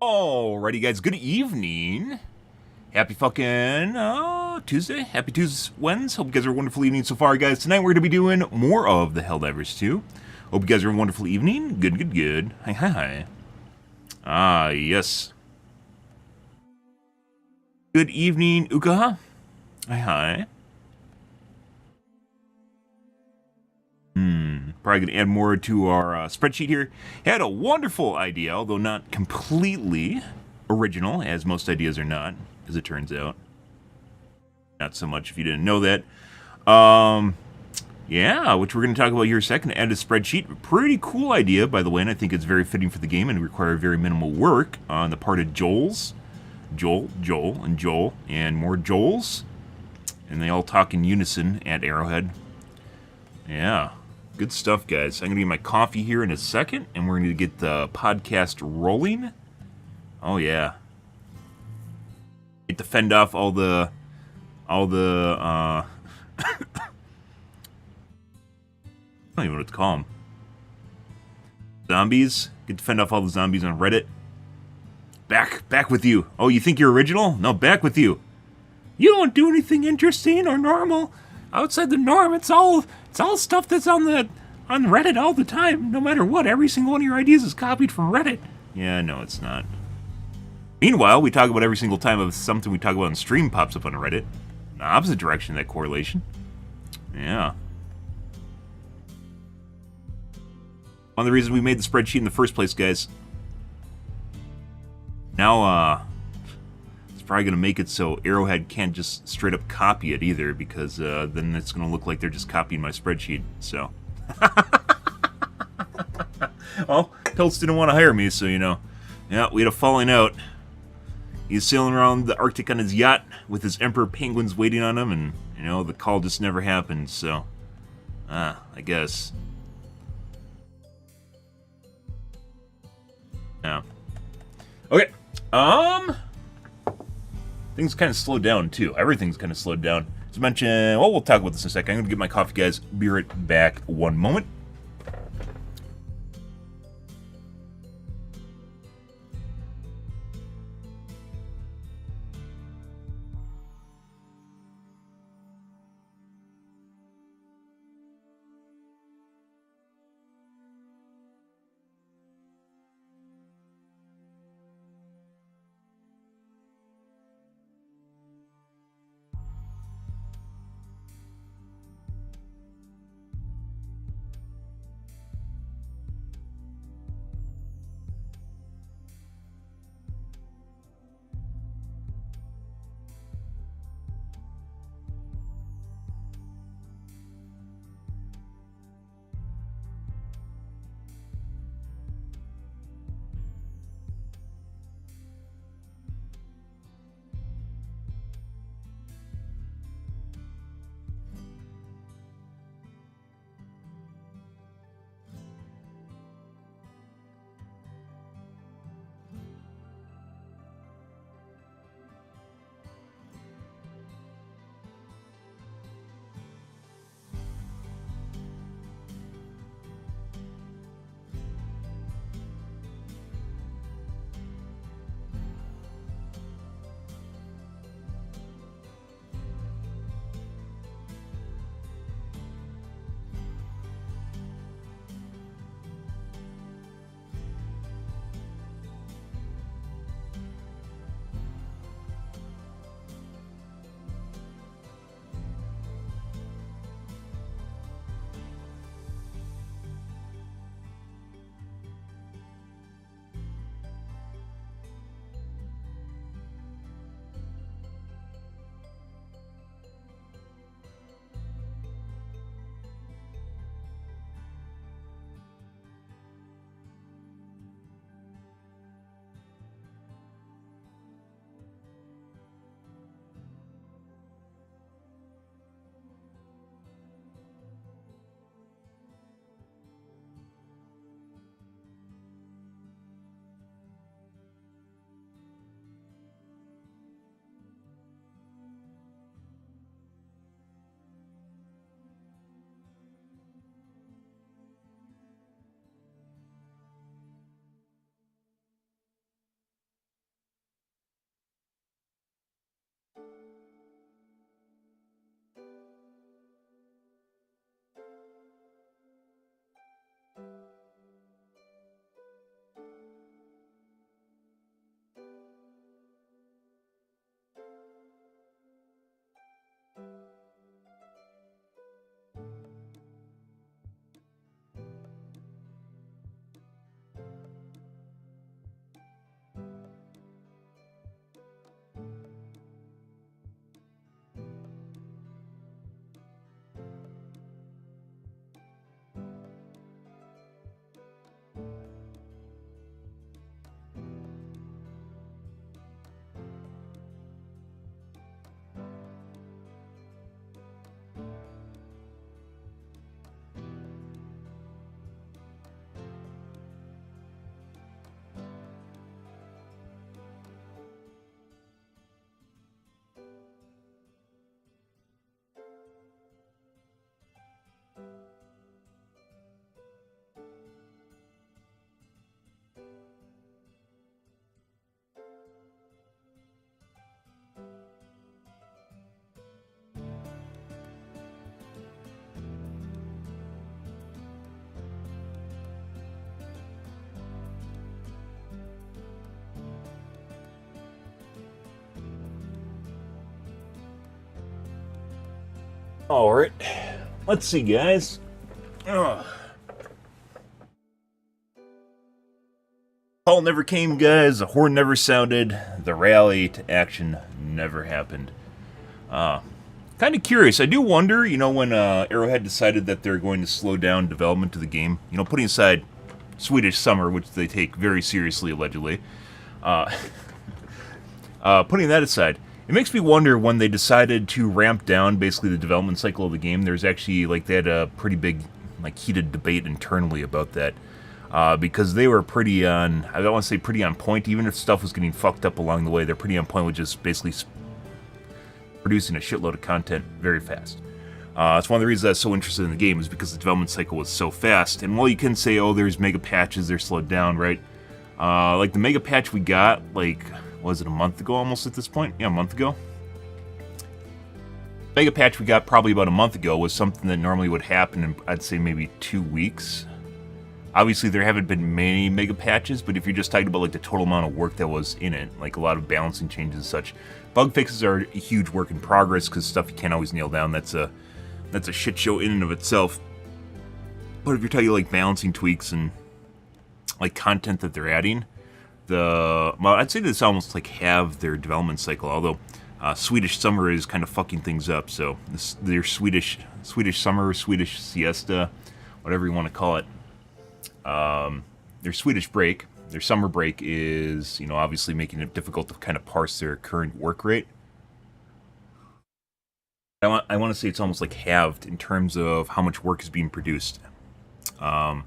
Alrighty, guys. Good evening. Happy fucking Tuesday. Happy Tuesday, Wednesday. Hope you guys are a wonderful evening so far, guys. Tonight we're going to be doing more of the Helldivers 2. Hope you guys are a wonderful evening. Good. Hi. Ah, yes. Good evening, Ukaha. Hi. Probably going to add more to our spreadsheet here. Had a wonderful idea, although not completely original, as most ideas are not, as it turns out. Not so much if you didn't know that. Yeah, which we're going to talk about here in a second. Add a spreadsheet. Pretty cool idea, by the way, and I think it's very fitting for the game and require very minimal work on the part of Joel, and more Joels. And they all talk in unison at Arrowhead. Yeah, good stuff, guys. I'm going to get my coffee here in a second, and we're going to get the podcast rolling. Oh, yeah. Get to fend off all the I don't even know what to call them. Zombies. Get to fend off all the zombies on Reddit. Back with you. Oh, you think you're original? No, back with you. You don't do anything interesting or normal. Outside the norm, it's all stuff that's on Reddit all the time. No matter what, every single one of your ideas is copied from Reddit. Yeah, no, it's not. Meanwhile, we talk about every single time of something we talk about on stream pops up on Reddit. The opposite direction of that correlation. Yeah. One of the reasons we made the spreadsheet in the first place, guys. Now, it's probably going to make it so Arrowhead can't just straight up copy it either, because then it's going to look like they're just copying my spreadsheet, so. Well, Peltz didn't want to hire me, so, you know. Yeah, we had a falling out. He's sailing around the Arctic on his yacht with his emperor penguins waiting on him, and, you know, the call just never happened, so. I guess. Yeah. Okay. Things kind of slowed down, too. Everything's kind of slowed down. As mentioned, well, we'll talk about this in a second. I'm going to get my coffee, guys. Be right back one moment. Alright, let's see, guys. Ugh. Call never came, guys. The horn never sounded. The rally to action never happened. Kind of curious. I do wonder, you know, when Arrowhead decided that they're going to slow down development of the game, you know, putting aside Swedish Summer, which they take very seriously, allegedly, putting that aside, it makes me wonder when they decided to ramp down basically the development cycle of the game. There's actually, like, they had a pretty big, like, heated debate internally about that. Because they were pretty on, I don't want to say pretty on point, even if stuff was getting fucked up along the way, they're pretty on point with just basically producing a shitload of content very fast. It's one of the reasons I was so interested in the game, is because the development cycle was so fast. And while you can say, oh, there's mega patches, they're slowed down, right? Like the mega patch we got, like, was it a month ago almost at this point? Yeah, a month ago. Mega patch we got probably about a month ago was something that normally would happen in, I'd say, maybe 2 weeks. Obviously, there haven't been many mega patches, but if you're just talking about like the total amount of work that was in it, like a lot of balancing changes and such, bug fixes are a huge work in progress because stuff you can't always nail down. That's a shit show in and of itself. But if you're talking like balancing tweaks and like content that they're adding, well, I'd say that's almost like half their development cycle. Although Swedish Summer is kind of fucking things up, so their Swedish Summer, Swedish Siesta, whatever you want to call it. Their Swedish break, their summer break is, you know, obviously making it difficult to kind of parse their current work rate. I want to say it's almost like halved in terms of how much work is being produced. You know,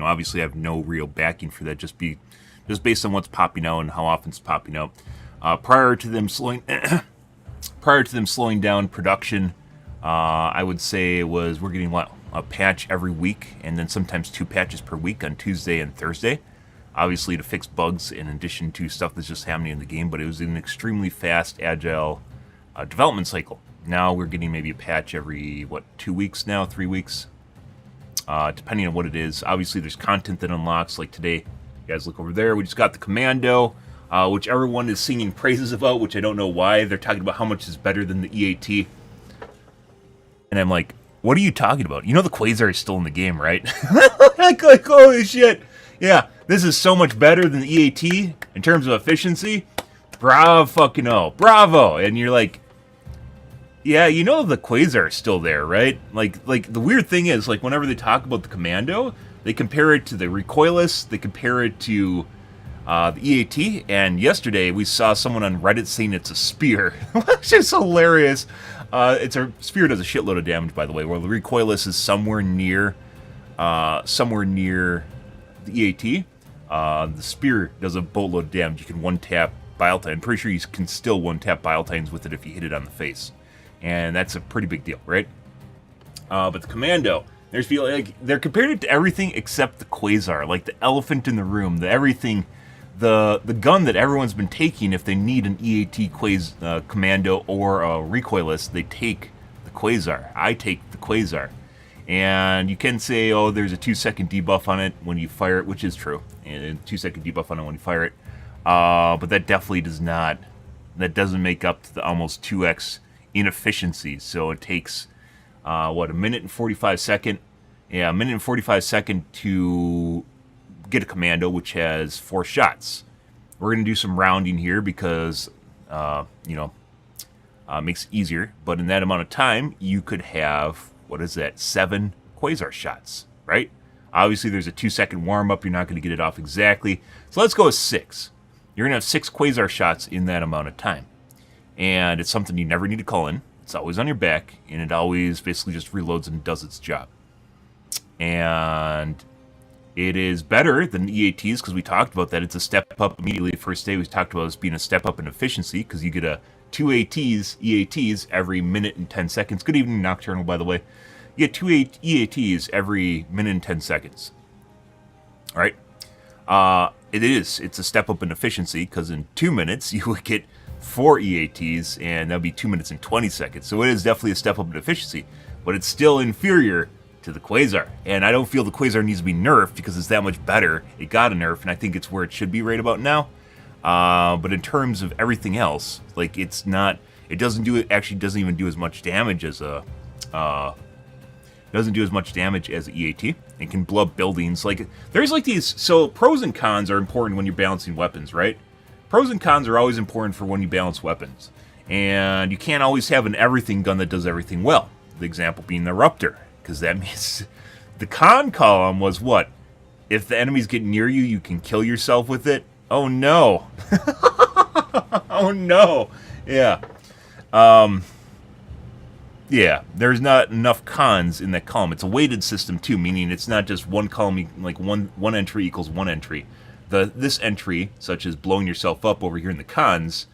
obviously I have no real backing for that, just based on what's popping out and how often it's popping out. Prior to them slowing down production, I would say we're getting a patch every week, and then sometimes 2 patches per week on Tuesday and Thursday, obviously to fix bugs in addition to stuff that's just happening in the game. But it was an extremely fast, agile development cycle. Now we're getting maybe a patch every 2 weeks now, 3 weeks, depending on what it is. Obviously there's content that unlocks, like today. You guys look over there, we just got the Commando, which everyone is singing praises about, which I don't know why. They're talking about how much is better than the EAT, and I'm like, what are you talking about? You know the Quasar is still in the game, right? like, holy shit. Yeah, this is so much better than the EAT in terms of efficiency. Bravo fucking oh. Bravo. And you're like, yeah, you know the Quasar is still there, right? Like the weird thing is, like, whenever they talk about the Commando, they compare it to the Recoilless, they compare it to the EAT, and yesterday we saw someone on Reddit saying it's a spear, which is hilarious. It's a spear does a shitload of damage, by the way, while the Recoilless is somewhere near the EAT. The spear does a boatload of damage. You can one-tap Biletine. I'm pretty sure you can still one-tap Biletines with it if you hit it on the face. And that's a pretty big deal, right? But the Commando, they're comparing it to everything except the Quasar, like the elephant in the room, the gun that everyone's been taking if they need an EAT Commando or a Recoilless, they take the Quasar. I take the Quasar. And you can say, oh, there's a 2-second debuff on it when you fire it, which is true. And a 2-second debuff on it when you fire it. But that definitely doesn't make up to the almost 2x inefficiency. So it takes, a minute and 45 second? Yeah, a minute and 45 second to get a Commando, which has 4 shots. We're going to do some rounding here because, makes it easier. But in that amount of time, you could have, 7 Quasar shots, right? Obviously, there's a 2-second warm-up. You're not going to get it off exactly. So let's go with 6. You're going to have 6 Quasar shots in that amount of time. And it's something you never need to call in. It's always on your back, and it always basically just reloads and does its job. And it is better than EATs because we talked about that. It's a step up immediately. The first day we talked about this being a step up in efficiency because you get 2 EATs every minute and 10 seconds. Good evening, Nocturnal, by the way. You get 2 EATs every minute and 10 seconds. All right? It's a step up in efficiency because in 2 minutes you would get 4 EATs, and that would be 2 minutes and 20 seconds. So it is definitely a step up in efficiency, but it's still inferior to the Quasar. And I don't feel the Quasar needs to be nerfed because it's that much better. It got a nerf, and I think it's where it should be right about now. But in terms of everything else, like, it's not, it doesn't do, it actually doesn't even do as much damage as a doesn't do as much damage as the EAT, and can blow up buildings. Like, there's like these, so pros and cons are important when you're balancing weapons, right? Pros and cons are always important for when you balance weapons. And you can't always have an everything gun that does everything well. The example being the Ruptor, because that means the con column was what? If the enemies get near you, you can kill yourself with it. Oh no. Oh no. Yeah. Yeah, there's not enough cons in that column. It's a weighted system too, meaning it's not just one column, like one entry equals one entry. This entry, such as blowing yourself up over here in the cons,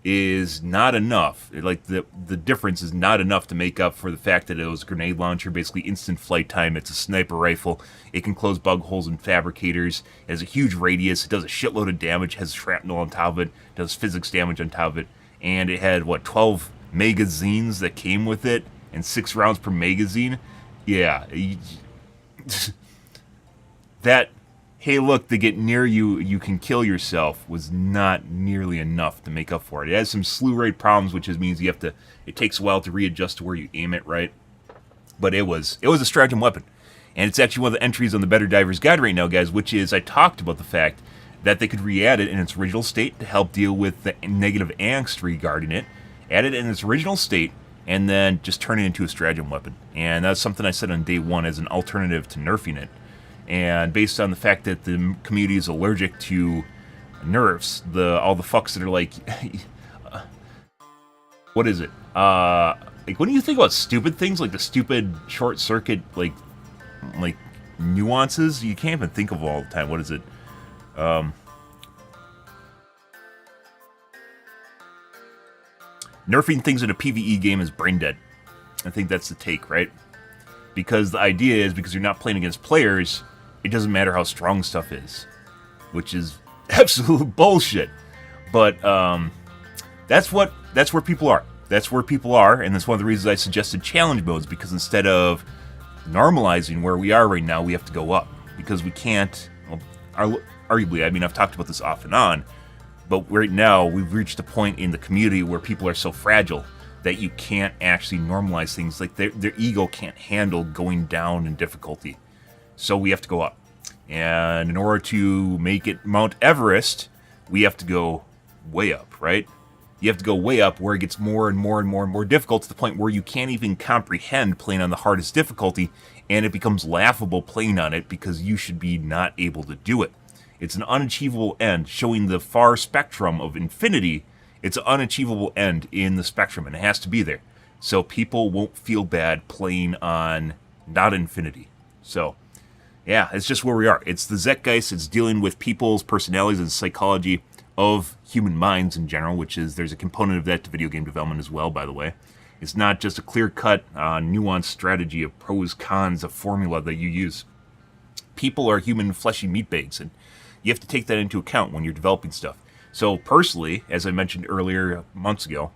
is not enough. Like the difference is not enough to make up for the fact that it was a grenade launcher, basically instant flight time. It's a sniper rifle. It can close bug holes and fabricators. It has a huge radius. It does a shitload of damage. Has shrapnel on top of it. Does physics damage on top of it. And it had what, 12 magazines that came with it, and 6 rounds per magazine. Yeah, that, hey look, they get near you, you can kill yourself, was not nearly enough to make up for it. It has some slew rate problems, which means you have to, it takes a while to readjust to where you aim it, right? But it was a stratagem weapon. And it's actually one of the entries on the Better Divers Guide right now, guys, which is, I talked about the fact that they could re-add it in its original state to help deal with the negative angst regarding it, add it in its original state, and then just turn it into a stratagem weapon. And that's something I said on day one as an alternative to nerfing it. And based on the fact that the community is allergic to nerfs, all the fucks that are like, what is it? Like when you think about stupid things, like the stupid short circuit, like nuances, you can't even think of all the time. What is it? Nerfing things in a PvE game is brain dead. I think that's the take, right? Because the idea is, because you're not playing against players, it doesn't matter how strong stuff is, which is absolute bullshit. But that's where people are. That's where people are, and that's one of the reasons I suggested challenge modes, because instead of normalizing where we are right now, we have to go up. Because we can't, well, arguably, I mean, I've talked about this off and on, but right now, we've reached a point in the community where people are so fragile that you can't actually normalize things. Like, their ego can't handle going down in difficulty. So we have to go up. And in order to make it Mount Everest, we have to go way up, right? You have to go way up where it gets more and more and more and more difficult, to the point where you can't even comprehend playing on the hardest difficulty, and it becomes laughable playing on it because you should be not able to do it. It's an unachievable end, showing the far spectrum of infinity. It's an unachievable end in the spectrum, and it has to be there. So people won't feel bad playing on not infinity. So, yeah, it's just where we are. It's the Zeitgeist. It's dealing with people's personalities and psychology of human minds in general, which is, there's a component of that to video game development as well, by the way. It's not just a clear-cut, nuanced strategy of pros, cons, a formula that you use. People are human fleshy meat bags, and you have to take that into account when you're developing stuff. So personally, as I mentioned earlier months ago,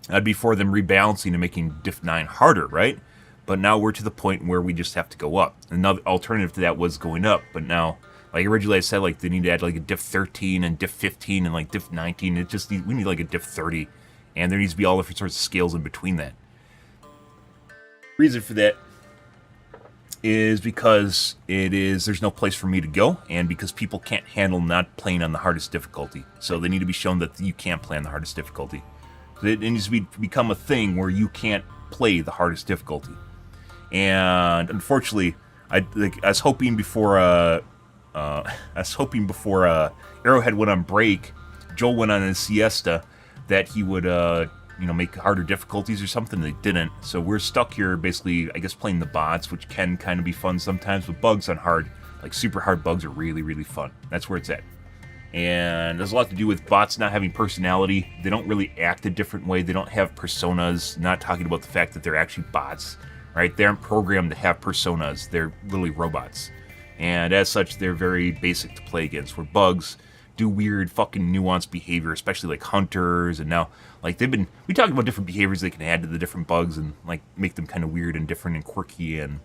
I'd be for them rebalancing and making Diff 9 harder, right? But now we're to the point where we just have to go up. Another alternative to that was going up, but now, like originally I said, like they need to add like a Diff 13 and Diff 15 and like Diff 19. We need like a Diff 30, and there needs to be all different sorts of scales in between that. Reason for that is because there's no place for me to go, and because people can't handle not playing on the hardest difficulty. So they need to be shown that you can't play on the hardest difficulty. It needs to become a thing where you can't play the hardest difficulty. And unfortunately, I was hoping before Arrowhead went on break, Joel went on a siesta, that he would make harder difficulties or something. They didn't, so we're stuck here basically, I guess, playing the bots, which can kind of be fun sometimes, but bugs on hard, like super hard bugs, are really, really fun. That's where it's at. And there's a lot to do with bots not having personality. They don't really act a different way. They don't have personas, not talking about the fact that they're actually bots, right? They aren't programmed to have personas. They're literally robots. And as such, they're very basic to play against, where bugs do weird fucking nuanced behavior, especially like hunters, and now like we talked about different behaviors they can add to the different bugs and like make them kind of weird and different and quirky and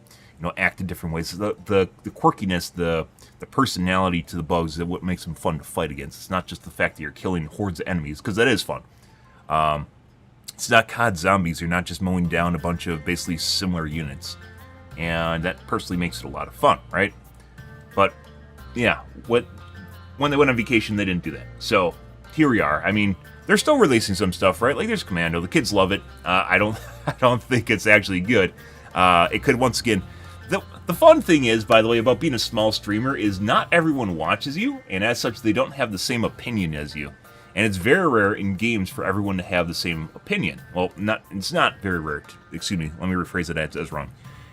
act in different ways. So the quirkiness, the personality to the bugs is what makes them fun to fight against. It's not just the fact that you're killing hordes of enemies, because that is fun. It's not COD zombies. You're not just mowing down a bunch of basically similar units. And that personally makes it a lot of fun, right? But, yeah, when they went on vacation, they didn't do that. So, here we are. I mean, they're still releasing some stuff, right? Like, there's Commando. The kids love it. I don't think it's actually good. It could, once again... The fun thing is, by the way, about being a small streamer is not everyone watches you, and as such, they don't have the same opinion as you. And it's very rare in games for everyone to have the same opinion. Well, it's not very rare. Excuse me, let me rephrase that as wrong.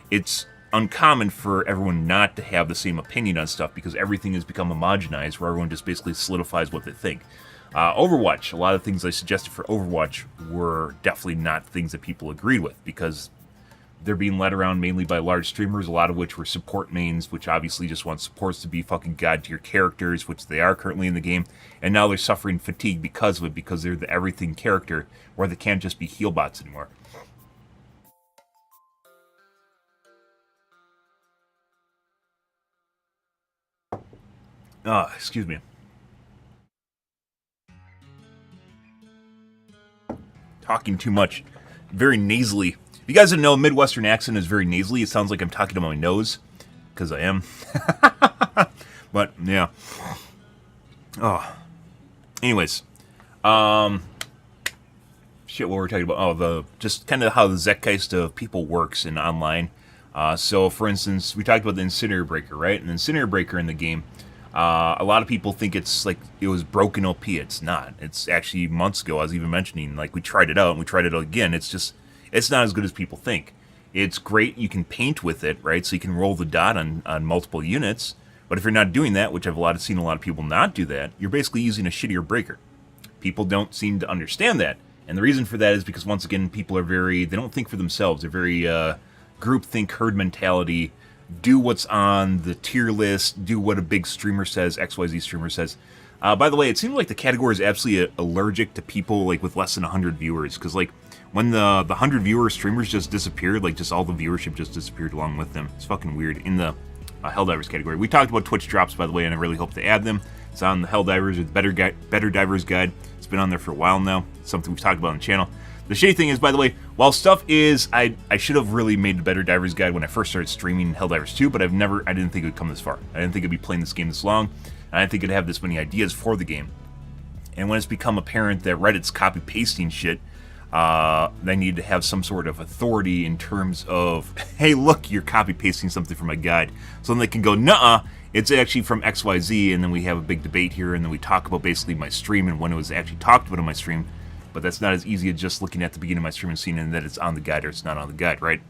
It's uncommon for everyone not to have the same opinion on stuff because everything has become homogenized where everyone just basically solidifies what they think. Overwatch, a lot of things I suggested for Overwatch were definitely not things that people agreed with because they're being led around mainly by large streamers, a lot of which were support mains, which obviously just want supports to be fucking god tier characters, which they are currently in the game, and now they're suffering fatigue because of it, because they're the everything character, where they can't just be heal bots anymore. Excuse me. Talking too much. Very nasally. If you guys didn't know, Midwestern accent is very nasally. It sounds like I'm talking to my nose, because I am. But, yeah. Oh. Anyways. Shit, what were we talking about? Oh, just kind of how the zeitgeist of people works in online. So, for instance, we talked about the Incinerator Breaker, right? And the Incinerator Breaker in the game, a lot of people think it's like it was broken OP. It's not. It's actually months ago, I was even mentioning, like, we tried it out, and we tried it out again. It's not as good as people think. It's great, you can paint with it, right? So you can roll the dot on multiple units. But if you're not doing that, which I've seen a lot of people not do that, you're basically using a shittier breaker. People don't seem to understand that. And the reason for that is because, once again, people are they don't think for themselves. They're very groupthink, herd mentality, do what's on the tier list, do what a big streamer says, XYZ streamer says. By the way, it seems like the category is absolutely allergic to people like with less than 100 viewers, because like when the 100 viewer streamers just disappeared, like just all the viewership just disappeared along with them. It's fucking weird. In the Helldivers category, we talked about Twitch drops, by the way, and I really hope to add them. It's on the Helldivers or the Better Divers Guide. It's been on there for a while now. It's something we've talked about on the channel. The shitty thing is, by the way, while stuff is, I should have really made the Better Divers Guide when I first started streaming Helldivers 2, but I didn't think it would come this far. I didn't think I'd be playing this game this long. And I didn't think it'd have this many ideas for the game. And when it's become apparent that Reddit's copy-pasting shit, they need to have some sort of authority in terms of, hey, look, you're copy-pasting something from my guide. So then they can go, nuh-uh, it's actually from XYZ, and then we have a big debate here, and then we talk about basically my stream and when it was actually talked about on my stream. But that's not as easy as just looking at the beginning of my stream and seeing that it's on the guide or it's not on the guide, right?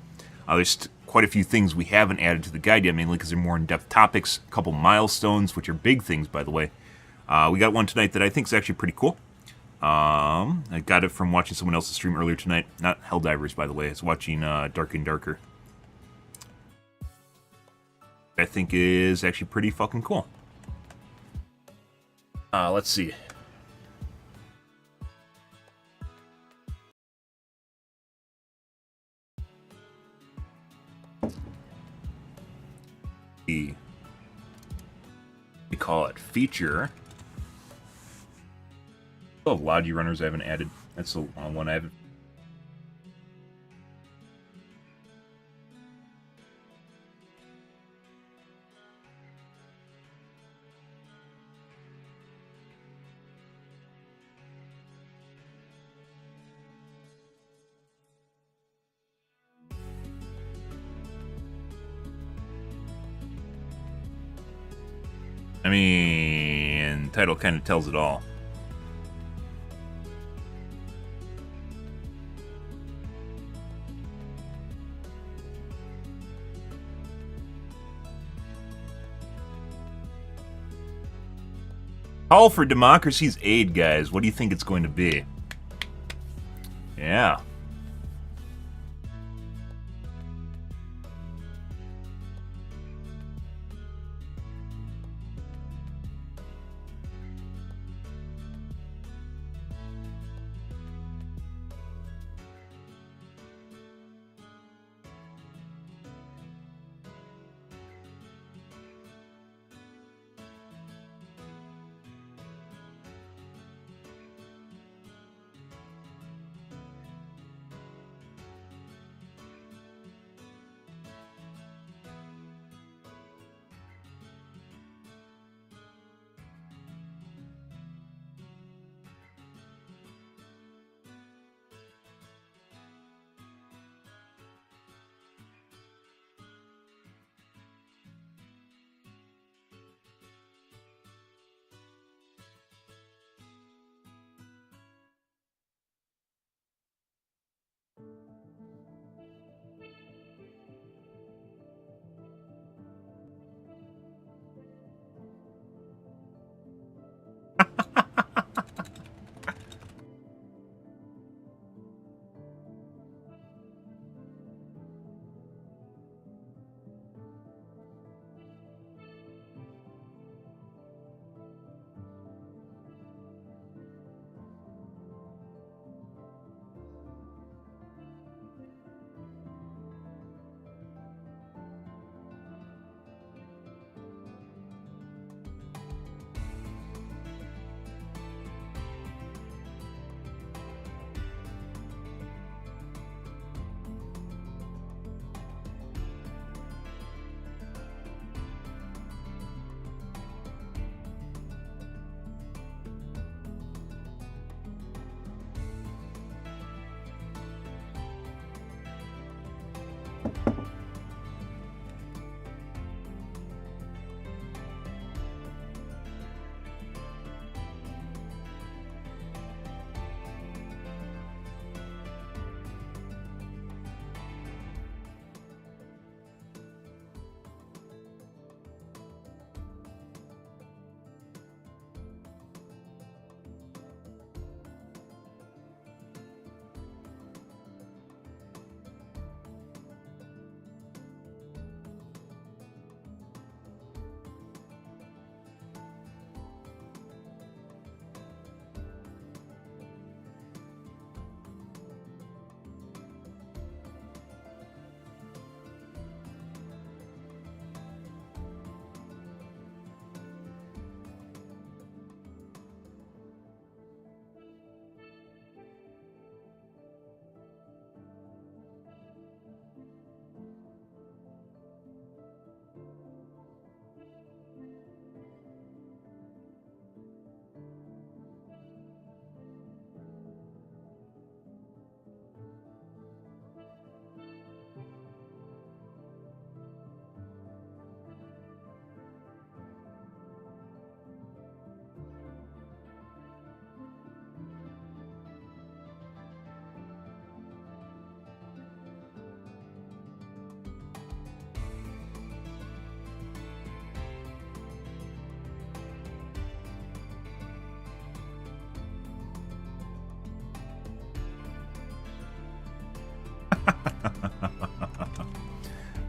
There's quite a few things we haven't added to the guide yet, mainly because they're more in-depth topics, a couple milestones, which are big things, by the way. We got one tonight that I think is actually pretty cool. I got it from watching someone else's stream earlier tonight. Not Helldivers, by the way. I was watching Dark and Darker. I think is actually pretty fucking cool. Let's see. We call it feature. I have Logi runners I haven't added. That's the one I haven't. I mean, title kind of tells it all. Call for Democracy's aid, guys. What do you think it's going to be? Yeah.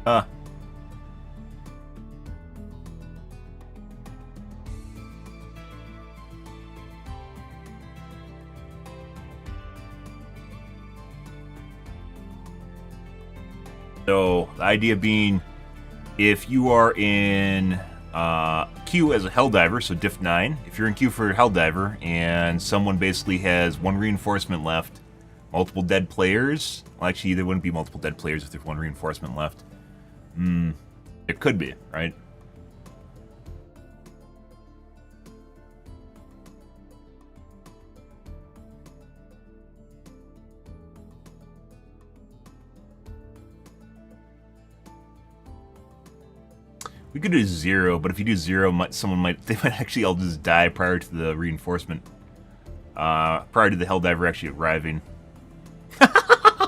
uh. So, the idea being, if you are in queue as a Helldiver, so diff 9, if you're in queue for a Helldiver, and someone basically has one reinforcement left, multiple dead players, well actually there wouldn't be multiple dead players if there's one reinforcement left. It could be, right? We could do 0, but if you do 0, they might actually all just die prior to the reinforcement. Prior to the Helldiver actually arriving.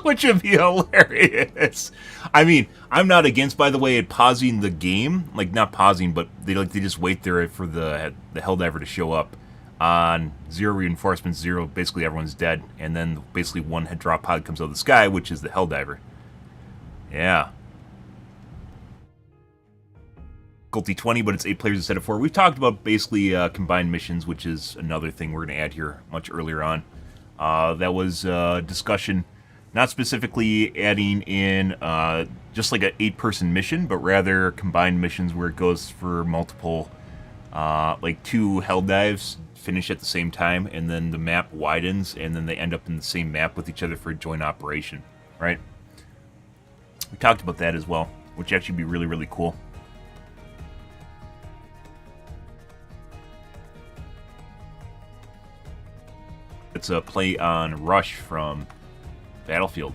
Which would be hilarious. I mean, I'm not against, by the way, it pausing the game. Like, not pausing, but they just wait there for the Helldiver to show up. On 0 reinforcements, 0, basically everyone's dead. And then basically one drop pod comes out of the sky, which is the Helldiver. Yeah. Difficulty 20, but it's 8 players instead of 4. We've talked about basically combined missions, which is another thing we're going to add here much earlier on. That was discussion, not specifically adding in just like an 8-person mission, but rather combined missions where it goes for multiple, like 2 hell dives finish at the same time, and then the map widens, and then they end up in the same map with each other for a joint operation, right? We talked about that as well, which actually would be really, really cool. It's a play on Rush from Battlefield.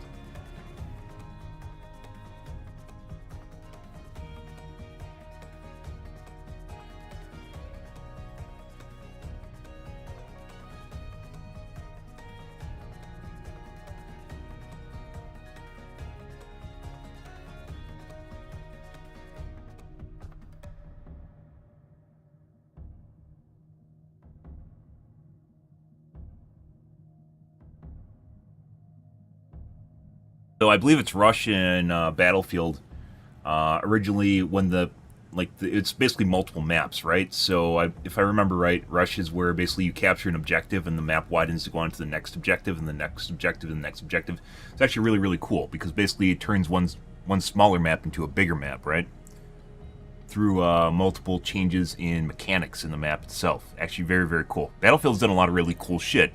So I believe it's Rush in Battlefield. Originally, when it's basically multiple maps, right? So if I remember right, Rush is where basically you capture an objective and the map widens to go on to the next objective and the next objective and the next objective. It's actually really, really cool because basically it turns one smaller map into a bigger map, right? Through multiple changes in mechanics in the map itself. Actually very, very cool. Battlefield's done a lot of really cool shit.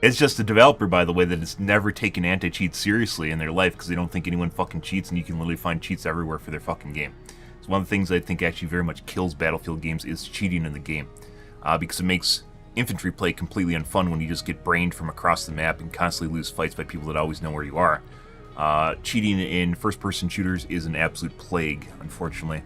It's just the developer, by the way, that has never taken anti-cheats seriously in their life because they don't think anyone fucking cheats, and you can literally find cheats everywhere for their fucking game. It's one of the things I think actually very much kills Battlefield games is cheating in the game, because it makes infantry play completely unfun when you just get brained from across the map and constantly lose fights by people that always know where you are. Cheating in first-person shooters is an absolute plague, unfortunately.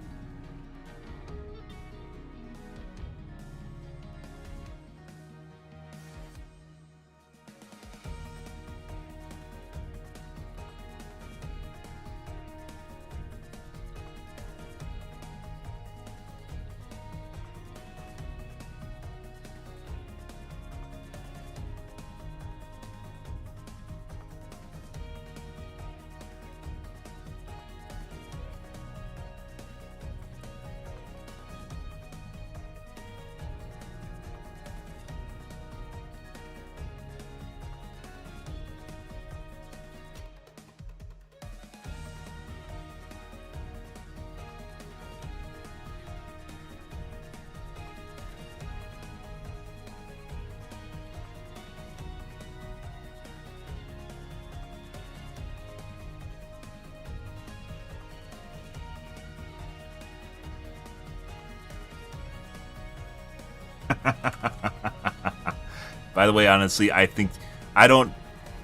By the way, honestly, I think I don't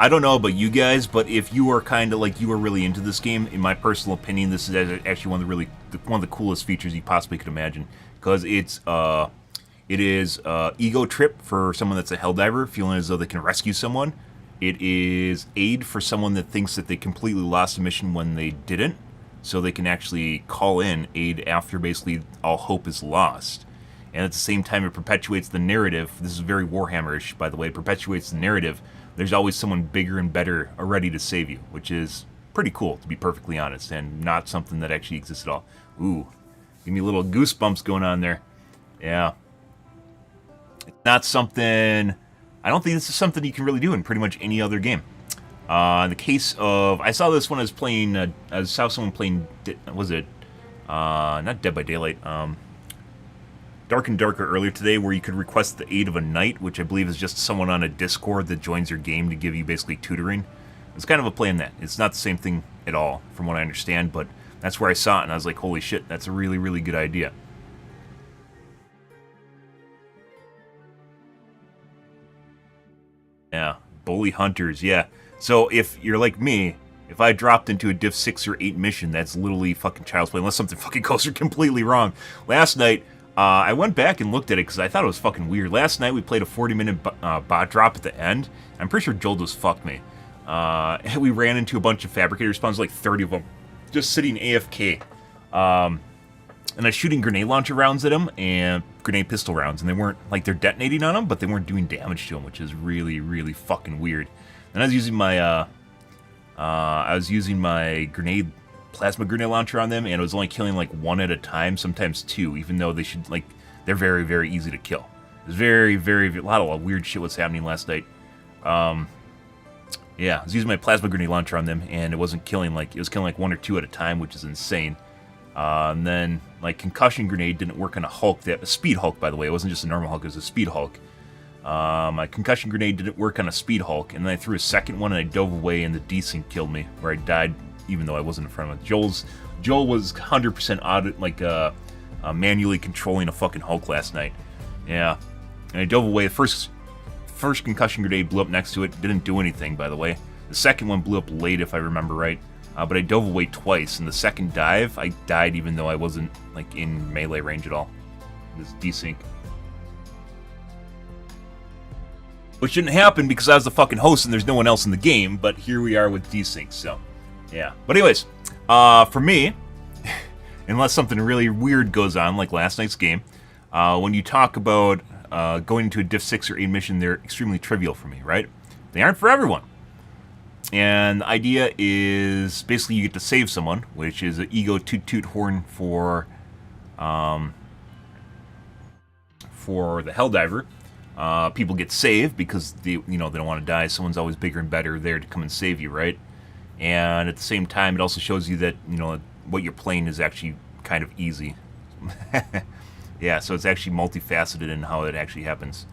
know about you guys, but if you are kind of like you are really into this game, in my personal opinion, this is actually one of the coolest features you possibly could imagine, because it is ego trip for someone that's a Helldiver, feeling as though they can rescue someone. It is aid for someone that thinks that they completely lost a mission when they didn't, so they can actually call in aid after basically all hope is lost. and at the same time it perpetuates the narrative. This is very Warhammer-ish, by the way. It perpetuates the narrative. There's always someone bigger and better ready to save you, which is pretty cool, to be perfectly honest, and not something that actually exists at all. Ooh, give me a little goosebumps going on there. Yeah. It's not something... I don't think this is something you can really do in pretty much any other game. In the case of... I saw this when I was playing... I saw someone playing... Was it... not Dead by Daylight. Dark and Darker earlier today, where you could request the aid of a knight, which I believe is just someone on a Discord that joins your game to give you basically tutoring. It's kind of a play in that. It's not the same thing at all, from what I understand, but that's where I saw it, and I was like, holy shit, that's a really, really good idea. Yeah, bully hunters, yeah. So if you're like me, if I dropped into a Div 6 or 8 mission, that's literally fucking child's play, unless something fucking goes completely wrong. Last night, I went back and looked at it because I thought it was fucking weird. Last night we played a 40-minute bot drop at the end. I'm pretty sure Joel just fucked me. We ran into a bunch of fabricator spawns, like 30 of them, just sitting AFK. And I was shooting grenade launcher rounds at them and grenade pistol rounds, and they weren't, like, they're detonating on them, but they weren't doing damage to them, which is really, really fucking weird. And I was using my, plasma grenade launcher on them, and it was only killing, like, one at a time, sometimes two, even though they should, like, they're very, very easy to kill. There's a lot of weird shit was happening last night. Yeah, I was using my plasma grenade launcher on them, and it wasn't killing, like, it was killing, like, one or two at a time, which is insane. And then, like, concussion grenade didn't work on a speed Hulk, by the way. It wasn't just a normal Hulk, it was a speed Hulk. My concussion grenade didn't work on a speed Hulk, and then I threw a second one, and I dove away, and the desync killed me, where I died, even though I wasn't in front of it. Joel was 100% manually controlling a fucking Hulk last night. Yeah, and I dove away. The first concussion grenade blew up next to it. Didn't do anything, by the way. The second one blew up late, if I remember right. But I dove away twice. In the second dive, I died even though I wasn't, like, in melee range at all. This desync. Which didn't happen because I was the fucking host and there's no one else in the game, but here we are with desync, so, yeah. But anyways, for me, unless something really weird goes on, like last night's game, when you talk about going into a Div 6 or 8 mission, they're extremely trivial for me, right? They aren't for everyone. And the idea is basically you get to save someone, which is an ego toot toot horn for the Helldiver. People get saved because they don't want to die. Someone's always bigger and better there to come and save you, right? And at the same time, it also shows you that what you're playing is actually kind of easy. Yeah, so it's actually multifaceted in how it actually happens.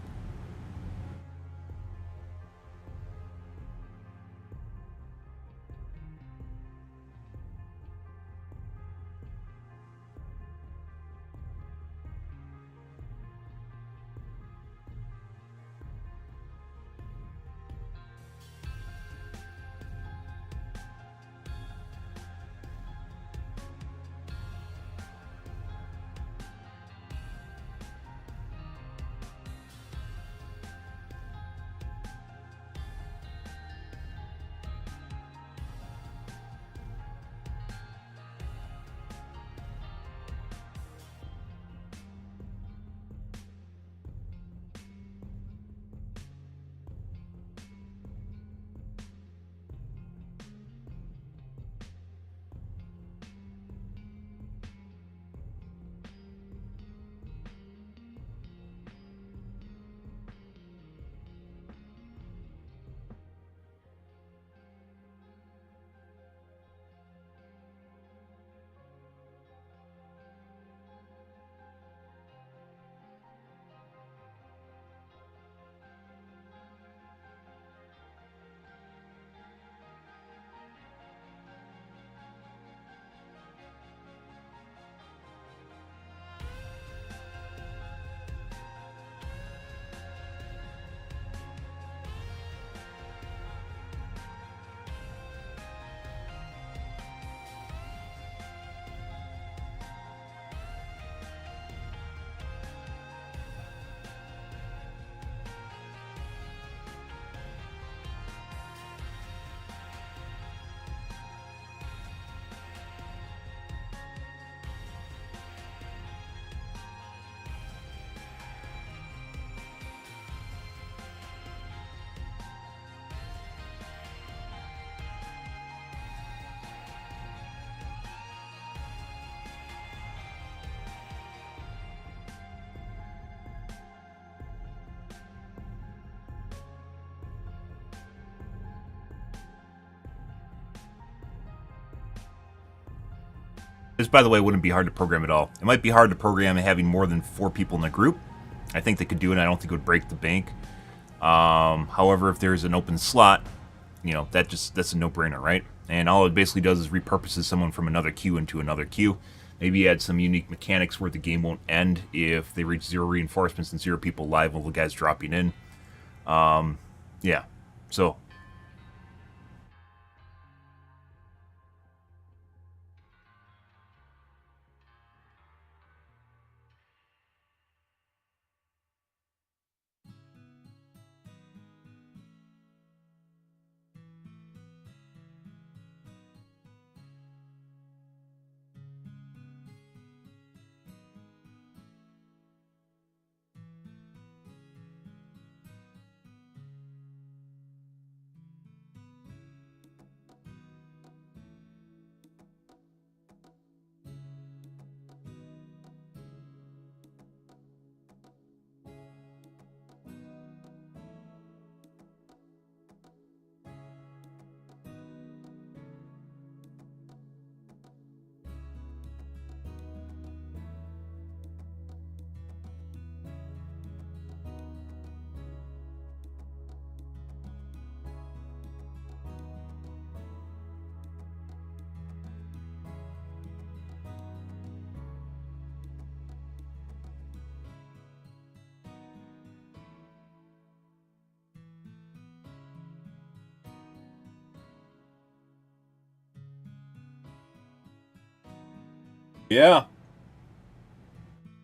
This, by the way, wouldn't be hard to program at all. It might be hard to program having more than 4 people in a group. I think they could do it. I don't think it would break the bank. However, if there's an open slot, you know, that's a no-brainer, right? And all it basically does is repurposes someone from another queue into another queue. Maybe add some unique mechanics where the game won't end if they reach 0 reinforcements and 0 people live while the guy's dropping in. Yeah, so... Yeah.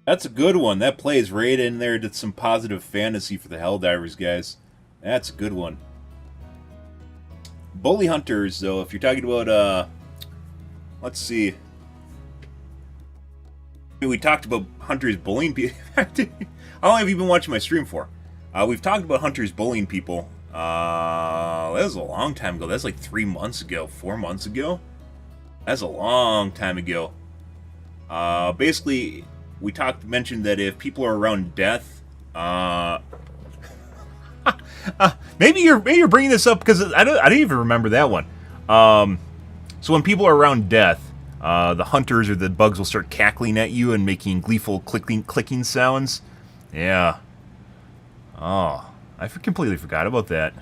That's a good one. That plays right in there to some positive fantasy for the Helldivers, guys. That's a good one. Bully Hunters, though, if you're talking about, let's see. We talked about Hunters bullying people. How long have you been watching my stream for? We've talked about Hunters bullying people. That was a long time ago. That's like 3 months ago, 4 months ago. That's a long time ago. Basically, we mentioned that if people are around death, maybe you're bringing this up because I didn't even remember that one. So when people are around death, the hunters or the bugs will start cackling at you and making gleeful clicking sounds. Yeah. Oh, I completely forgot about that.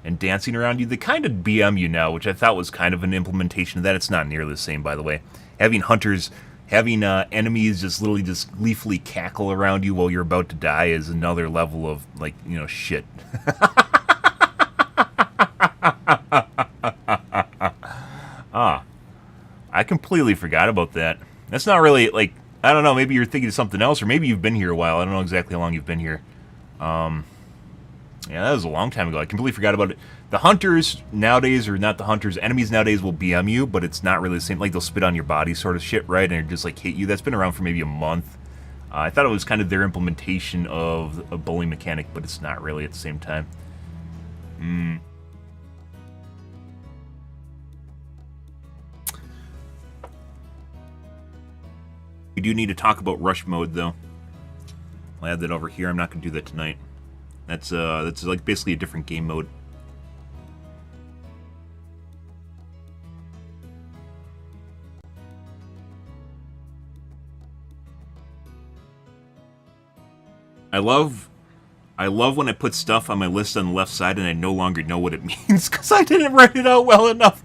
And dancing around you, they kind of BM you now, which I thought was kind of an implementation of that. It's not nearly the same, by the way. Having hunters, having enemies just literally just gleefully cackle around you while you're about to die is another level of, like, you know, shit. I completely forgot about that. That's not really, like, I don't know, maybe you're thinking of something else, or maybe you've been here a while. I don't know exactly how long you've been here. Yeah, that was a long time ago. I completely forgot about it. The hunters nowadays, or not the hunters, enemies nowadays will BM you, but it's not really the same. Like, they'll spit on your body sort of shit, right? And just, like, hit you. That's been around for maybe a month. I thought it was kind of their implementation of a bullying mechanic, but it's not really at the same time. We do need to talk about rush mode, though. I'll add that over here. I'm not going to do that tonight. That's like basically a different game mode. I love when I put stuff on my list on the left side and I no longer know what it means because I didn't write it out well enough.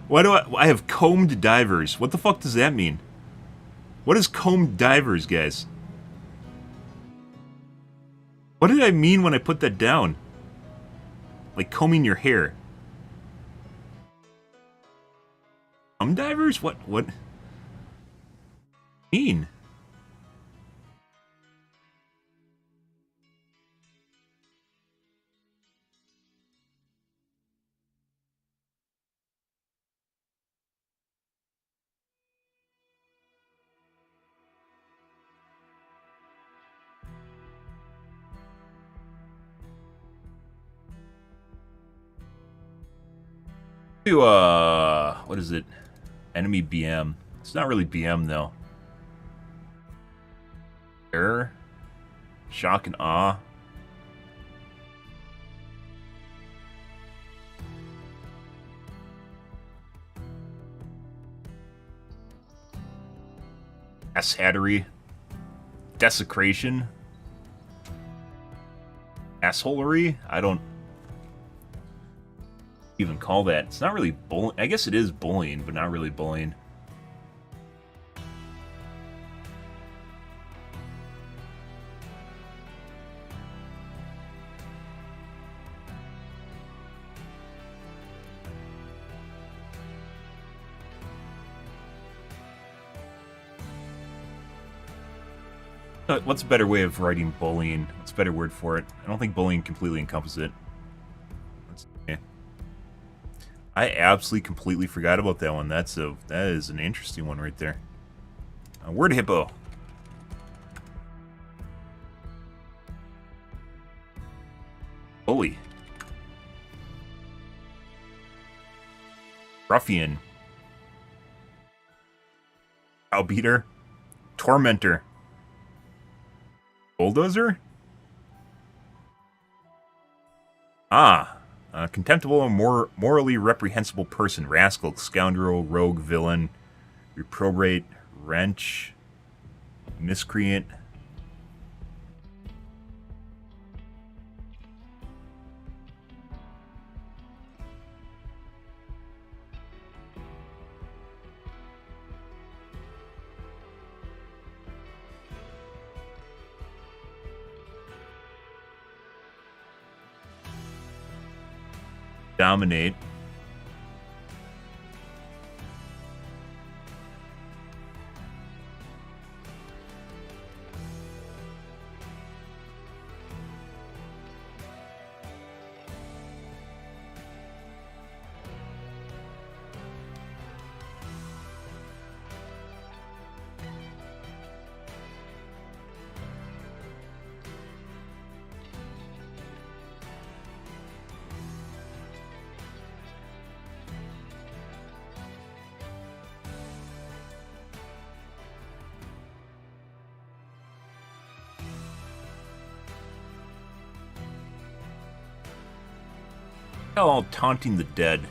Why do I have combed divers? What the fuck does that mean? What is combed divers, guys? What did I mean when I put that down? Like combing your hair. Divers? What mean? What is it? Enemy BM. It's not really BM though. Error? Shock and awe. Asshattery. Desecration. Assholery? I don't even call that. It's not really bullying. I guess it is bullying, but not really bullying. What's a better way of writing bullying? What's a better word for it? I don't think bullying completely encompasses it. Let's see. I absolutely completely forgot about that one. That is an interesting one right there. Word hippo. Bully. Ruffian. Browbeater. Tormentor. Bulldozer? Ah. Contemptible and morally reprehensible person. Rascal, scoundrel, rogue, villain, reprobate, wrench, miscreant. Dominate. Oh, taunting the dead.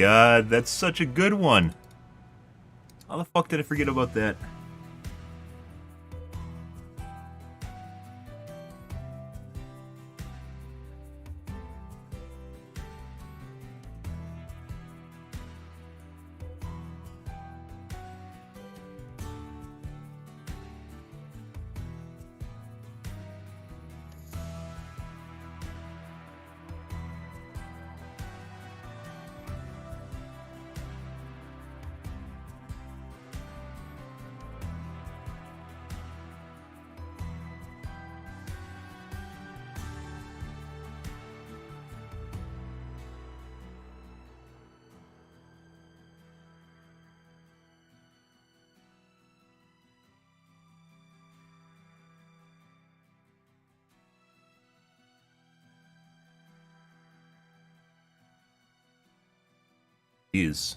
god, that's such a good one. How the fuck did I forget about that? Is.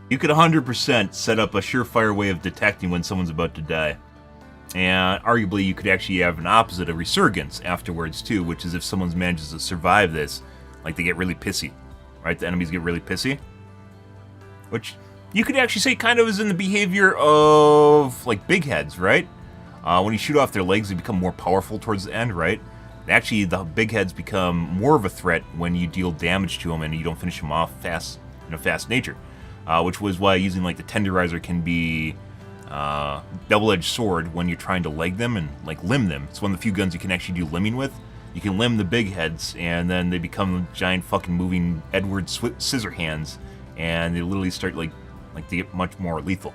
You could 100% set up a surefire way of detecting when someone's about to die. And arguably, you could actually have an opposite, a resurgence afterwards too, which is if someone manages to survive this, like they get really pissy, right? The enemies get really pissy. Which you could actually say kind of is in the behavior of, like, big heads, right? When you shoot off their legs, they become more powerful towards the end, right? Actually, the big heads become more of a threat when you deal damage to them and you don't finish them off fast, in a fast nature. Which was why using, like, the tenderizer can be double-edged sword when you're trying to leg them and, like, limb them. It's one of the few guns you can actually do limbing with. You can limb the big heads, and then they become giant fucking moving Edward Scissorhands, and they literally start, like they get much more lethal.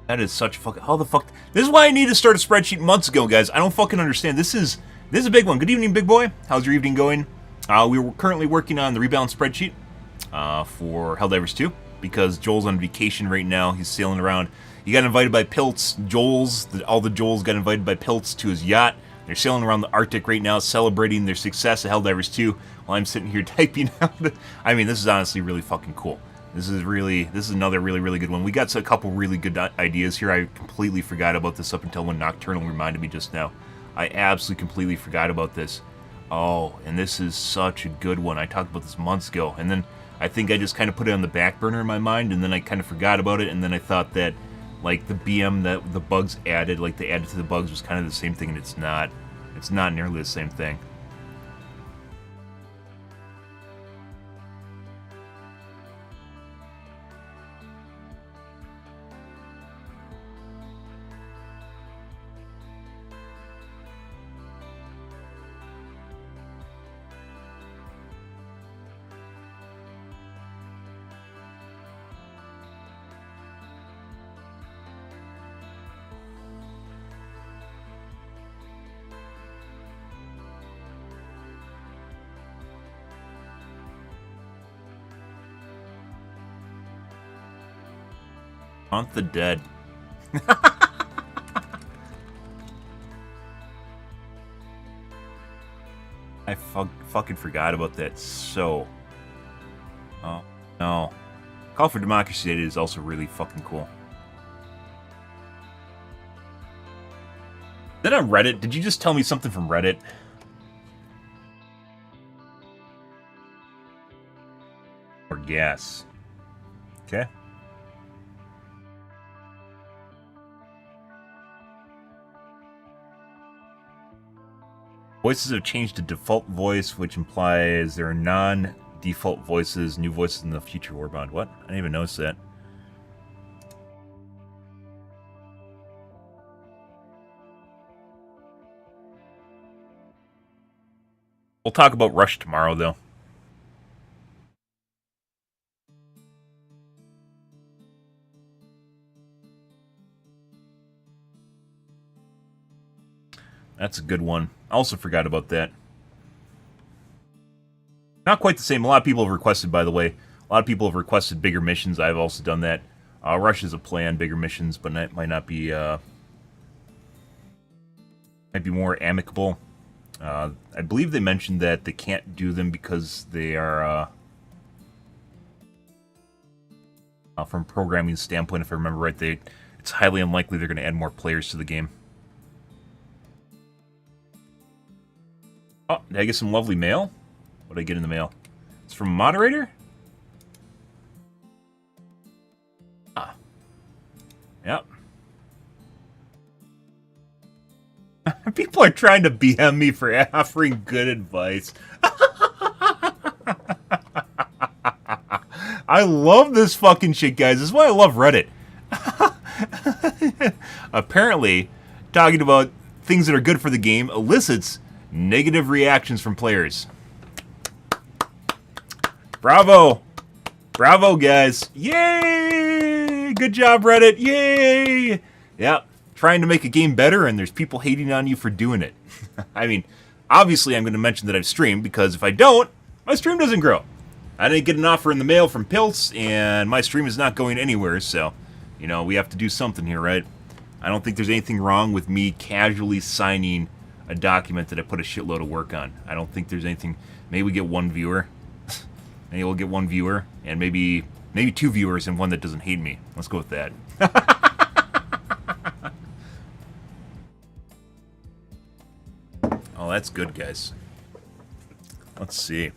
That is such fucking... How the fuck... This is why I needed to start a spreadsheet months ago, guys. I don't fucking understand. This is a big one. Good evening, big boy. How's your evening going? We were currently working on the rebalance spreadsheet for Helldivers 2 because Joel's on vacation right now. He's sailing around. He got invited by Piltz. All the Joels got invited by Piltz to his yacht. They're sailing around the Arctic right now, celebrating their success at Helldivers 2, while I'm sitting here typing out. I mean, this is honestly really fucking cool. This is another really, really good one. We got a couple really good ideas here. I completely forgot about this up until when Nocturnal reminded me just now. I absolutely completely forgot about this. Oh, and this is such a good one. I talked about this months ago, and then I think I just kind of put it on the back burner in my mind, and then I kind of forgot about it, and then I thought that, like, the BM that the bugs added, like, they added to the bugs was kind of the same thing, and it's not. It's not nearly the same thing. Haunt the dead. I fucking forgot about that. So, oh no, Call for Democracy Day is also really fucking cool. Then on Reddit, did you just tell me something from Reddit? Or gas? Okay. Voices have changed to default voice, which implies there are non-default voices, new voices in the future Warbond. What? I didn't even notice that. We'll talk about Rush tomorrow, though. That's a good one. I also forgot about that. Not quite the same. A lot of people have requested, by the way. A lot of people have requested bigger missions. I've also done that. Rush is a play on bigger missions, but it might not be... might be more amicable. I believe they mentioned that they can't do them because they are... from a programming standpoint, if I remember right, it's highly unlikely they're going to add more players to the game. Oh, did I get some lovely mail? What did I get in the mail? It's from a moderator? Ah. Yep. People are trying to BM me for offering good advice. I love this fucking shit, guys. This is why I love Reddit. Apparently, talking about things that are good for the game elicits negative reactions from players. Bravo! Bravo, guys. Yay! Good job, Reddit. Yay! Yep. Trying to make a game better, and there's people hating on you for doing it. I mean, obviously I'm going to mention that I've streamed, because if I don't, my stream doesn't grow. I didn't get an offer in the mail from Piltz, and my stream is not going anywhere, so, you know, we have to do something here, right? I don't think there's anything wrong with me casually signing a document that I put a shitload of work on. I don't think there's anything. Maybe we get one viewer. Maybe we'll get one viewer, and maybe 2 viewers and one that doesn't hate me. Let's go with that. Oh, that's good, guys. Let's see.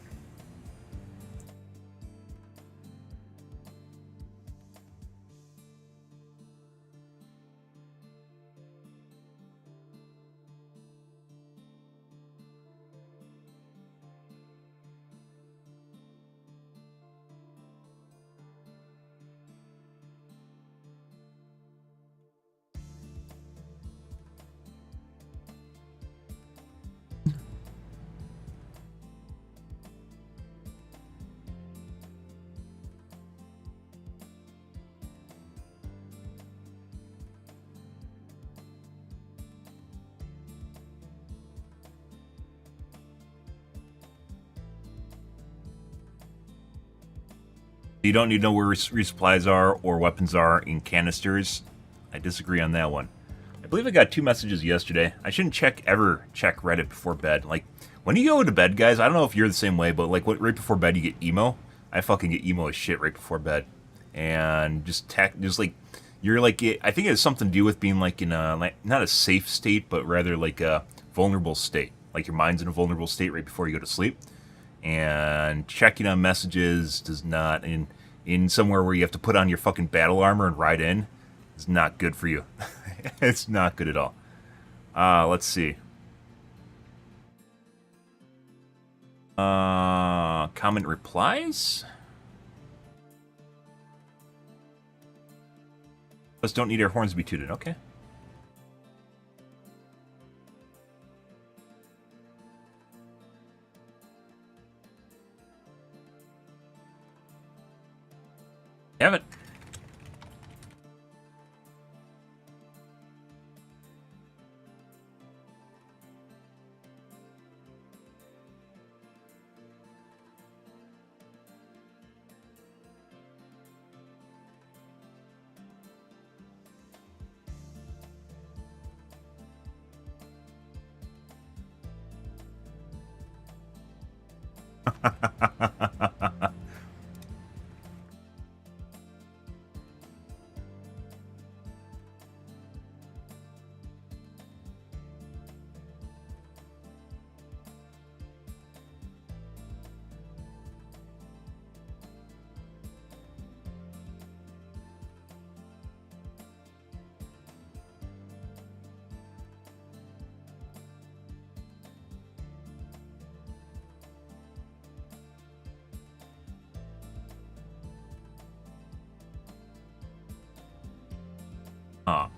You don't need to know where resupplies are or weapons are in canisters. I disagree on that one. I believe I got 2 messages yesterday. I shouldn't ever check Reddit before bed. Like, when you go to bed, guys, I don't know if you're the same way, but like right before bed you get emo. I fucking get emo as shit right before bed. And just like, you're like, I think it has something to do with being like in a, like, not a safe state, but rather like a vulnerable state. Like your mind's in a vulnerable state right before you go to sleep. And checking on messages does not, in somewhere where you have to put on your fucking battle armor and ride in, is not good for you. It's not good at all. Let's see. Comment replies? Us don't need our horns to be tooted. Okay. Have it.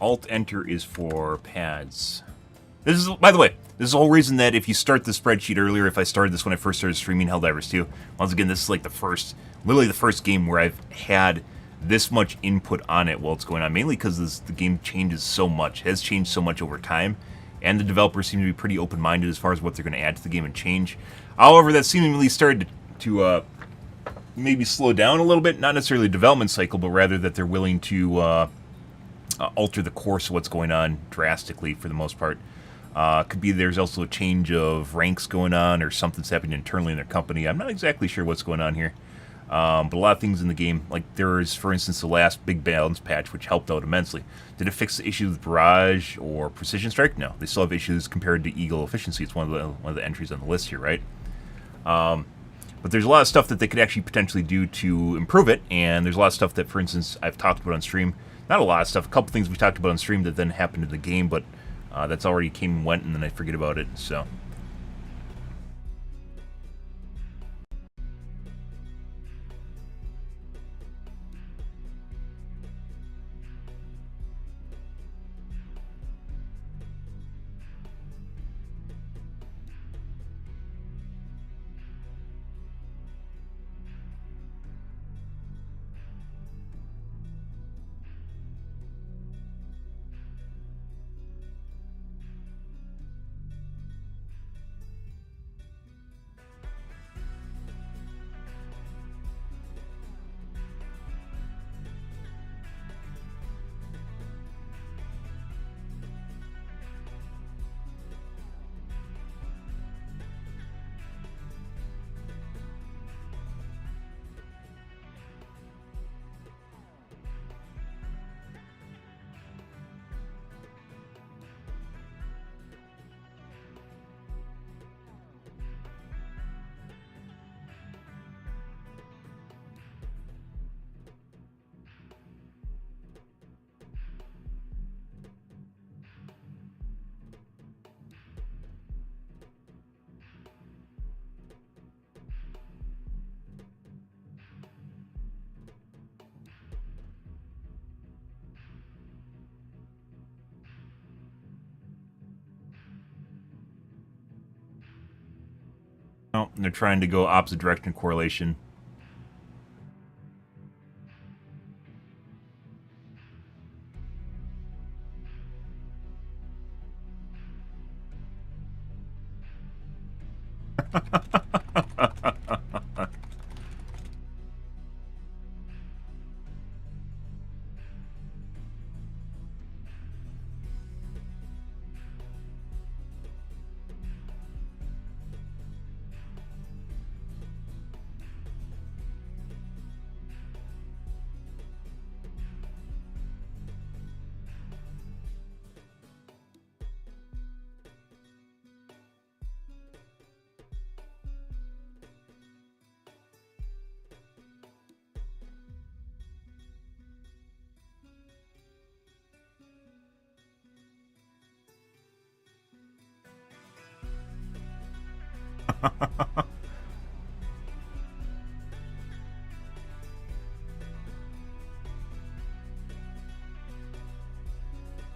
Alt-Enter is for pads. This is, by the way, this is the whole reason that if you start the spreadsheet earlier, if I started this when I first started streaming Helldivers 2, once again, this is like the first, literally the first game where I've had this much input on it while it's going on, mainly because the game changes so much, has changed so much over time, and the developers seem to be pretty open-minded as far as what they're going to add to the game and change. However, that seemingly started to maybe slow down a little bit, not necessarily the development cycle, but rather that they're willing to alter the course of what's going on drastically for the most part. Could be there's also a change of ranks going on or something's happening internally in their company. I'm not exactly sure what's going on here. But a lot of things in the game, like there is, for instance, the last big balance patch, which helped out immensely. Did it fix the issues with Barrage or Precision Strike? No. They still have issues compared to Eagle Efficiency. It's one of the entries on the list here, right? But there's a lot of stuff that they could actually potentially do to improve it, and there's a lot of stuff that, for instance, I've talked about on stream. Not a lot of stuff, a couple things we talked about on stream that then happened in the game, but that's already came and went, and then I forget about it, so... Oh, they're trying to go opposite direction correlation.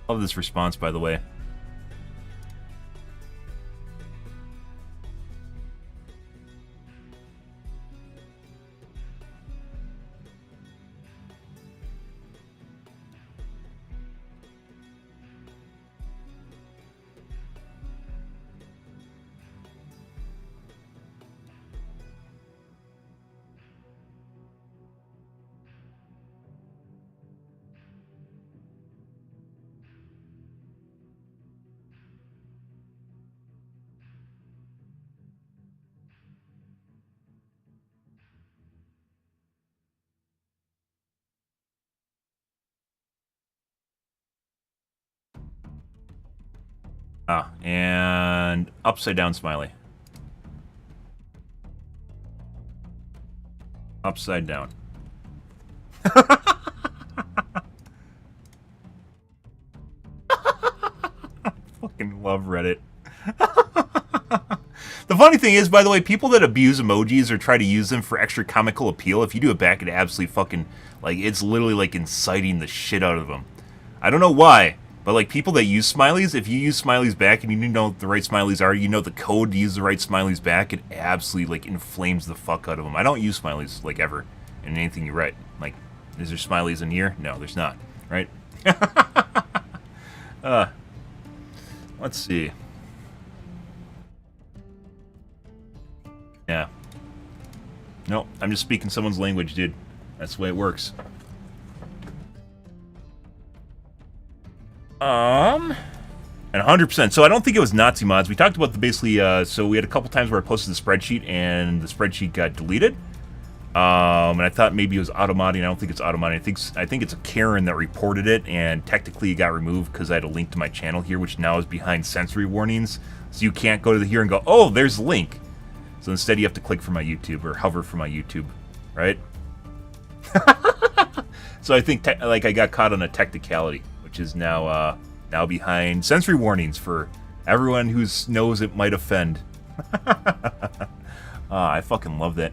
Love this response, by the way. Ah, and upside down smiley. Upside down. Fucking love Reddit. The funny thing is, by the way, people that abuse emojis or try to use them for extra comical appeal, if you do it back, it absolutely fucking, like, it's literally like inciting the shit out of them. I don't know why, but like people that use smileys, if you use smileys back and you know what the right smileys are, you know the code to use the right smileys back, it absolutely like inflames the fuck out of them. I don't use smileys like ever in anything you write. Like, is there smileys in here? No, there's not. Right? Let's see. Yeah. No, I'm just speaking someone's language, dude. That's the way it works. And 100%. So I don't think it was Nazi mods. We talked about the basically, so we had a couple times where I posted the spreadsheet and the spreadsheet got deleted. And I thought maybe it was automodding. I don't think it's automodding. I think it's a Karen that reported it, and technically it got removed because I had a link to my channel here, which now is behind sensory warnings. So you can't go to here and go, oh, there's a link. So instead you have to click for my YouTube or hover for my YouTube, right? So I think like I got caught on a technicality, which is now now behind sensory warnings for everyone who knows it might offend. I fucking love that.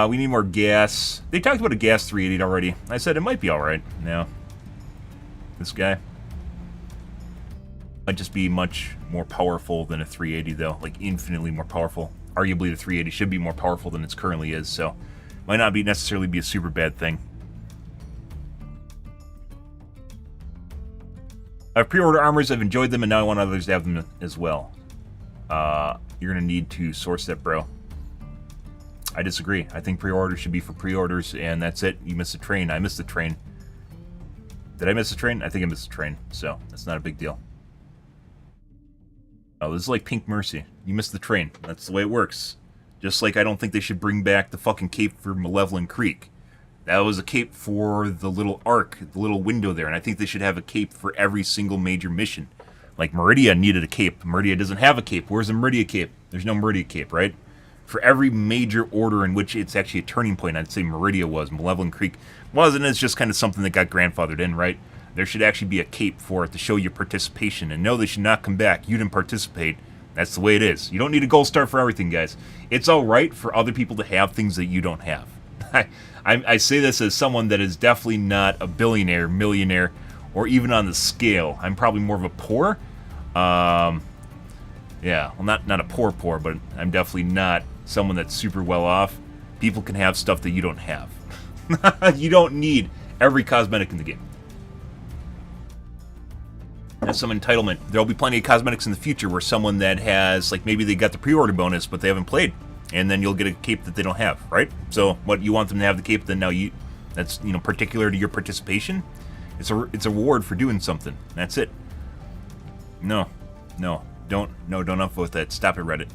We need more gas. They talked about a gas 380 already. I said it might be alright. No. This guy might just be much more powerful than a 380 though. Like infinitely more powerful. Arguably the 380 should be more powerful than it currently is, so might not be necessarily be a super bad thing. I've pre-ordered armors, I've enjoyed them, and now I want others to have them as well. You're gonna need to source that, bro. I disagree. I think pre-orders should be for pre-orders, and that's it. You missed the train. I missed the train. Did I miss the train? I think I missed the train, so that's not a big deal. Oh, this is like Pink Mercy. You missed the train. That's the way it works. Just like I don't think they should bring back the fucking cape for Malevolent Creek. That was a cape for the little arc, the little window there, and I think they should have a cape for every single major mission. Like Meridia needed a cape. Meridia doesn't have a cape. Where's the Meridia cape? There's no Meridia cape, right? For every major order in which it's actually a turning point, I'd say Meridia was. Malevolent Creek wasn't. It's just kind of something that got grandfathered in, right? There should actually be a cape for it to show your participation. And no, they should not come back. You didn't participate. That's the way it is. You don't need a gold star for everything, guys. It's all right for other people to have things that you don't have. I say this as someone that is definitely not a billionaire, millionaire, or even on the scale. I'm probably more of a poor. Yeah, well, not a poor, but I'm definitely not someone that's super well off. People can have stuff that you don't have. You don't need every cosmetic in the game. That's some entitlement. There'll be plenty of cosmetics in the future where someone that has, like, maybe they got the pre-order bonus, but they haven't played. And then you'll get a cape that they don't have, right? So, what, you want them to have the cape, then now that's, you know, particular to your participation. It's a reward for doing something. That's it. No, don't upvote that. Stop it, Reddit.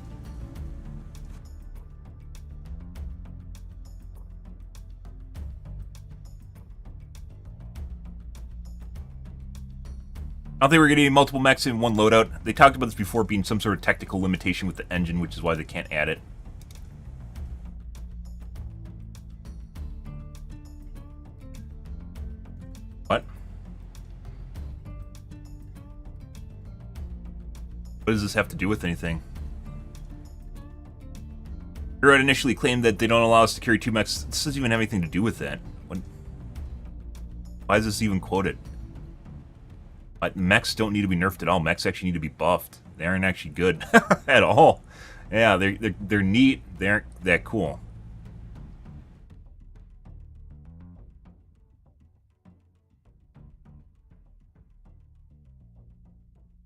I don't think we're getting multiple mechs in one loadout. They talked about this before being some sort of technical limitation with the engine, which is why they can't add it. What? What does this have to do with anything? Hero initially claimed that they don't allow us to carry 2 mechs. This doesn't even have anything to do with that. Why is this even quoted? Mechs don't need to be nerfed at all. Mechs actually need to be buffed. They aren't actually good at all. Yeah, they're neat. They aren't that cool.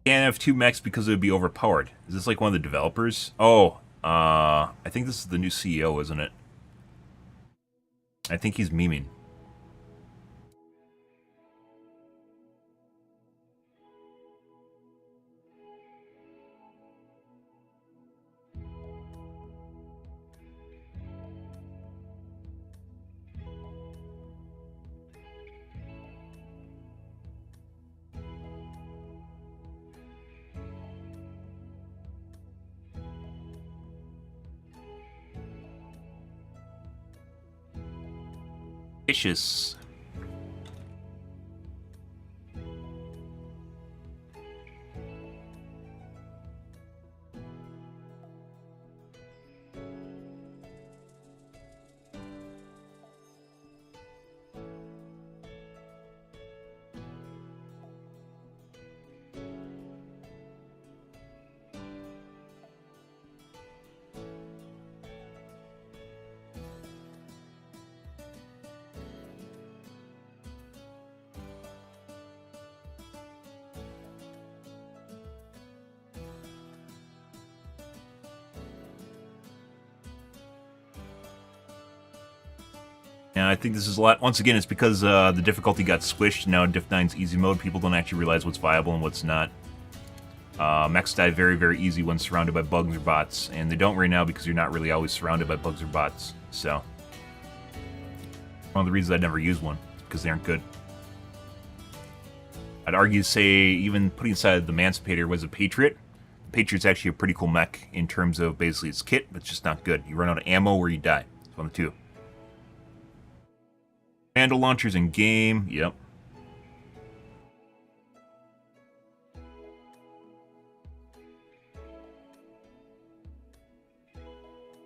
Can't have 2 mechs because it would be overpowered. Is this like one of the developers? Oh, I think this is the new CEO, isn't it? I think he's memeing. Vicious. Yeah, I think this is a lot. Once again, it's because the difficulty got squished. Now Diff 9's easy mode. People don't actually realize what's viable and what's not. Mechs die very, very easy when surrounded by bugs or bots. And they don't right now because you're not really always surrounded by bugs or bots. So, one of the reasons I never use one is because they aren't good. I'd argue, say, even putting aside the Emancipator was a Patriot. The Patriot's actually a pretty cool mech in terms of basically its kit, but it's just not good. You run out of ammo or you die. It's one of the two. Vandal launchers in game, yep.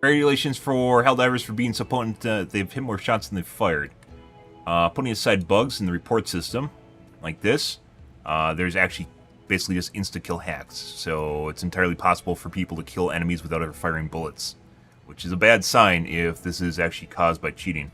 Congratulations for Helldivers for being so potent. They've hit more shots than they've fired. Putting aside bugs in the report system, like this, there's actually basically just insta-kill hacks. So it's entirely possible for people to kill enemies without ever firing bullets, which is a bad sign if this is actually caused by cheating.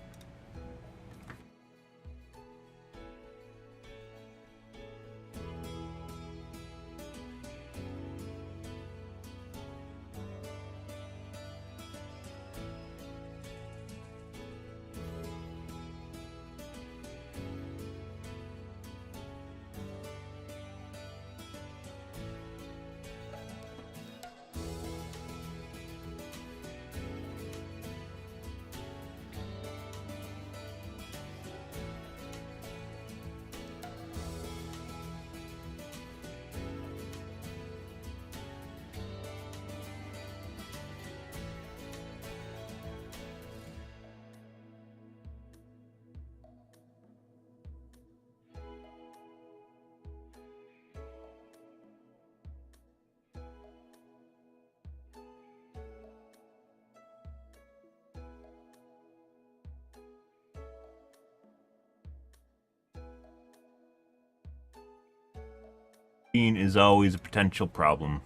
Is always a potential problem.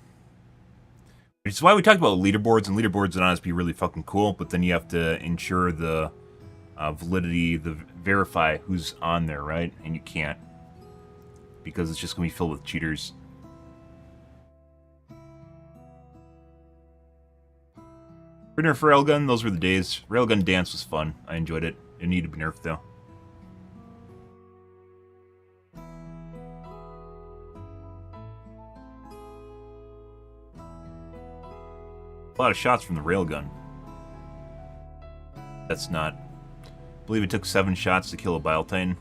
Which is why we talked about leaderboards, and leaderboards would honestly be really fucking cool, but then you have to ensure the validity, verify who's on there, right? And you can't. Because it's just going to be filled with cheaters. Nerf for Railgun, those were the days. Railgun Dance was fun. I enjoyed it. It needed to be nerfed, though. A lot of shots from the railgun. That's not... I believe it took 7 shots to kill a Biletine.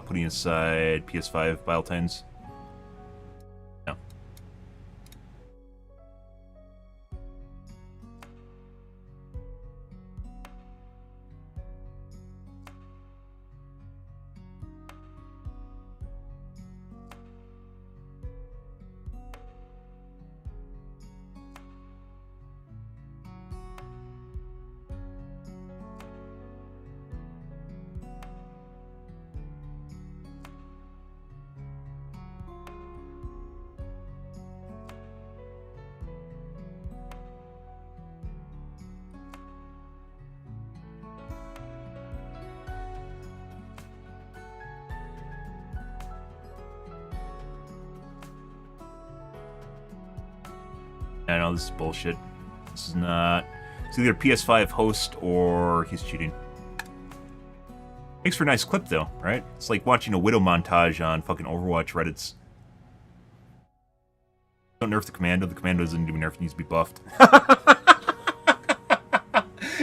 Putting aside PS5 Biletines. Yeah. I know this is bullshit. This is not... It's either PS5 host or he's cheating. Makes for a nice clip, though, right? It's like watching a Widow montage on fucking Overwatch Reddits. Don't nerf the Commando. The Commando doesn't need to be nerfed. It needs to be buffed.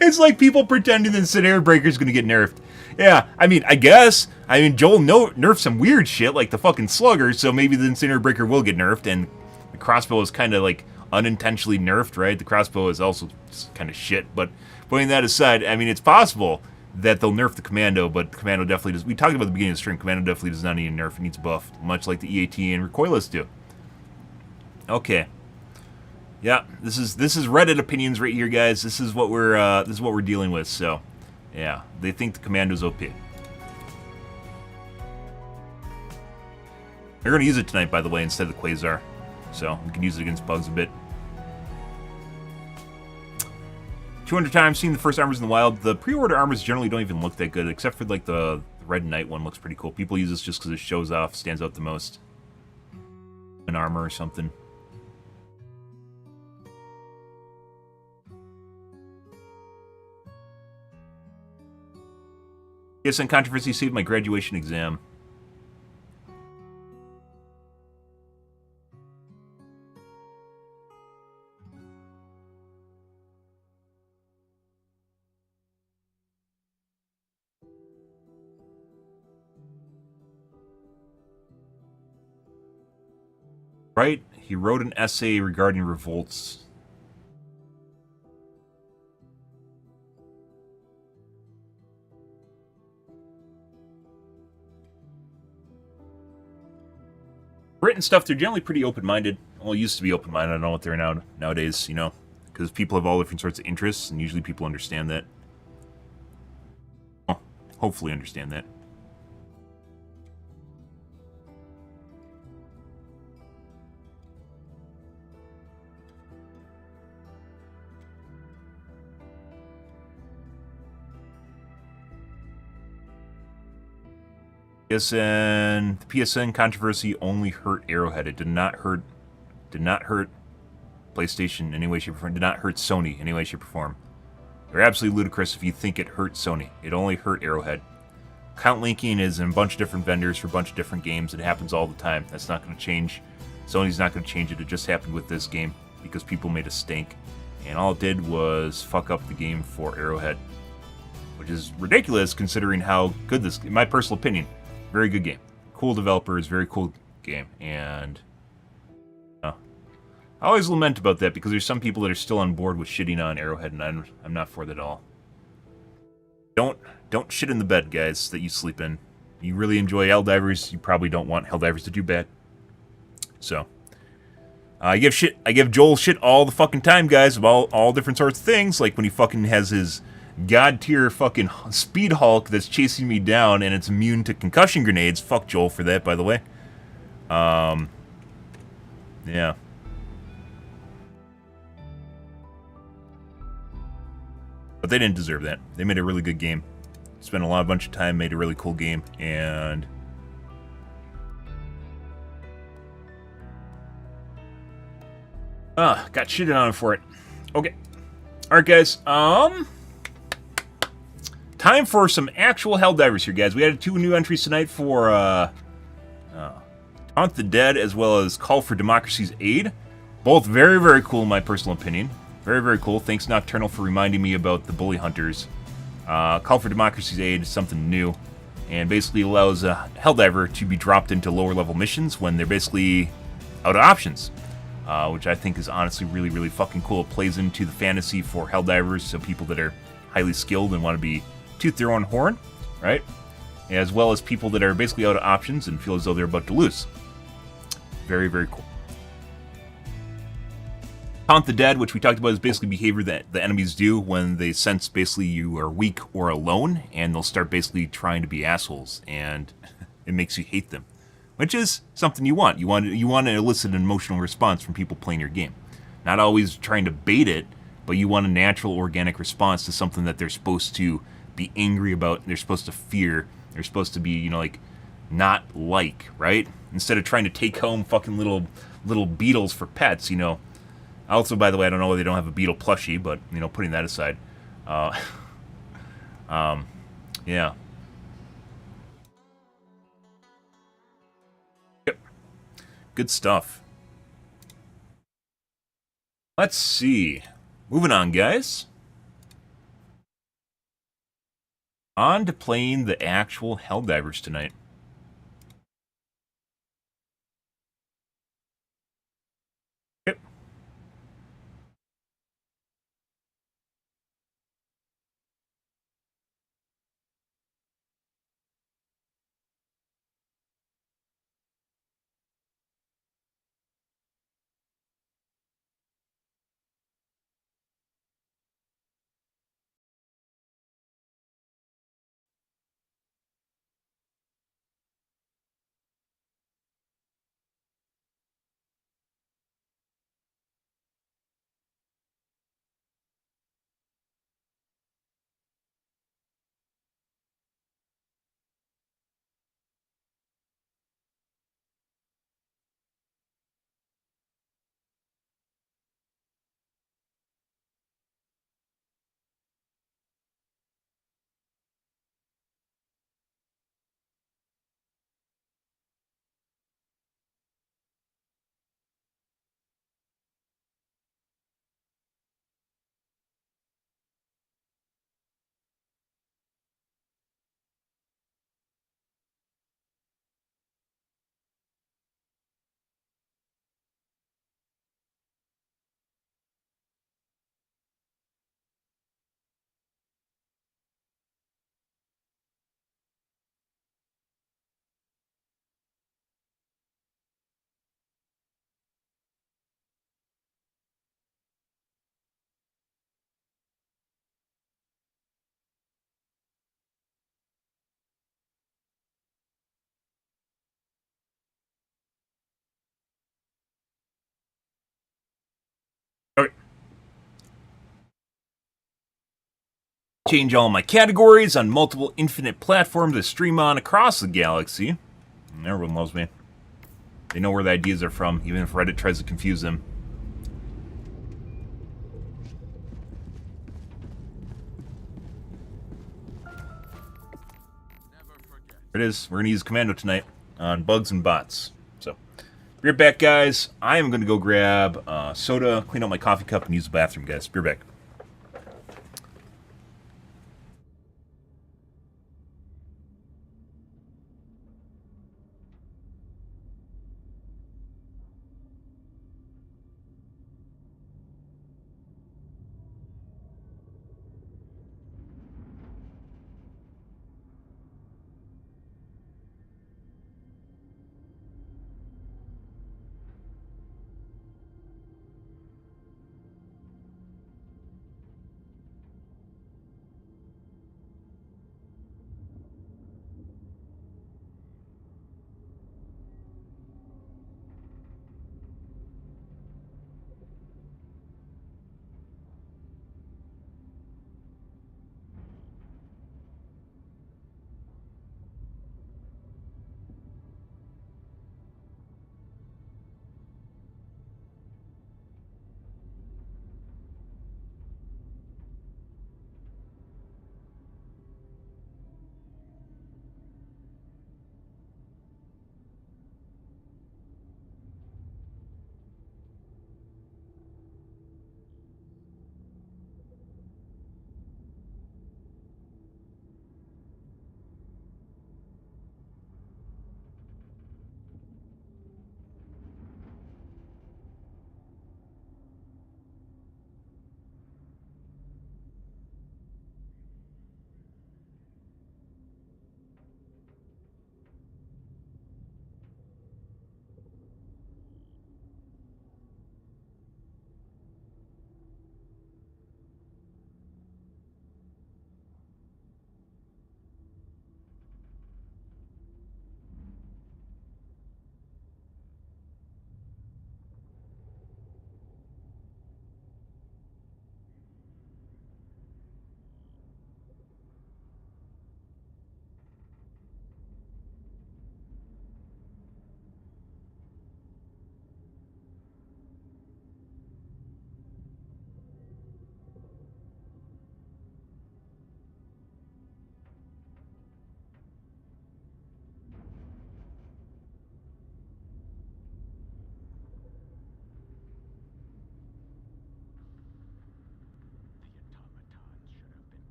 It's like people pretending that Incinerator Breaker's gonna get nerfed. Yeah, I mean, I guess. I mean, Joel nerfed some weird shit, like the fucking Slugger, so maybe the Incinerator Breaker will get nerfed, and the crossbow is kind of, like, unintentionally nerfed, right? The crossbow is also kind of shit, but putting that aside, I mean, it's possible that they'll nerf the Commando, but the Commando definitely does. We talked about at the beginning of the stream, Commando definitely does not need a nerf. It needs buffed, much like the EAT and Recoilless do. Okay. Yeah, this is Reddit opinions right here, guys. This is what we're dealing with. So, yeah, they think the Commando's OP. They're gonna use it tonight, by the way, instead of the Quasar, so we can use it against bugs a bit. 200 times seen the first armors in the wild. The pre-order armors generally don't even look that good, except for like the Red Knight one looks pretty cool. People use this just because it shows off, stands out the most. An armor or something. PSN controversy saved my graduation exam. Right? He wrote an essay regarding revolts. Written stuff, they're generally pretty open-minded. Well, used to be open-minded. I don't know what they're nowadays, you know. Because people have all different sorts of interests, and usually people understand that. Well, hopefully understand that. PSN, the PSN controversy only hurt Arrowhead. It did not hurt PlayStation in any way, shape, or form. Did not hurt Sony in any way, shape, or form. They're absolutely ludicrous if you think it hurt Sony. It only hurt Arrowhead. Account linking is in a bunch of different vendors for a bunch of different games. It happens all the time. That's not going to change. Sony's not going to change it. It just happened with this game because people made a stink. And all it did was fuck up the game for Arrowhead. Which is ridiculous considering how good this, in my personal opinion, very good game. Cool developers, very cool game. And I always lament about that because there's some people that are still on board with shitting on Arrowhead, and I'm not for that at all. Don't shit in the bed, guys, that you sleep in. You really enjoy Helldivers, you probably don't want Helldivers to do bad. So, I give Joel shit all the fucking time, guys, about all different sorts of things, like when he fucking has his god-tier fucking Speed Hulk that's chasing me down and it's immune to concussion grenades. Fuck Joel for that, by the way. Yeah. But they didn't deserve that. They made a really good game. Spent a bunch of time, made a really cool game, and got shitted on for it. Okay. Alright, guys. Time for some actual Helldivers here, guys. We had 2 new entries tonight for Taunt the Dead as well as Call for Democracy's Aid. Both very, very cool in my personal opinion. Very, very cool. Thanks, Nocturnal, for reminding me about the Bully Hunters. Call for Democracy's Aid is something new, and basically allows a Helldiver to be dropped into lower level missions when they're basically out of options. Which I think is honestly really, really fucking cool. It plays into the fantasy for Helldivers, so people that are highly skilled and want to be toot their own horn, right? As well as people that are basically out of options and feel as though they're about to lose. Very, very cool. Taunt the Dead, which we talked about, is basically behavior that the enemies do when they sense basically you are weak or alone, and they'll start basically trying to be assholes, and it makes you hate them. Which is something you want. You want to elicit an emotional response from people playing your game. Not always trying to bait it, but you want a natural, organic response to something that they're supposed to be angry about, they're supposed to fear, they're supposed to be, you know, like, not like, right? Instead of trying to take home fucking little beetles for pets, you know. Also, by the way, I don't know why they don't have a beetle plushie, but, you know, putting that aside. Uh, yeah. Yep. Good stuff. Let's see. Moving on, guys. On to playing the actual Helldivers tonight. Yep. Okay. Change all my categories on multiple infinite platforms to stream on across the galaxy. Everyone loves me. They know where the ideas are from, even if Reddit tries to confuse them. There it is. We're going to use Commando tonight on bugs and bots. So, be right back, guys. I am going to go grab soda, clean out my coffee cup, and use the bathroom, guys. Be right back.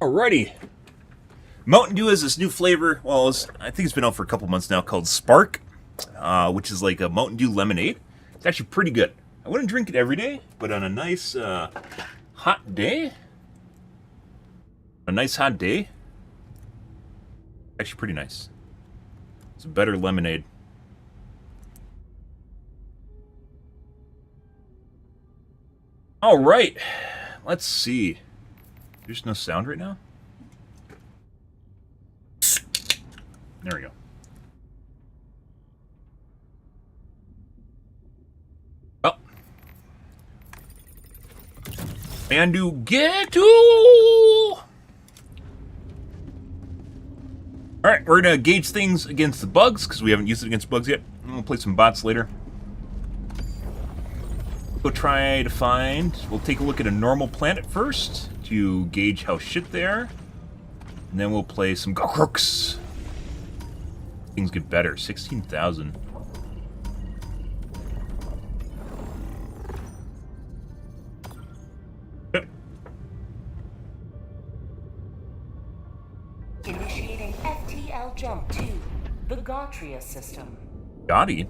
Alrighty. Mountain Dew has this new flavor. Well, I think it's been out for a couple months now, called Spark, which is like a Mountain Dew lemonade. It's actually pretty good. I wouldn't drink it every day, but on a nice hot day, actually pretty nice. It's a better lemonade. All right, let's see. There's no sound right now? There we go. Oh. And to get to. Alright, we're going to gauge things against the bugs, because we haven't used it against bugs yet. We'll play some bots later. We'll try to find... We'll take a look at a normal planet first, to gauge how shit they are. And then we'll play some crooks. Things get better. 16,000. Initiating FTL jump to the Gautria system. Gotti?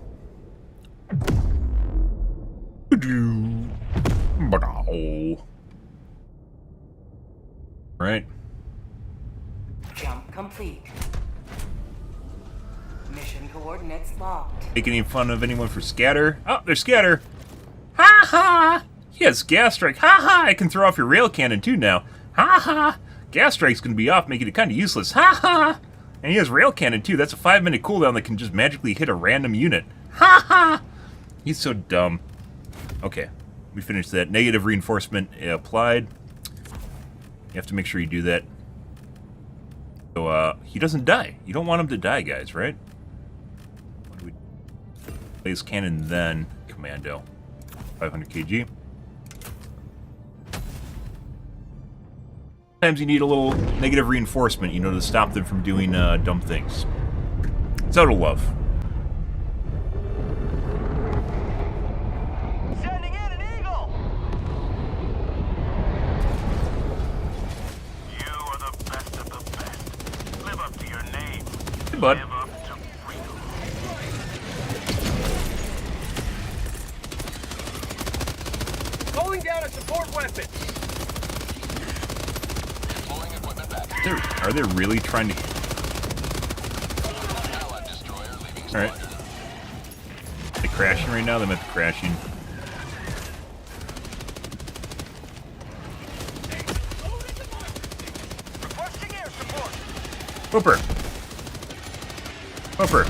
Right. Jump complete. Mission coordinates locked. Making any fun of anyone for scatter? Oh, there's scatter. Ha ha! He has gas strike. Ha ha! I can throw off your rail cannon too now. Ha ha! Gas strike's gonna be off, making it kind of useless. Ha ha! And he has rail cannon too. That's a 5-minute cooldown that can just magically hit a random unit. Ha ha! He's so dumb. Okay, we finished that. Negative reinforcement applied. You have to make sure you do that. So, he doesn't die. You don't want him to die, guys, right? What do we... Blaze cannon, then commando. 500 kg. Sometimes you need a little negative reinforcement, you know, to stop them from doing dumb things. It's out of love. Sending in an eagle. You are the best of the best. Live up to your name. Hey, bud. Live up to freedom. Calling down a support weapon. Are they really trying to... Alright. They crashing right now? They might be crashing. Requesting air support. Hooper! Hooper!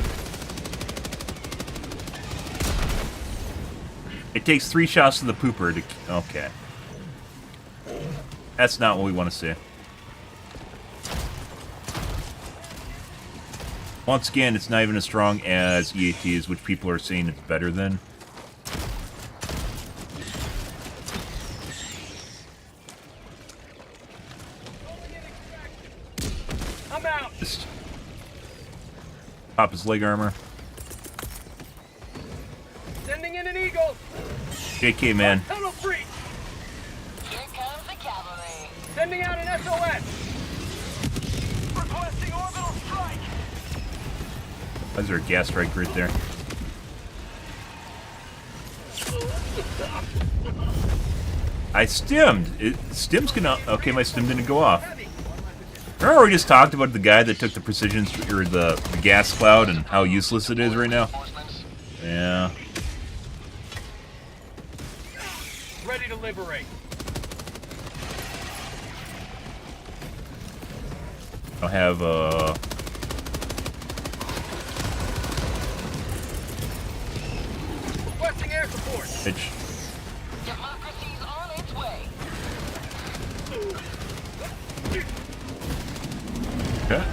It takes 3 shots to the pooper to... Okay. That's not what we want to see. Once again, it's not even as strong as EATs, which people are saying it's better than. I'm out. Just pop his leg armor. Sending in an eagle. JK, man. Tunnel breach. Here comes the cavalry. Sending out an SOS. Requesting orbital strike. That's our gas strike right there. I stimmed. Stim's gonna... Okay, my stim didn't go off. Remember we just talked about the guy that took the precision... or the gas cloud and how useless it is right now? Yeah. Ready to liberate. I'll have Requesting air support. Bitch. Democracy's on its way. Okay.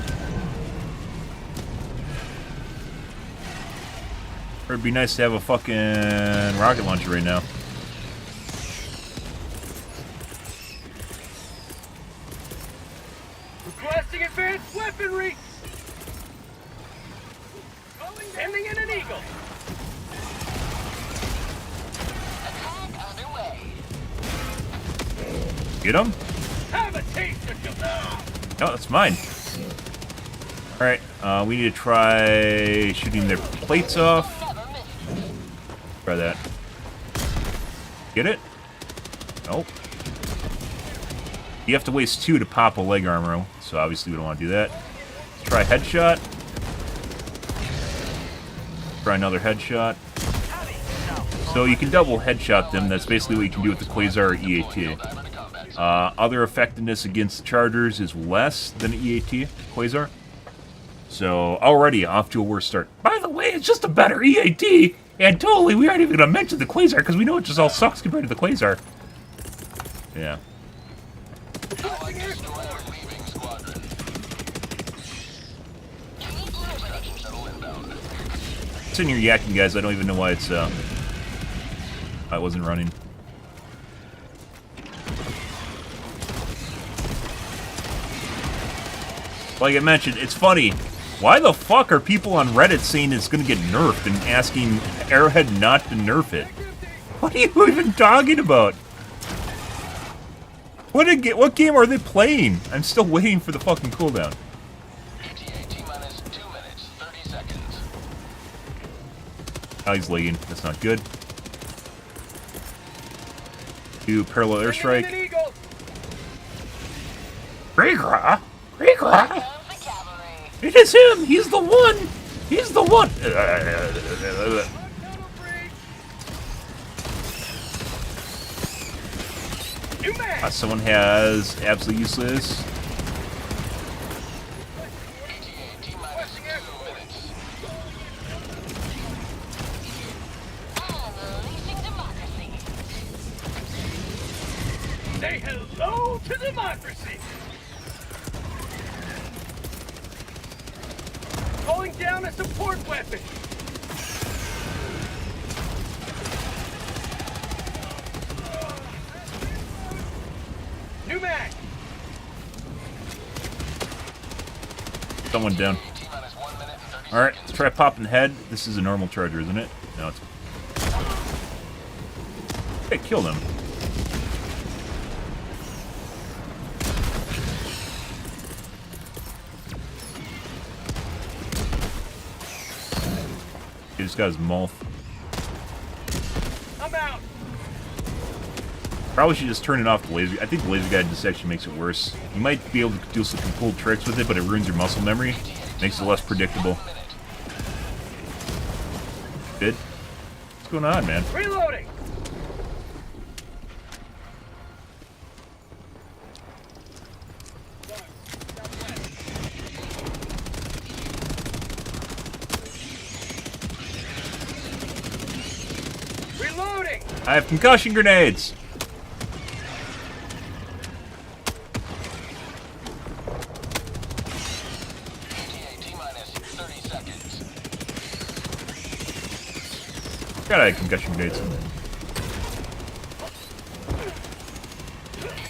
It'd be nice to have a fucking rocket launcher right now. Requesting advanced weaponry. Sending in an eagle. Attack underway. Get him? Have a taste of your... No, that's mine. Alright, we need to try shooting their plates off. Try that. Get it? Nope. You have to waste 2 to pop a leg armor, so obviously we don't want to do that. Let's try headshot. Try another headshot. So you can double headshot them. That's basically what you can do with the Quasar or EAT. Other effectiveness against Chargers is less than EAT, Quasar. So already off to a worse start. By the way, it's just a better EAT. And totally, we aren't even going to mention the Quasar because we know it just all sucks compared to the Quasar. Yeah. Sitting here yakking, guys. I don't even know why it's I wasn't running. Like I mentioned, it's funny. Why the fuck are people on Reddit saying it's gonna get nerfed and asking Arrowhead not to nerf it? What are you even talking about? What game are they playing? I'm still waiting for the fucking cooldown. T-minus 2 minutes, 30 seconds. Oh, he's lagging. That's not good. Do parallel airstrike. Regra! Regra! It is him! He's the one! He's the one! Someone has absolutely useless. T-minus 2 minutes. Unleashing democracy. Say hello to democracy! Calling down a support weapon! New mag! Someone down. T-minus 1 minute and 30 Alright, let's try popping head. This is a normal charger, isn't it? No, it's... Hey, killed him. He just got his mouth. I'm out! Probably should just turn it off the laser. I think the laser guide dissection makes it worse. You might be able to do some cool tricks with it, but it ruins your muscle memory. Makes it less predictable. Good. What's going on, man? Reloading! Reloading! I have concussion grenades! T-minus 30 seconds. God, I have concussion grenades.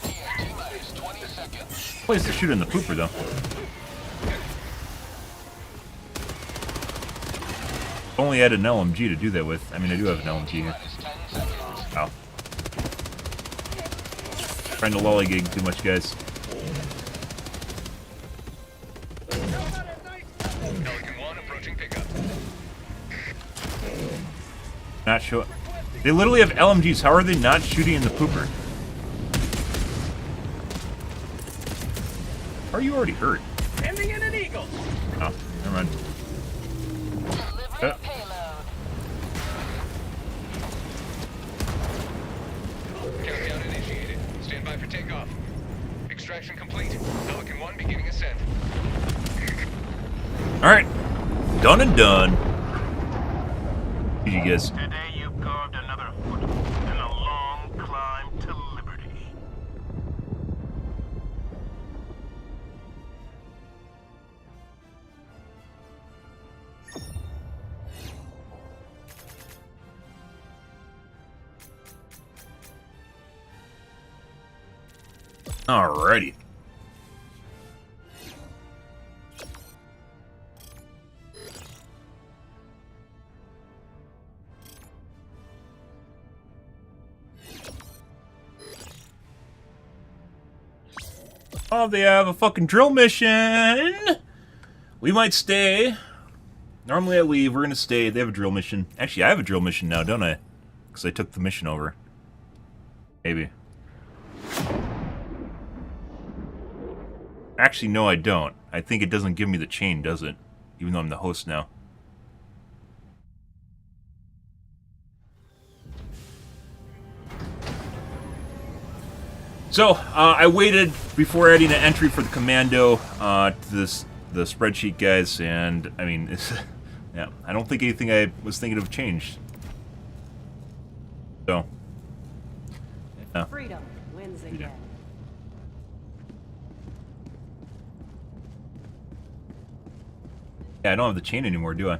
T-minus 20 seconds. Place to shoot in the pooper, though. Only had an LMG to do that with. I mean, I do have an LMG here. Minus 10 seconds. Oh. Trying to lollygig too much, guys. Pelican 1 approaching pickup. Not sure. They literally have LMGs. How are they not shooting in the pooper? Are you already hurt? Ending in an eagle! Oh, never mind. Delivering payload. Countdown initiated. Stand by for takeoff. Extraction complete. Pelican 1 beginning ascent. Alright. Done and done. GG, guys. Today you've carved another foot in a long climb to liberty. Alrighty. Oh, they have a fucking drill mission. We might stay. Normally I leave. We're gonna stay. They have a drill mission. Actually, I have a drill mission now, don't I? Because I took the mission over. Maybe. Actually, no, I don't. I think it doesn't give me the chain, does it? Even though I'm the host now. So, I waited before adding an entry for the commando to the spreadsheet, guys, and, I mean, yeah, I don't think anything I was thinking of changed. So, yeah. Freedom wins again. Yeah, I don't have the chain anymore, do I?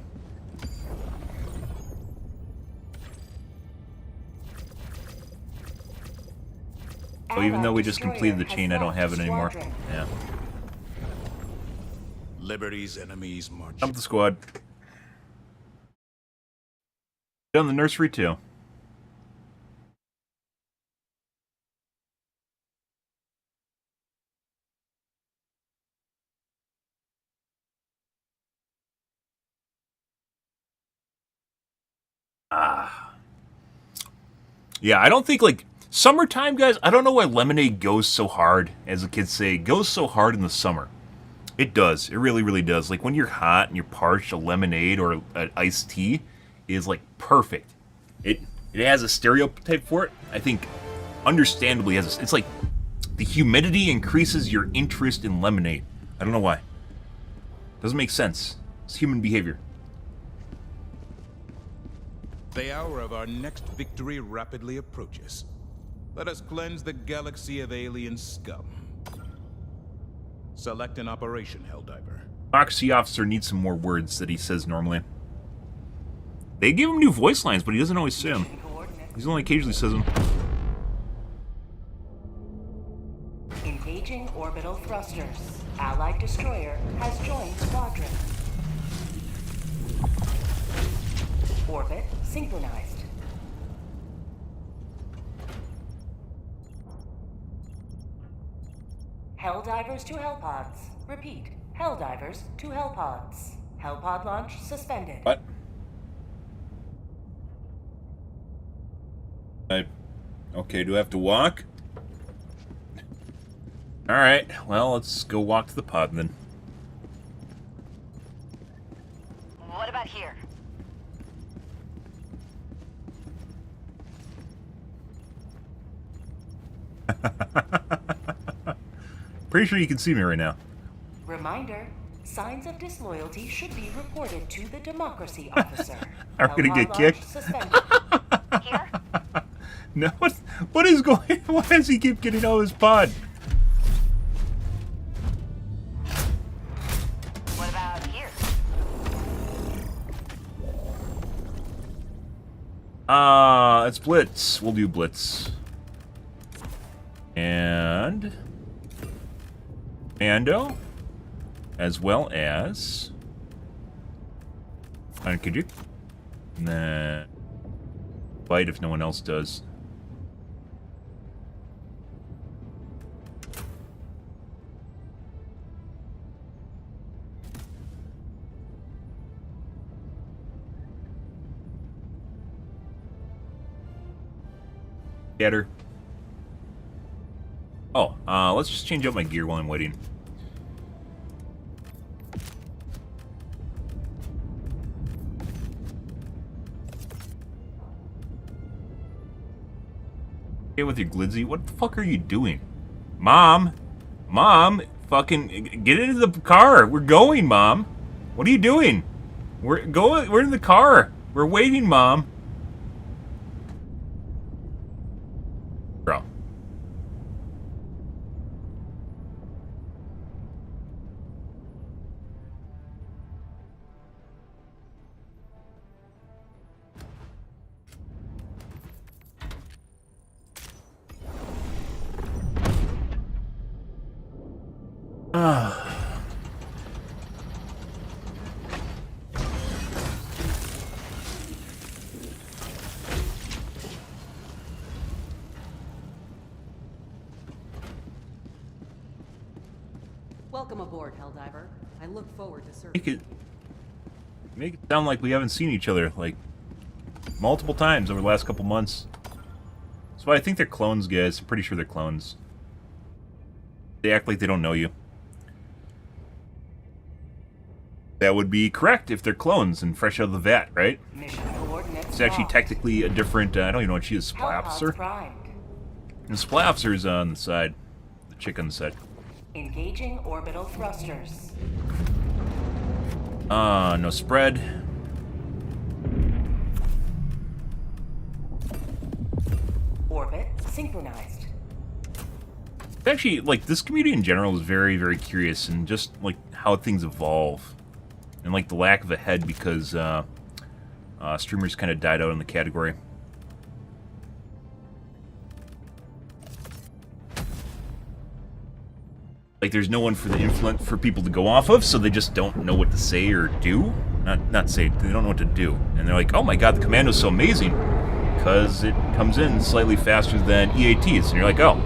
So even though we just completed the chain, I don't have it anymore. Yeah. Liberty's enemies march. Dump the squad. Done the nursery too. Yeah, I don't think, like, summertime, guys, I don't know why lemonade goes so hard, as the kids say. It goes so hard in the summer. It does. It really, really does. Like, when you're hot and you're parched, a lemonade or an iced tea is, like, perfect. It has a stereotype for it. I think, understandably, has a, it's like the humidity increases your interest in lemonade. I don't know why. Doesn't make sense. It's human behavior. The hour of our next victory rapidly approaches. Let us cleanse the galaxy of alien scum. Select an operation, Helldiver. Democracy officer needs some more words that he says normally. They give him new voice lines, but he doesn't always say them. He's only occasionally says them. Engaging orbital thrusters. Allied destroyer has joined squadron. Orbit synchronized. Helldivers to Hellpods. Repeat. Helldivers to Hellpods. Hellpod launch suspended. What? Okay, do I have to walk? Alright, well, let's go walk to the pod then. What about here? Pretty sure you can see me right now. Reminder. Signs of disloyalty should be reported to the democracy officer. Are we gonna get Hellpod kicked? launch suspended. Here? No, what is going on? Why does he keep getting out of his pod? What about here? It's Blitz. We'll do Blitz. And Mando, as well as Kijik. And then Bite if no one else does. Getter. Oh, let's just change up my gear while I'm waiting. Okay with your glizzy? What the fuck are you doing? Mom! Mom! Fucking get into the car! We're going, Mom! What are you doing? We're in the car! We're waiting, Mom! Bro. Welcome aboard, Helldiver. I look forward to serving. Make it sound like we haven't seen each other like multiple times over the last couple months. So I think they're clones, guys. I'm pretty sure they're clones. They act like they don't know you. That would be correct if they're clones and fresh out of the vat, right? Mission coordinates. It's actually locked. technically a different, I don't even know what she is, supply Hellpods officer? primed. The supply officer is on the side. The chick on the side. Engaging orbital thrusters. No spread. Orbit synchronized. Actually, like, this community in general is very, very curious and just, like, how things evolve. And, like, the lack of a head because, streamers kind of died out in the category. Like, there's no one for the influence for people to go off of, so they just don't know what to say or do. Not say, they don't know what to do. And they're like, oh my god, the commando's so amazing. Because it comes in slightly faster than EATs. And you're like, oh,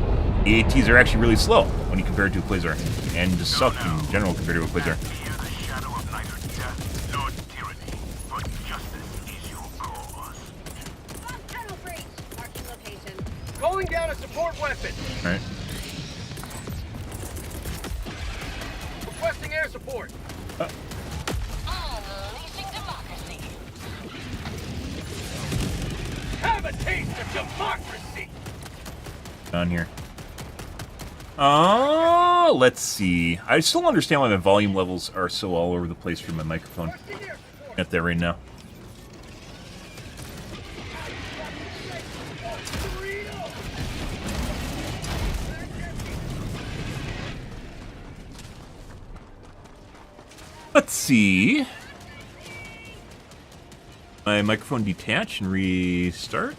EATs are actually really slow when you compare it to a Quasar. And just suck in general compared to a Quasar. Fear the shadow of neither death nor tyranny, but justice is your cause. Tunnel breach. Marking location. Calling down a support weapon. Right? Requesting air support. Unleashing democracy. Have a taste of democracy. On here. Oh, let's see. I still don't understand why my volume levels are so all over the place for my microphone. At that right now. Let's see. My microphone detach and restart.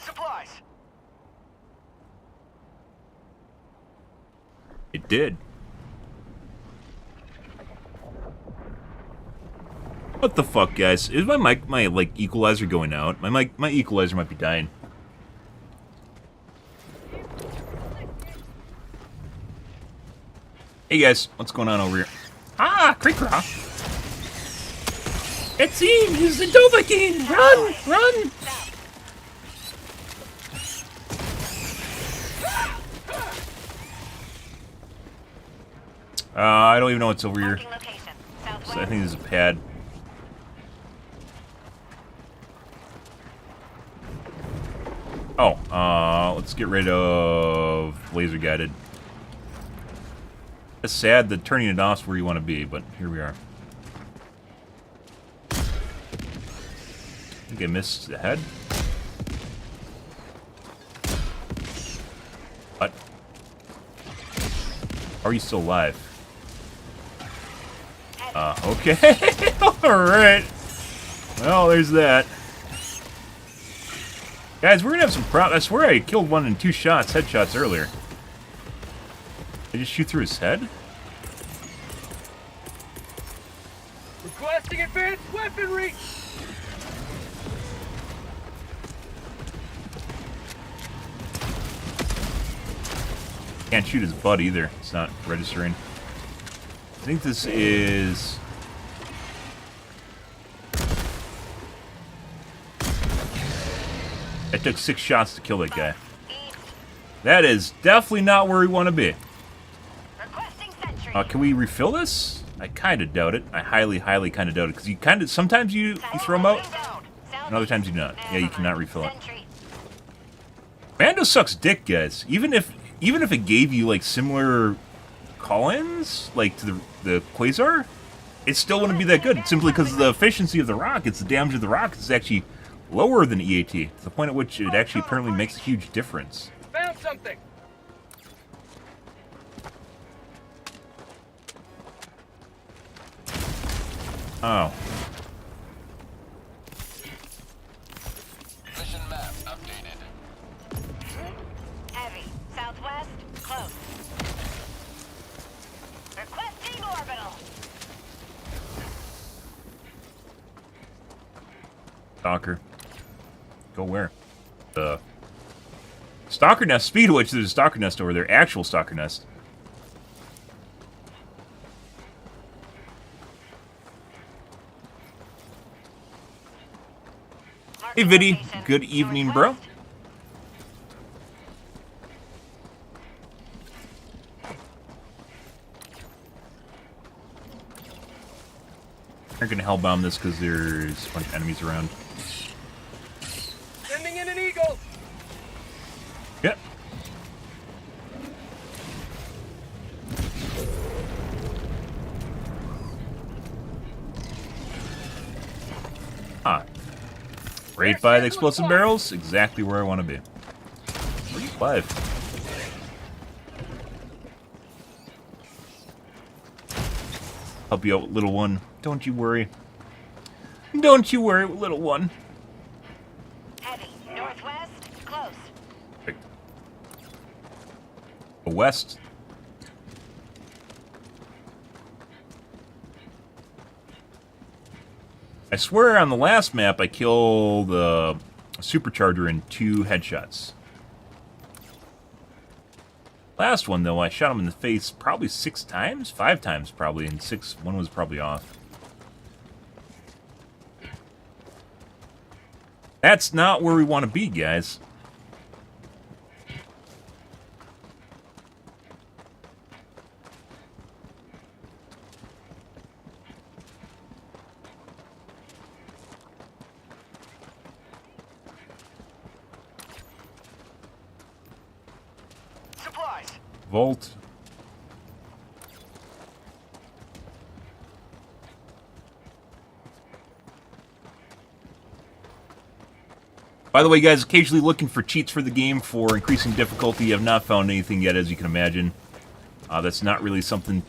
Supplies. It did. What the fuck, guys? Is my mic, my like equalizer going out? My equalizer might be dying. Hey guys, what's going on over here? Ah, Creekra! It seems the Dovahkiin! Run! Run! I don't even know what's over here. Marking location. So I Southwest. think there's a pad. Oh, let's get rid of laser guided. It's sad that turning it off is where you want to be, but here we are. I think I missed the head. What? Are you still alive? Okay. Alright. Well, there's that. Guys, we're gonna have some problems. I swear I killed one in 2 shots, headshots earlier. Did I just shoot through his head? Requesting advanced weaponry. Can't shoot his butt either. It's not registering. I think this is... I took 6 shots to kill that guy. That is definitely not where we want to be. Requesting sentry. Can we refill this? I kind of doubt it. I highly, highly kind of doubt it. Because you kind of... Sometimes you throw them out, and other times you do not. Yeah, you cannot refill it. Sentry. Mando sucks dick, guys. Even if it gave you, like, similar call-ins, like, to the Quasar, it still wouldn't be that good. Simply because of the efficiency of the rockets, the damage of the rockets is actually lower than EAT. To the point at which it actually apparently makes a huge difference. Found something. Oh. Mission map updated. Heavy. Southwest. Close. Requesting orbital. Stalker. Go where? Stalker nest. Speed of which, there's a stalker nest over there. Actual stalker nest. Hey, Viddy. Good evening, bro. I'm gonna hellbomb this because there's a bunch of enemies around. Sending in an eagle. Yep. Ah. Right by the explosive barrels, exactly where I want to be. 45. Help you out, little one. Don't you worry. Don't you worry, little one. Heavy. Northwest. Close. West. I swear on the last map I killed a supercharger in 2 headshots. Last one though, I shot him in the face probably 6 times? 5 times probably, and 1 was probably off. That's not where we want to be, guys. Supplies. Volt. By the way, guys, occasionally looking for cheats for the game for increasing difficulty. I've not found anything yet, as you can imagine. That's not really something...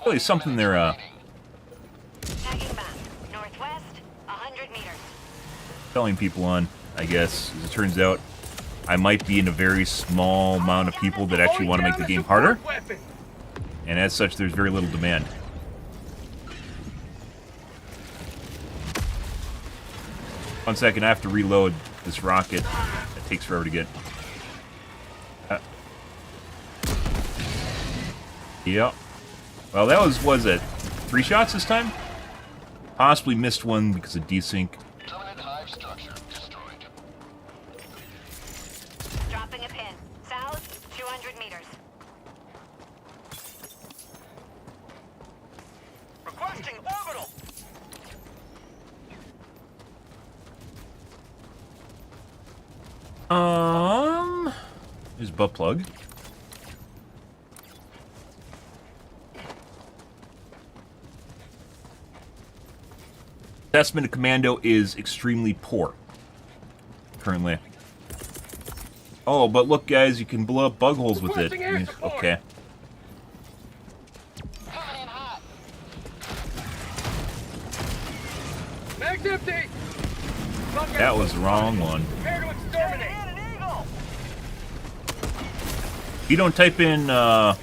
Really something they're, Tagging map. Northwest. 100 meters. telling people on, I guess. As it turns out, I might be in a very small amount of people that actually want to make the game harder. And as such, there's very little demand. One second, I have to reload this rocket. It takes forever to get. Yep. Well, that was it 3 shots this time? Possibly missed one because of desync. Terminate hive structure destroyed. Dropping a pin. South. 200 meters. Requesting orbital. There's butt plug. Assessment of Commando is extremely poor. Currently. Oh, but look, guys, you can blow up bug holes with it. Okay. Coming in hot. Mag's empty. That was the wrong one. Prepare to exterminate. An eagle. If you don't type in, Bump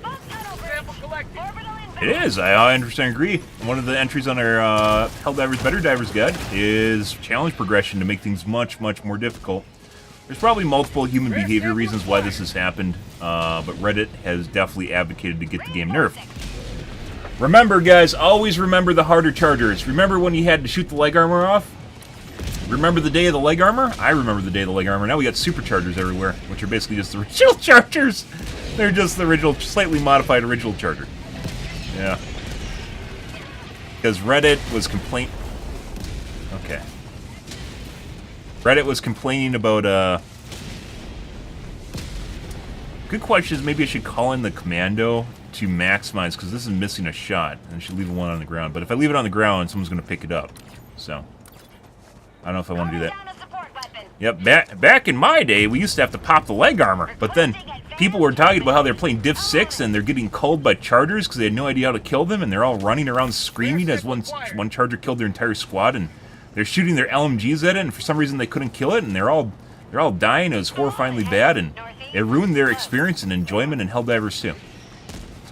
tunnel bridge. Sample collected. Orbital inbound. it is, I understand, agree. One of the entries on our Helldivers Better Divers guide is challenge progression to make things much, much more difficult. There's probably multiple human behavior reasons why this has happened, but Reddit has definitely advocated to get the game nerfed. Remember, guys, always remember the harder chargers. Remember when you had to shoot the leg armor off? Remember the day of the leg armor? I remember the day of the leg armor. Now we got superchargers everywhere, which are basically just the original chargers. They're just the original, slightly modified original charger. Yeah. Because Reddit was Okay. Reddit was complaining about, Good question is maybe I should call in the commando to maximize, because this is missing a shot, and I should leave one on the ground. But if I leave it on the ground, someone's going to pick it up. So, I don't know if I want to do that. Down a support weapon. Yep, back in my day, we used to have to pop the leg armor. But then, people were talking about how they're playing Div 6, and they're getting culled by chargers because they had no idea how to kill them, and they're all running around screaming as one charger killed their entire squad, and they're shooting their LMGs at it, and for some reason they couldn't kill it, and they're all dying. It was horrifyingly bad, and it ruined their experience and enjoyment in Helldivers too.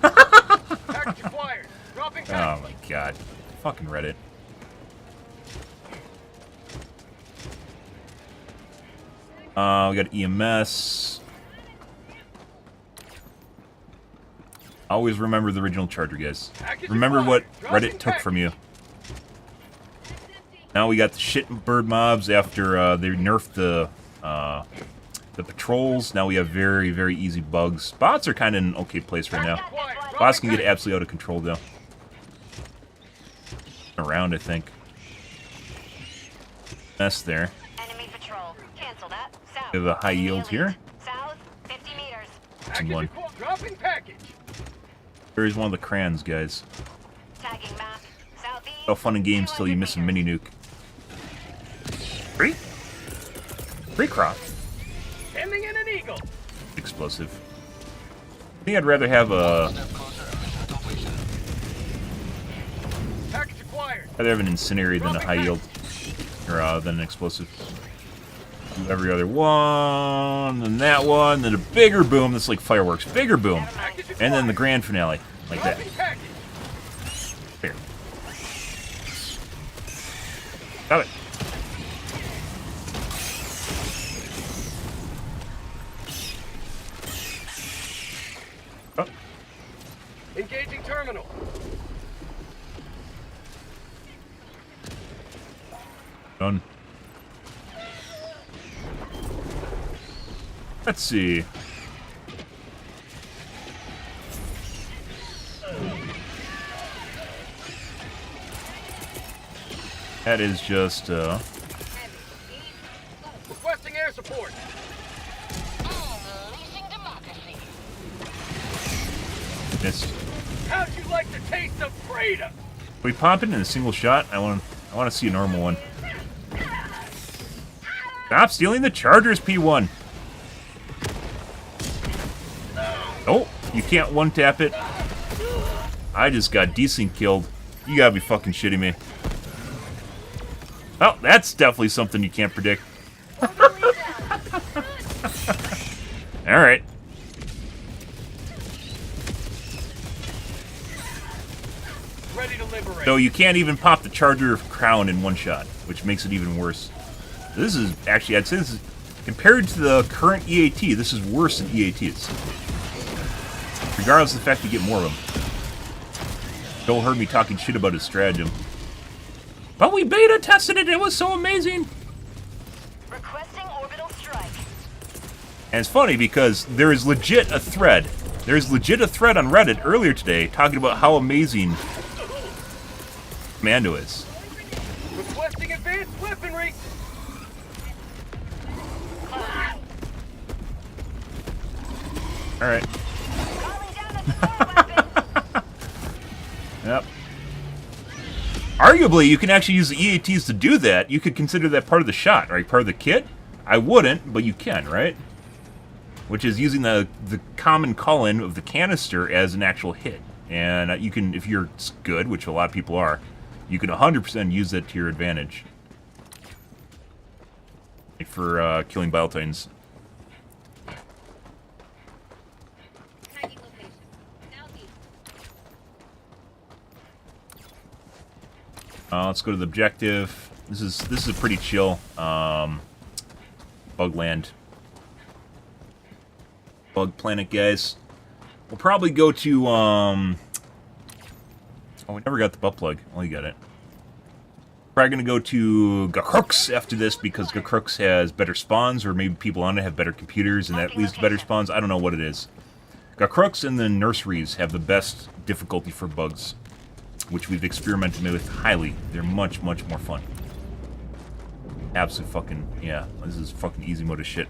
Package acquired. Dropping Oh my god. Fucking Reddit. We got EMS. Always remember the original charger, guys. Remember what Reddit took from you. Now we got the shit bird mobs after they nerfed the patrols. Now we have very, very easy bugs. Bots are kind of in an okay place right now. Bots can get absolutely out of control, though. Around, I think. Mess there. Enemy patrol. Cancel that. South. We have a high yield here. South, 50 meters. Someone. Dropping package. There is one of the crayons, guys. Tagging map. Southeast. No fun and games till you miss a mini nuke. Free? Free crop. Sending in an eagle. Explosive. I think I'd rather have a... Package acquired. I'd rather have an incendiary than a high yield. Or than an explosive. Do every other one, then that one, then a bigger boom that's like fireworks. Bigger boom. And then the grand finale. Like that. Here. Got it. Oh. Engaging terminal. Done. Let's see. That is just, Requesting air support. Unleashing democracy. missed. How'd you like the taste of freedom? Can we pop it in a single shot? I want to see a normal one. Stop stealing the chargers, P1. Oh, you can't one-tap it. I just got decent killed. You gotta be fucking shitting me. Oh, that's definitely something you can't predict. Alright. Ready to liberate. So you can't even pop the charger crown in one shot, which makes it even worse. This is actually, I'd say this is, compared to the current EAT, this is worse than EATs. Regardless of the fact you get more of them. Joel heard me talking shit about his stratagem. But we beta tested it, it was so amazing! Requesting orbital strike. And it's funny because there is legit a thread. There's legit a thread on Reddit earlier today talking about how amazing Commando is. Requesting advanced weaponry. Alright. Calling down the support weapon. Yep. Arguably, you can actually use the EATs to do that. You could consider that part of the shot, right? Part of the kit? I wouldn't, but you can, right? Which is using the common call-in of the canister as an actual hit. And you can, if you're good, which a lot of people are, you can 100% use that to your advantage. Like for killing Battle Titans. Tagging location. Southeast. Let's go to the objective. This is a pretty chill bug land. Bug planet, guys. We'll probably go to oh, we never got the butt plug. Oh, you got it. Probably gonna go to Gakrux after this because Gakrux has better spawns, or maybe people on it have better computers and that leads to better spawns. I don't know what it is. Gakrux and the nurseries have the best difficulty for bugs, which we've experimented with highly. They're much, much more fun. Absolute fucking, yeah, this is fucking easy mode of shit.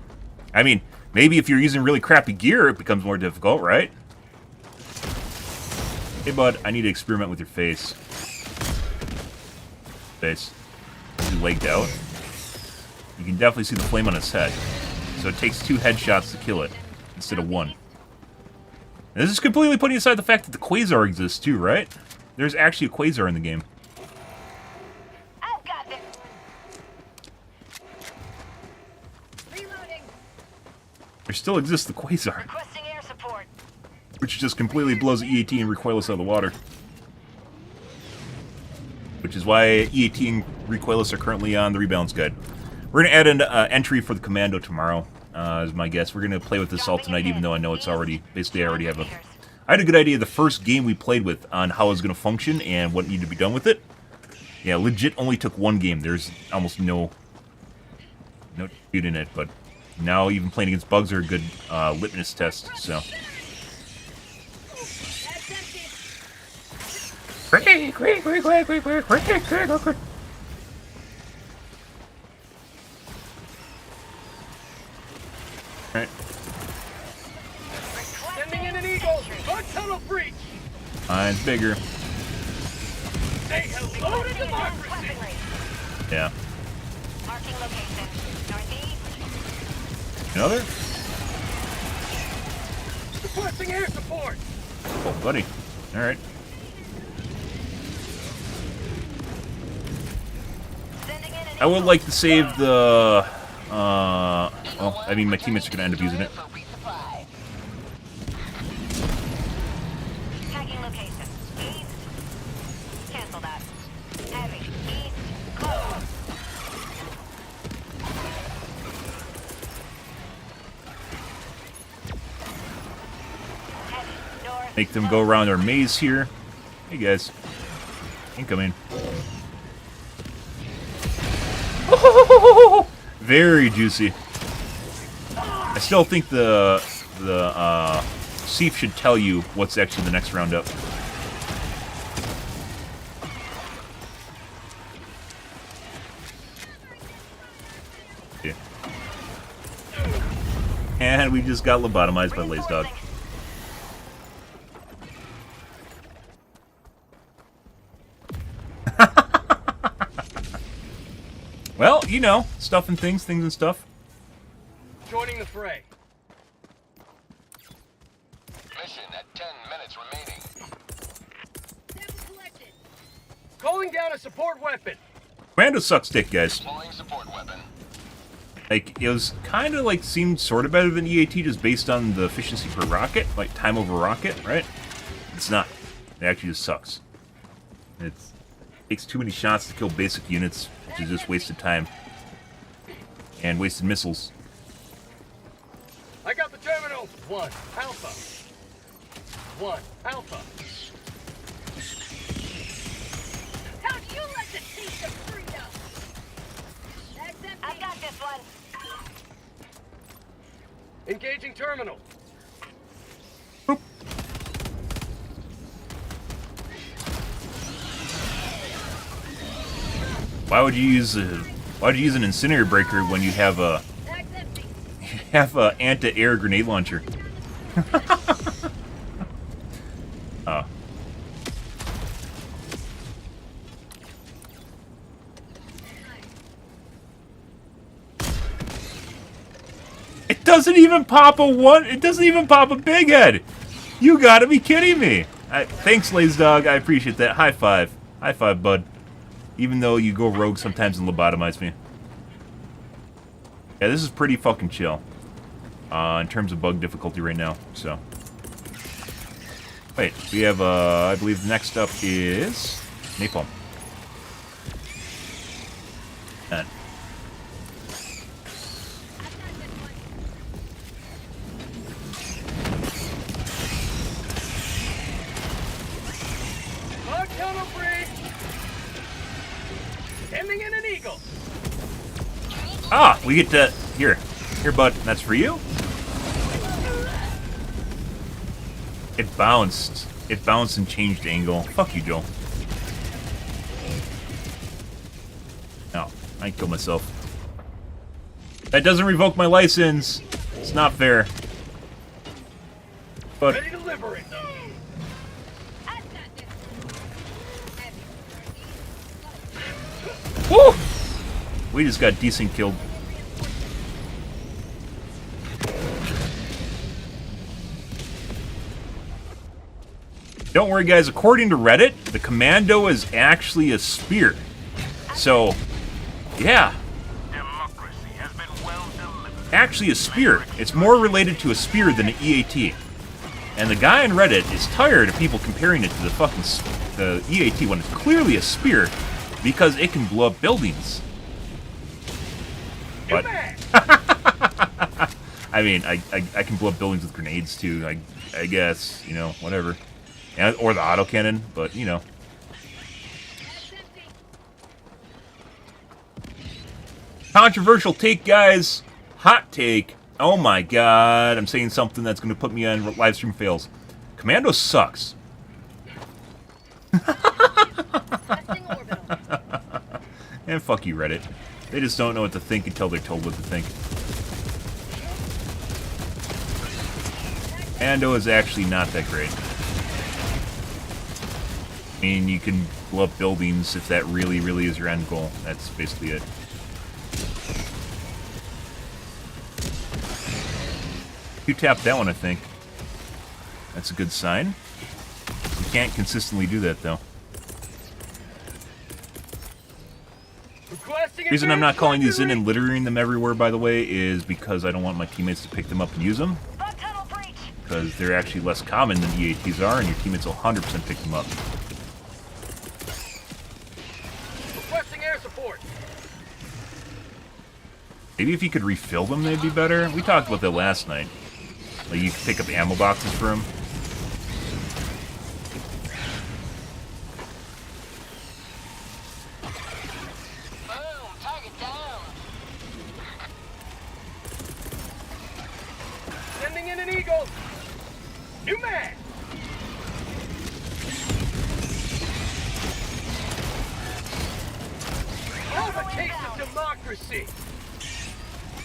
I mean, maybe if you're using really crappy gear, it becomes more difficult, right? Hey, bud, I need to experiment with your face. Face. Is he legged out? You can definitely see the flame on his head. So it takes 2 headshots to kill it, instead of 1. And this is completely putting aside the fact that the Quasar exists too, right? There's actually a Quasar in the game. I've got this. Reloading. There still exists the Quasar, Requesting air support. which just completely blows EAT and Recoilless out of the water. Which is why EAT and Recoilless are currently on the rebalance guide. We're gonna add an entry for the commando tomorrow, is my guess. We're gonna play with assault tonight, even though I know it's already basically I already have a. I had a good idea the first game we played with on how it was gonna function and what needed to be done with it. Yeah, legit only took one game. There's almost no dispute in it, but now even playing against bugs are a good litmus test. So. Right. Sending in an eagle. Our tunnel breach. Mine's bigger. Say hello to democracy. Yeah. Marking location. Northeast. Another? Requesting air support. Oh, buddy. All right. Sending in an I would like to save the. Well, I mean, my teammates are gonna end up using it. tagging location. East. Cancel that. Heavy. East. Close. Heavy. North. Make them go around our maze here. Hey guys, incoming. Very juicy. I still think the Seif should tell you what's actually the next round up. Yeah. And we just got lobotomized by Lazy Dog. Well, you know, stuff and things and stuff. Joining the fray. Mission at 10 minutes remaining. Sample collected. Calling down a support weapon. Commando sucks dick, guys. Deploying support weapon. Like, it was kind of like, seemed sort of better than EAT just based on the efficiency per rocket, like time over rocket, right? It's not. It actually just sucks. It takes too many shots to kill basic units, which is just wasted time. And wasted missiles. I got the terminal. 1 Alpha. 1 Alpha. Don't you let the teeth of freedom. I got this one. Engaging terminal. Why would you use an incinerator breaker when you have a anti-air grenade launcher? Oh. It doesn't even pop a one. It doesn't even pop a big head. You gotta be kidding me. Thanks, Lazy Dog. I appreciate that. High five. High five, bud. Even though you go rogue sometimes and lobotomize me. Yeah, this is pretty fucking chill. In terms of bug difficulty right now, so. Wait, we have, I believe next up is Napalm. And Our tunnel breach. Sending in an eagle. ah, we get to here, bud. That's for you. It bounced. It bounced and changed angle. Fuck you, Joel. No, I can kill myself. That doesn't revoke my license. It's not fair. But Ready to liberate. woo! We just got decent killed. Don't worry, guys. According to Reddit, the commando is actually a spear. So, yeah. Democracy has been well delivered. Actually a spear. It's more related to a spear than an EAT. And the guy on Reddit is tired of people comparing it to the fucking the EAT when it's clearly a spear because it can blow up buildings. But I mean, I can blow up buildings with grenades too. I guess, you know, whatever. And, or the autocannon, but you know. Controversial take, guys. Hot take. Oh my god, I'm saying something that's going to put me on livestream fails. Commando sucks. And fuck you, Reddit. They just don't know what to think until they're told what to think. Commando is actually not that great. I mean, you can blow up buildings if that really, really is your end goal. That's basically it. You tapped that one, I think. That's a good sign. You can't consistently do that, though. The reason I'm not calling these in and littering them everywhere, by the way, is because I don't want my teammates to pick them up and use them. Because they're actually less common than EATs are, and your teammates will 100% pick them up. Requesting air support. Maybe if you could refill them, they'd be better. We talked about that last night. Like, you could pick up ammo boxes for them. Sending in an eagle. New man. Have a taste of democracy.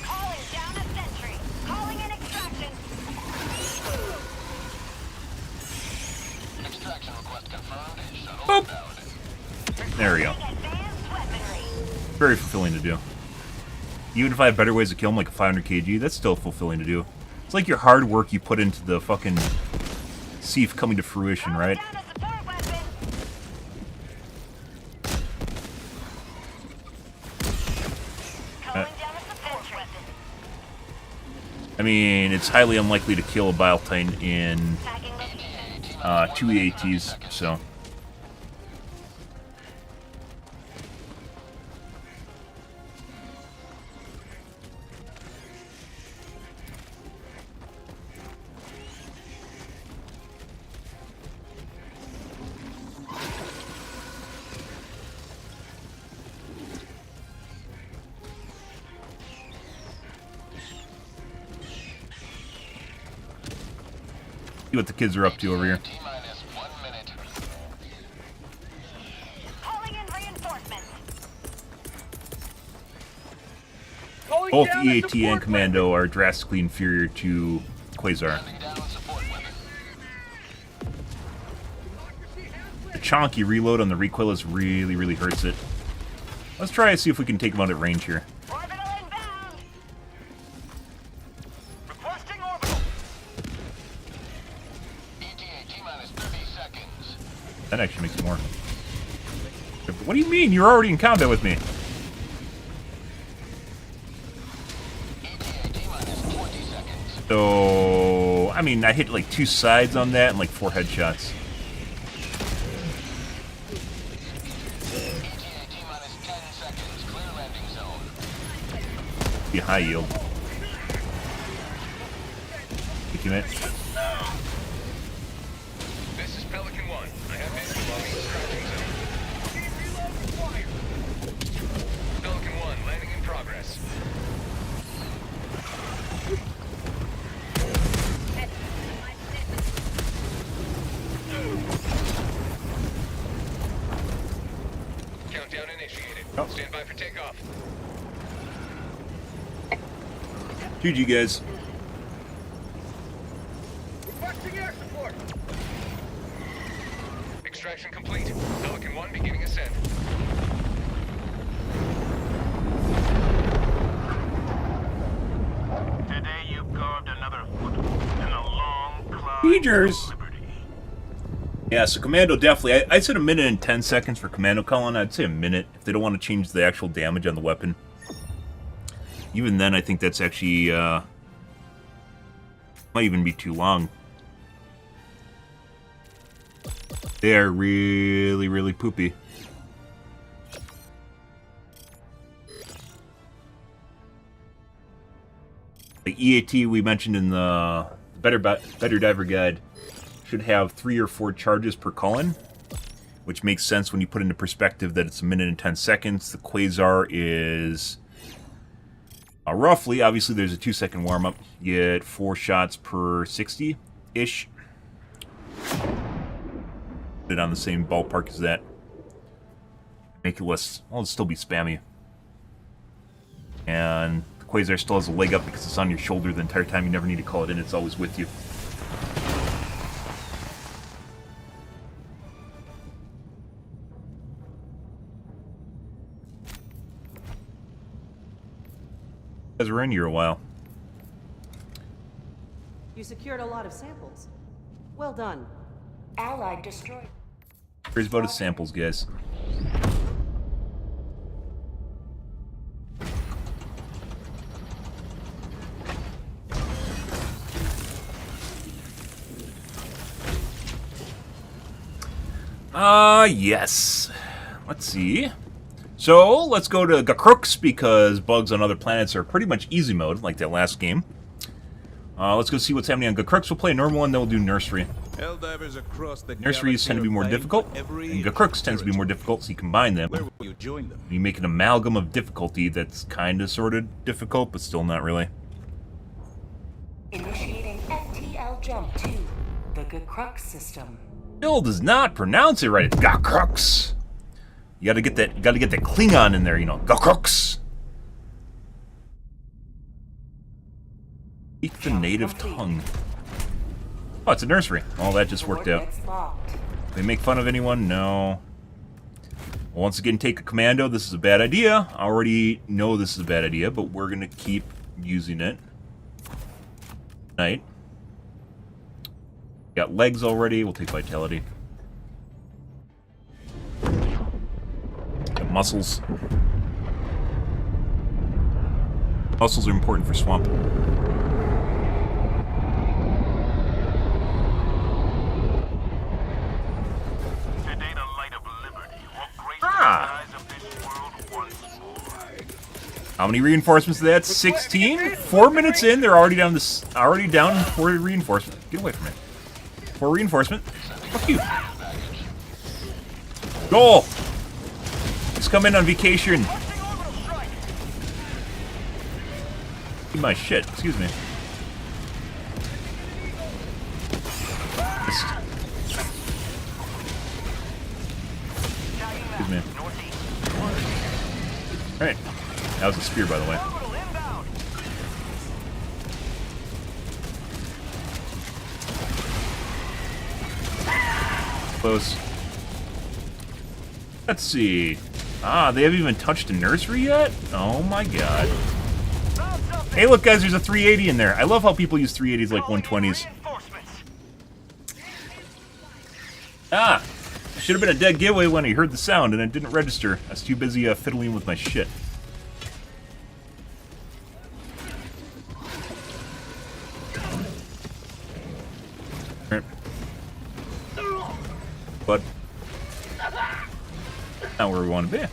Calling down a sentry. Calling in extraction. Extraction request confirmed. Boop. There we go. Advanced weaponry. Very fulfilling to do. Even if I have better ways to kill them, like a 500 kg, that's still fulfilling to do. It's like your hard work you put into the fucking Seif coming to fruition, right? Down a support weapon. Calling down a support weapon. I mean, it's highly unlikely to kill a Bile Titan in Tagging location. 2 EATs, so... See what the kids are up to over here. T-minus 1 minute. Calling in reinforcements. Calling Both down a EAT and support Commando are drastically inferior to Quasar. weapon. Down support weapon. The chonky reload on the recoilless really, really hurts it. Let's try and see if we can take him out at range here. Orbital inbound. Requesting orbital. ETA T-minus 30 seconds. That actually makes more. What do you mean? You're already in combat with me. ETA T-minus 20 seconds. So, I mean, I hit like 2 sides on that and like 4 headshots. ETA T-minus 10 seconds. Clear landing zone. Be high yield. Thank you, mate. This is Pelican 1. I have been logging extraction zone. Pelican 1, landing in progress. Countdown initiated. Oh. Stand by for takeoff. GG, guys. Requesting air support. Extraction complete. Pelican 1 beginning ascent. Today you've carved another foot in a long climb Features. to liberty. Yeah, so Commando definitely. I said 1 minute and 10 seconds for Commando calling. I'd say a minute if they don't want to change the actual damage on the weapon. Even then, I think that's actually might even be too long. They are really, really poopy. The EAT we mentioned in the Better Diver Guide should have 3 or 4 charges per call-in, which makes sense when you put into perspective that it's 1 minute and 10 seconds. The Quasar is roughly, obviously there's a 2-second warm-up. You get 4 shots per 60-ish. Put it on the same ballpark as that. Make it less, well, it'll still be spammy. And the Quasar still has a leg up because it's on your shoulder the entire time. You never need to call it in, it's always with you. You guys were in here a while. You secured a lot of samples. Well done. Allied destroyed. Here's about his samples, guys. Yes. Let's see. So, let's go to Gakrooks, because bugs on other planets are pretty much easy mode, like that last game. Let's go see what's happening on Gakrooks. We'll play a normal one, then we'll do Nursery. Helldivers across the Nurseries tend to be more difficult, and Gakrooks tends to be more difficult, so you combine them. Where will you join them? You make an amalgam of difficulty that's kind of, sort of difficult, but still not really. Initiating FTL jump to the Gakrooks system. Bill does not pronounce it right. It's Gakrooks. You gotta get that Klingon in there, you know. Gakrooks. Speak the native tongue. Oh, it's a nursery. Oh, that just worked out. They make fun of anyone? No. Well, once again, take a commando. This is a bad idea. I already know this is a bad idea, but we're gonna keep using it. Right. Got legs already. We'll take vitality. Got muscles. Muscles are important for swamp. How many reinforcements is that? 16? 4 minutes in, they're already down for reinforcement. Get away from it. For reinforcement. Fuck you. Goal! Just come in on vacation. Eat my shit. Excuse me. Excuse me. Alright. That was a spear, by the way. Close. Let's see. Ah, they haven't even touched a nursery yet? Oh my god. Hey, look, guys, there's a 380 in there. I love how people use 380s like 120s. Ah! Should have been a dead giveaway when I heard the sound and it didn't register. I was too busy fiddling with my shit. But not where we want to be.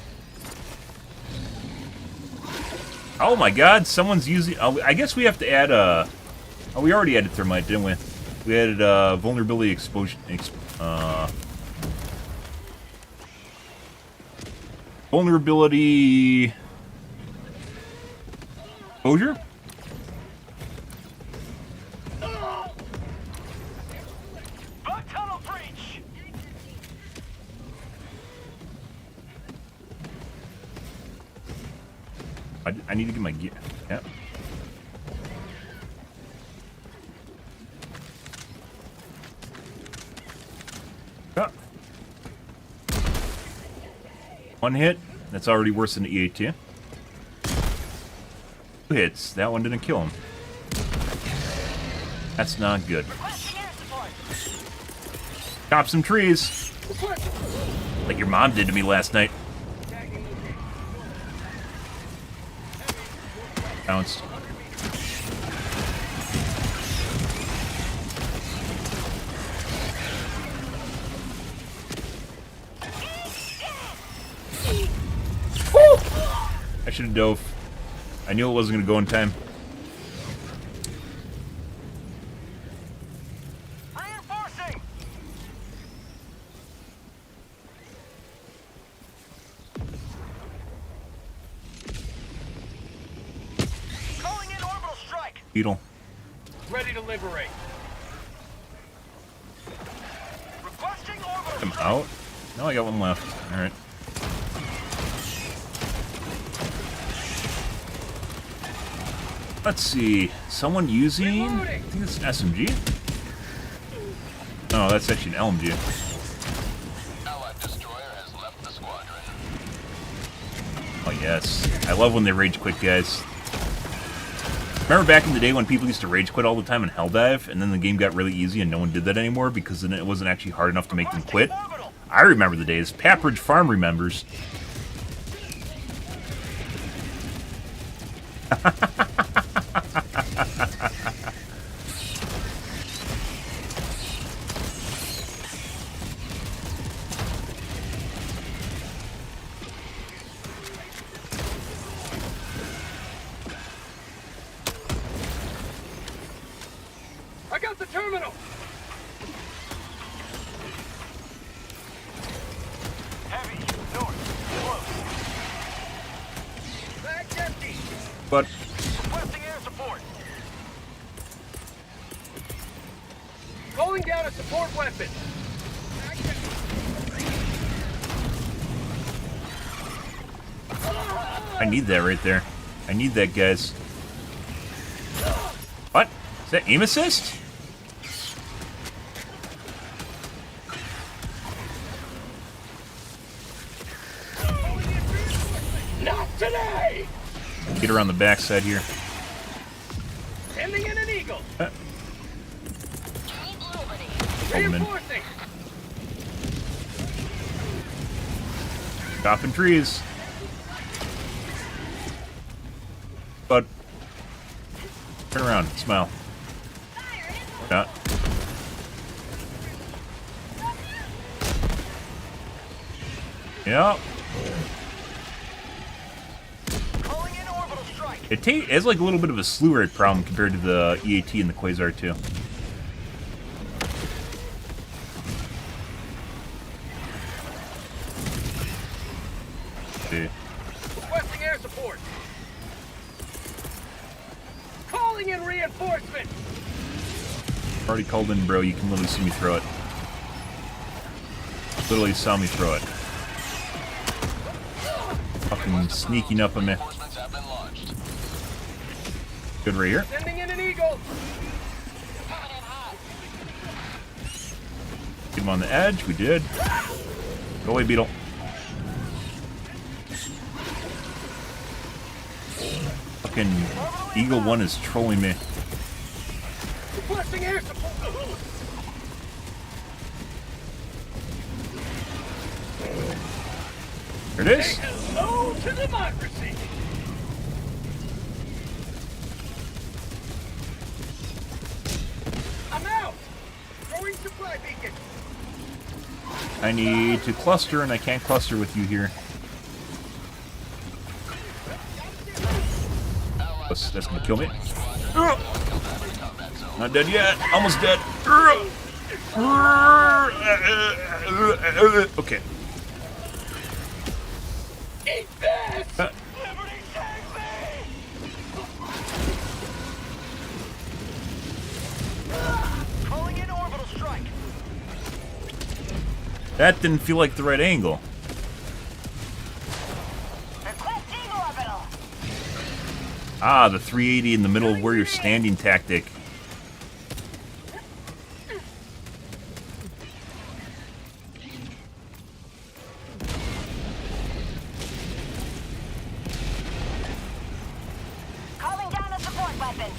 Oh my god, someone's using... Oh, I guess we have to add a... Oh, we already added thermite, didn't we? We added vulnerability exposure... vulnerability... exposure? I need to get my gear. Yeah. Ah. One hit. That's already worse than the EAT. 2 hits. That one didn't kill him. That's not good. Chop some trees. Like your mom did to me last night. Bounced. I should have dove. I knew it wasn't going to go in time. Beetle. Ready to liberate. Requesting orbital. I'm out. No, I got one left. All right. Let's see. Someone using. I think it's an SMG. No, that's actually an LMG. Allied destroyer has left the squadron. Oh yes, I love when they rage quit, guys. Remember back in the day when people used to rage quit all the time in Helldive, and then the game got really easy and no one did that anymore because then it wasn't actually hard enough to make them quit? I remember the days. Papridge Farm remembers. I got the terminal. Heavy north. Close. Bag's empty. But Requesting air support. Calling down a support weapon. I need that right there. I need that, guys. What? Is that aim assist? Not today. Get around the backside here. Sending in an eagle. Hold 'em in. Reinforcing. Chopping trees. But turn around, smile. Not. Yep. Calling in orbital strike. It has like a little bit of a slew rate problem compared to the EAT and the Quasar 2. See. Requesting air support. Calling in reinforcement. Already called in, bro. You can literally see me throw it. Literally saw me throw it. Fucking sneaking up on me. Reinforcements have been launched. Good right here. Sending in an eagle. Get him on the edge. We did. Go away, Beetle. Fucking Eagle 1 is trolling me. Requesting air support. There it is. Hello to democracy. I'm out. Throwing supply beacon. I need to cluster, and I can't cluster with you here. That's gonna kill me. Not dead yet. Almost dead. Okay. Eat this. Liberty take me. Calling in orbital strike. That didn't feel like the right angle. Requesting orbital. Ah, the 380 in the middle of where you're standing tactic. Calling down a support weapon.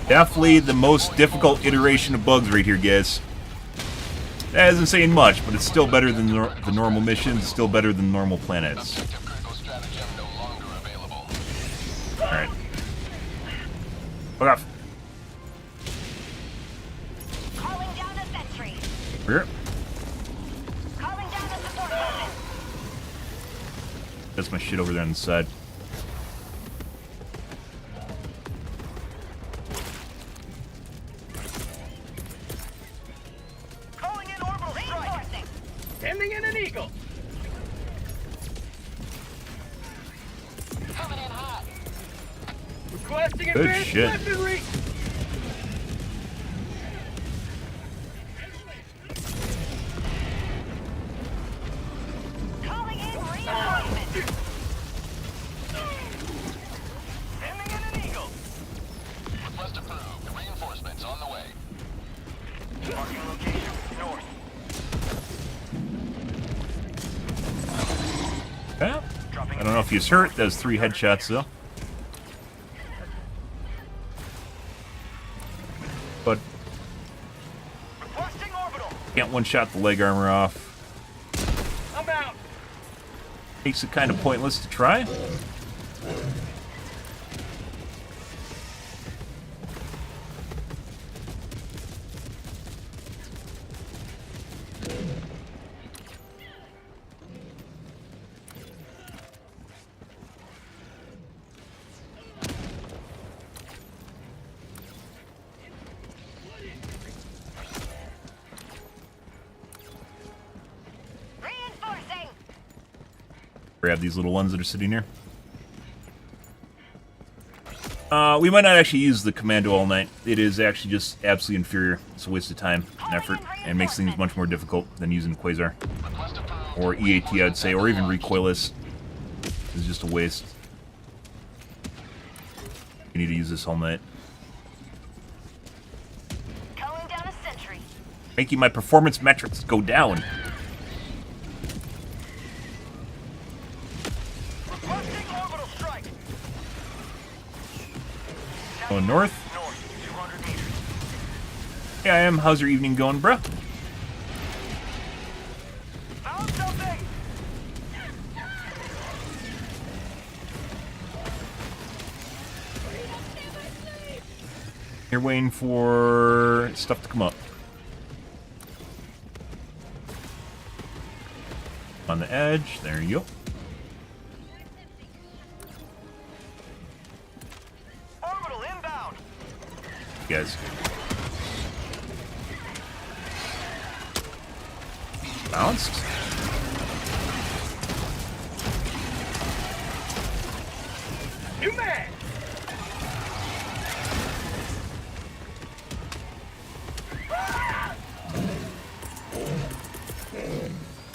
Definitely the most difficult iteration of bugs right here, guys. That isn't saying much, but it's still better than the normal missions, still better than normal planets. Objective critical stratagem no longer available. Alright. Fuck off. Calling down a sentry. Here. Calling down a support weapon. That's my shit over there on the side. Calling in orbital strike. Reinforcing. Sending in an eagle. Good shit. Calling in reinforcements. Sending in an eagle. Request approved. Reinforcements on the way. Marking location. North. Yeah. I don't know if he's hurt. Does 3 headshots though. But Requesting orbital. can't one-shot the leg armor off. I'm out. Makes it kind of pointless to try. Reinforcing. Grab these little ones that are sitting here. We might not actually use the commando all night. It is actually just absolutely inferior. It's a waste of time and effort, and makes things much more difficult than using Quasar. Or EAT, I'd say, or even Recoilless. It's just a waste. You need to use this all night. Calling down a sentry. Making my performance metrics go down. Requesting orbital strike. Going north. North. 200 meters. Yeah, I am. How's your evening going, bruh? Found something. You're waiting for stuff to come up. On the edge. There you go. Orbital inbound. Guys. Bounced. You man.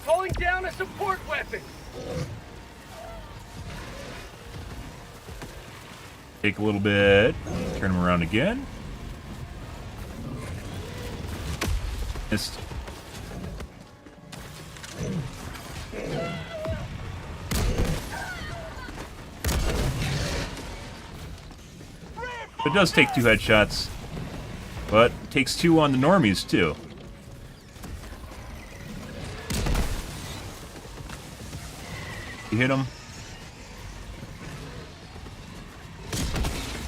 Calling down a support weapon. Take a little bit. Turn him around again. Missed. It does take 2 headshots, but it takes 2 on the normies too. You hit him.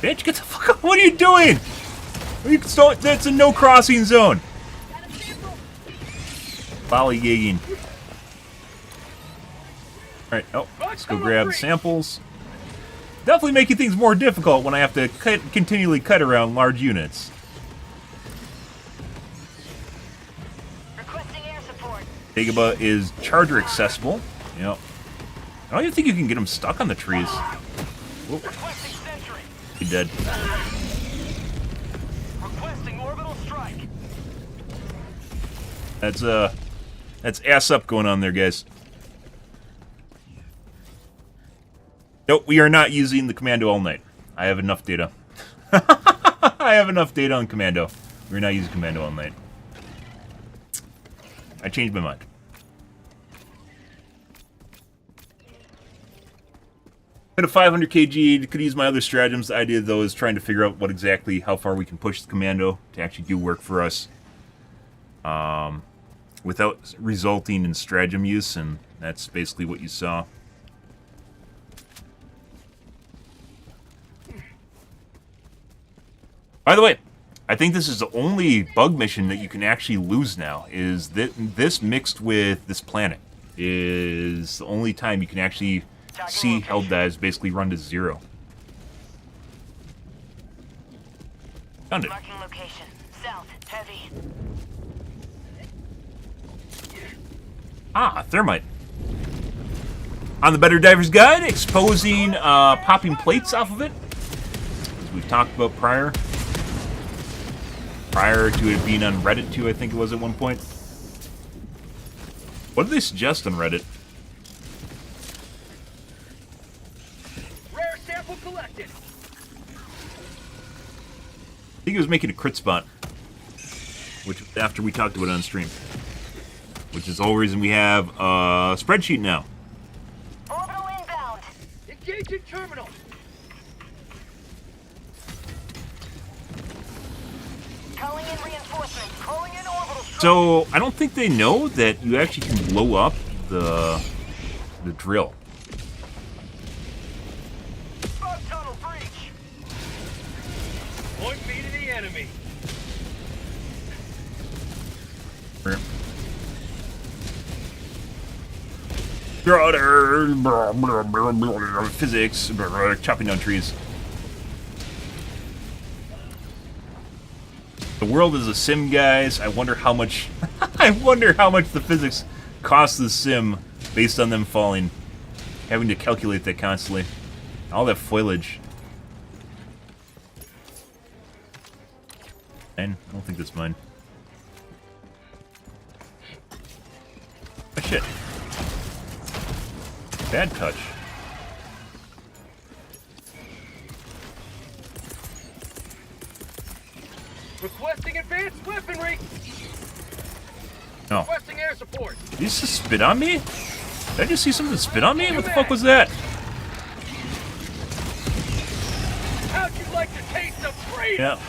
Bitch, get the fuck up. What are you doing? That's a no crossing zone. Lollygagging. Alright, oh, let's go grab the samples. Definitely making things more difficult when I have to continually cut around large units. Requesting air support. Dagobah is charger accessible. Yep. I don't even think you can get him stuck on the trees. Whoop. Requesting sentry. He dead. Requesting orbital strike. That's ass up going on there, guys. Nope, we are not using the commando all night. I have enough data. I have enough data on commando. We're not using commando all night. I changed my mind. At a 500 kg, could use my other stratagems. The idea, though, is trying to figure out what exactly, how far we can push the commando to actually do work for us. Without resulting in stratagem use, and that's basically what you saw. By the way, I think this is the only bug mission that you can actually lose now, is that this mixed with this planet is the only time you can actually see Helldivers basically run to 0. Found it. Marking location. South. Heavy. Ah, thermite. On the Better Divers Guide, exposing popping plates off of it. as we've talked about prior. Prior to it being on Reddit too, I think it was at one point. What did they suggest on Reddit? Rare sample collected. I think it was making a crit spot. Which, after we talked about it on stream. Which is the whole reason we have a spreadsheet now. Orbital inbound. Engaging terminal. Calling in reinforcements. Calling in orbital. So, I don't think they know that you actually can blow up the drill. Bug tunnel breach. Point me to the enemy. Physics, chopping down trees. The world is a sim, guys. I wonder how much. I wonder how much the physics cost the sim based on them falling. Having to calculate that constantly. All that foliage. Mine? I don't think that's mine. Oh shit. Bad touch. Requesting advanced weaponry. No. Requesting air support. Did you just spit on me? Did I just see something spit on me? What the fuck was that? How'd you like to taste of freedom? Yeah.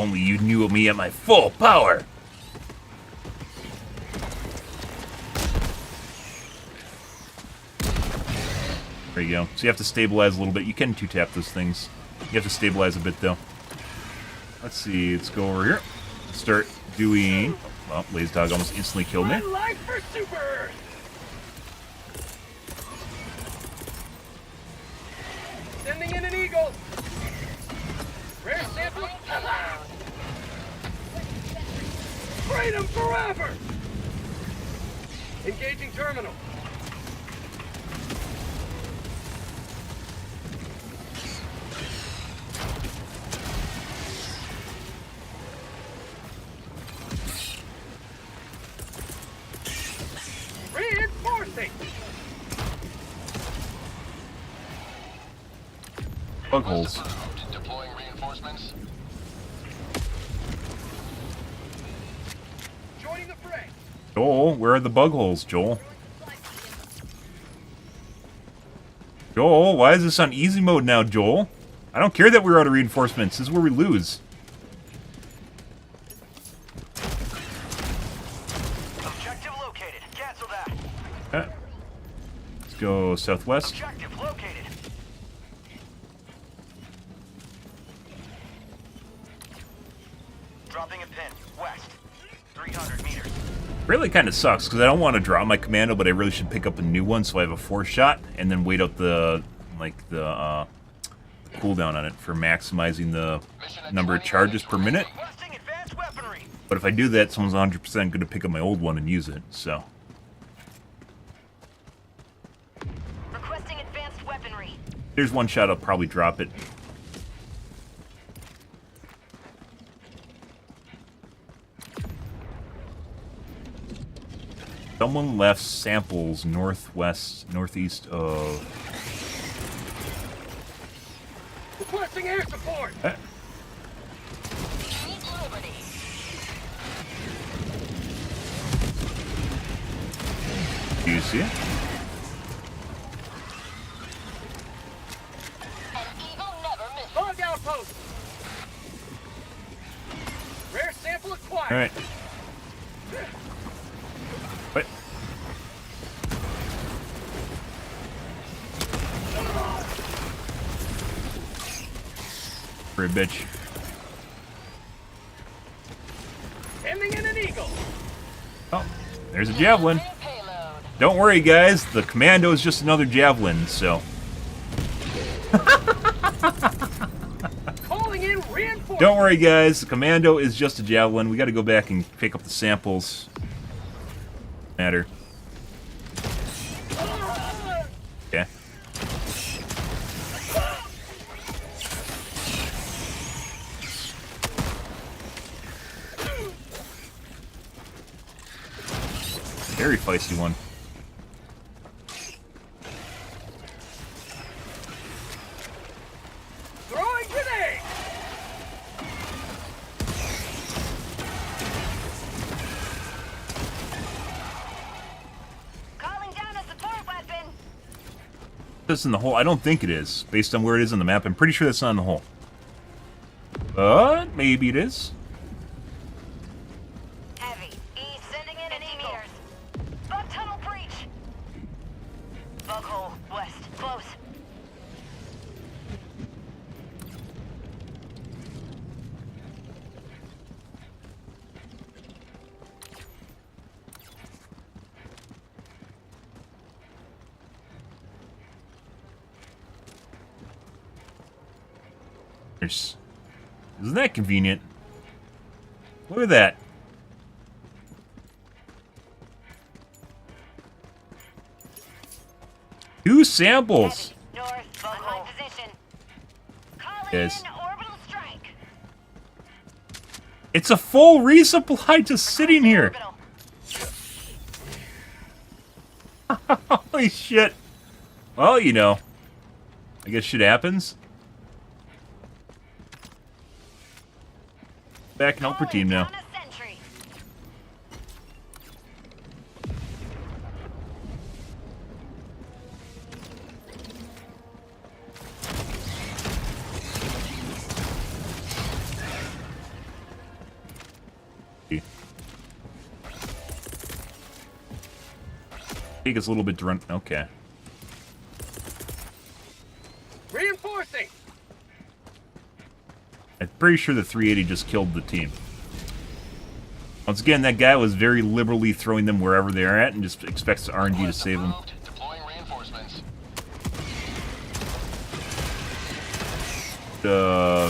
Only you knew of me at my full power. There you go. So you have to stabilize a little bit. You can two-tap those things. You have to stabilize a bit, though. Let's see. Let's go over here. Start doing... Well, Lazy Dog almost instantly killed me. My life for Super Earth. Sending in an eagle. Rare sample. Freedom forever. Engaging terminal. Reinforcing. Bug holes. Deploying reinforcements. Joining the fray. Joel, where are the bug holes, Joel? Joel, why is this on easy mode now, Joel? I don't care that we're out of reinforcements. This is where we lose. Objective located. Cancel that. Okay. Let's go southwest. Objective located. Dropping a pin. West. 300 meters. Really kind of sucks, because I don't want to drop my commando, but I really should pick up a new one so I have a 4-shot, and then wait out the, cooldown on it for maximizing the number of charges per minute. Requesting advanced weaponry. But if I do that, someone's 100% going to pick up my old one and use it, so... Requesting advanced weaponry. There's one shot, I'll probably drop it. Someone left samples northeast of... Requesting air support. Need liberty. Do you see it? An eagle never misses. Bug outpost. Rare sample acquired. Alright. What? For a bitch. Sending in an eagle. Oh, there's a javelin. Payload. Don't worry, guys. The commando is just another javelin, so... Calling in reinforcements. Don't worry, guys. The commando is just a javelin. We got to go back and pick up the samples. Matter. Okay. feisty one. Throwing grenade! Calling down a support weapon. This in the hole? I don't think it is, based on where it is on the map. I'm pretty sure that's not in the hole. But maybe it is. Heavy. East sending in 50 meters. Bug tunnel breach. Bug hole west. Close. Isn't that convenient? Look at that. Two samples. Heavy. North. Bug hole position. Calling Yes. in orbital strike. It's a full resupply just sitting here. Orbital. Holy shit. Well, you know. I guess shit happens. Back and help her team now. Calling down a sentry. Take us a little bit to run. Okay. Reinforcing! I'm pretty sure the 380 just killed the team. Once again, that guy was very liberally throwing them wherever they're at and just expects the RNG to save them. Deploying reinforcements.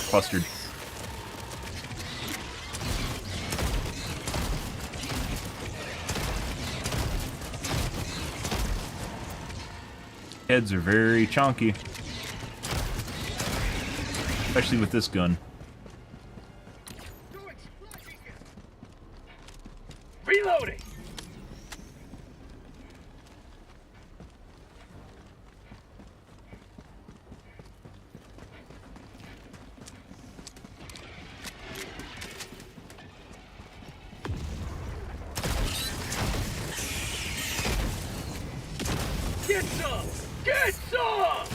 Clustered. Heads are very chonky. Especially with this gun. Reloading! Get some! Get some!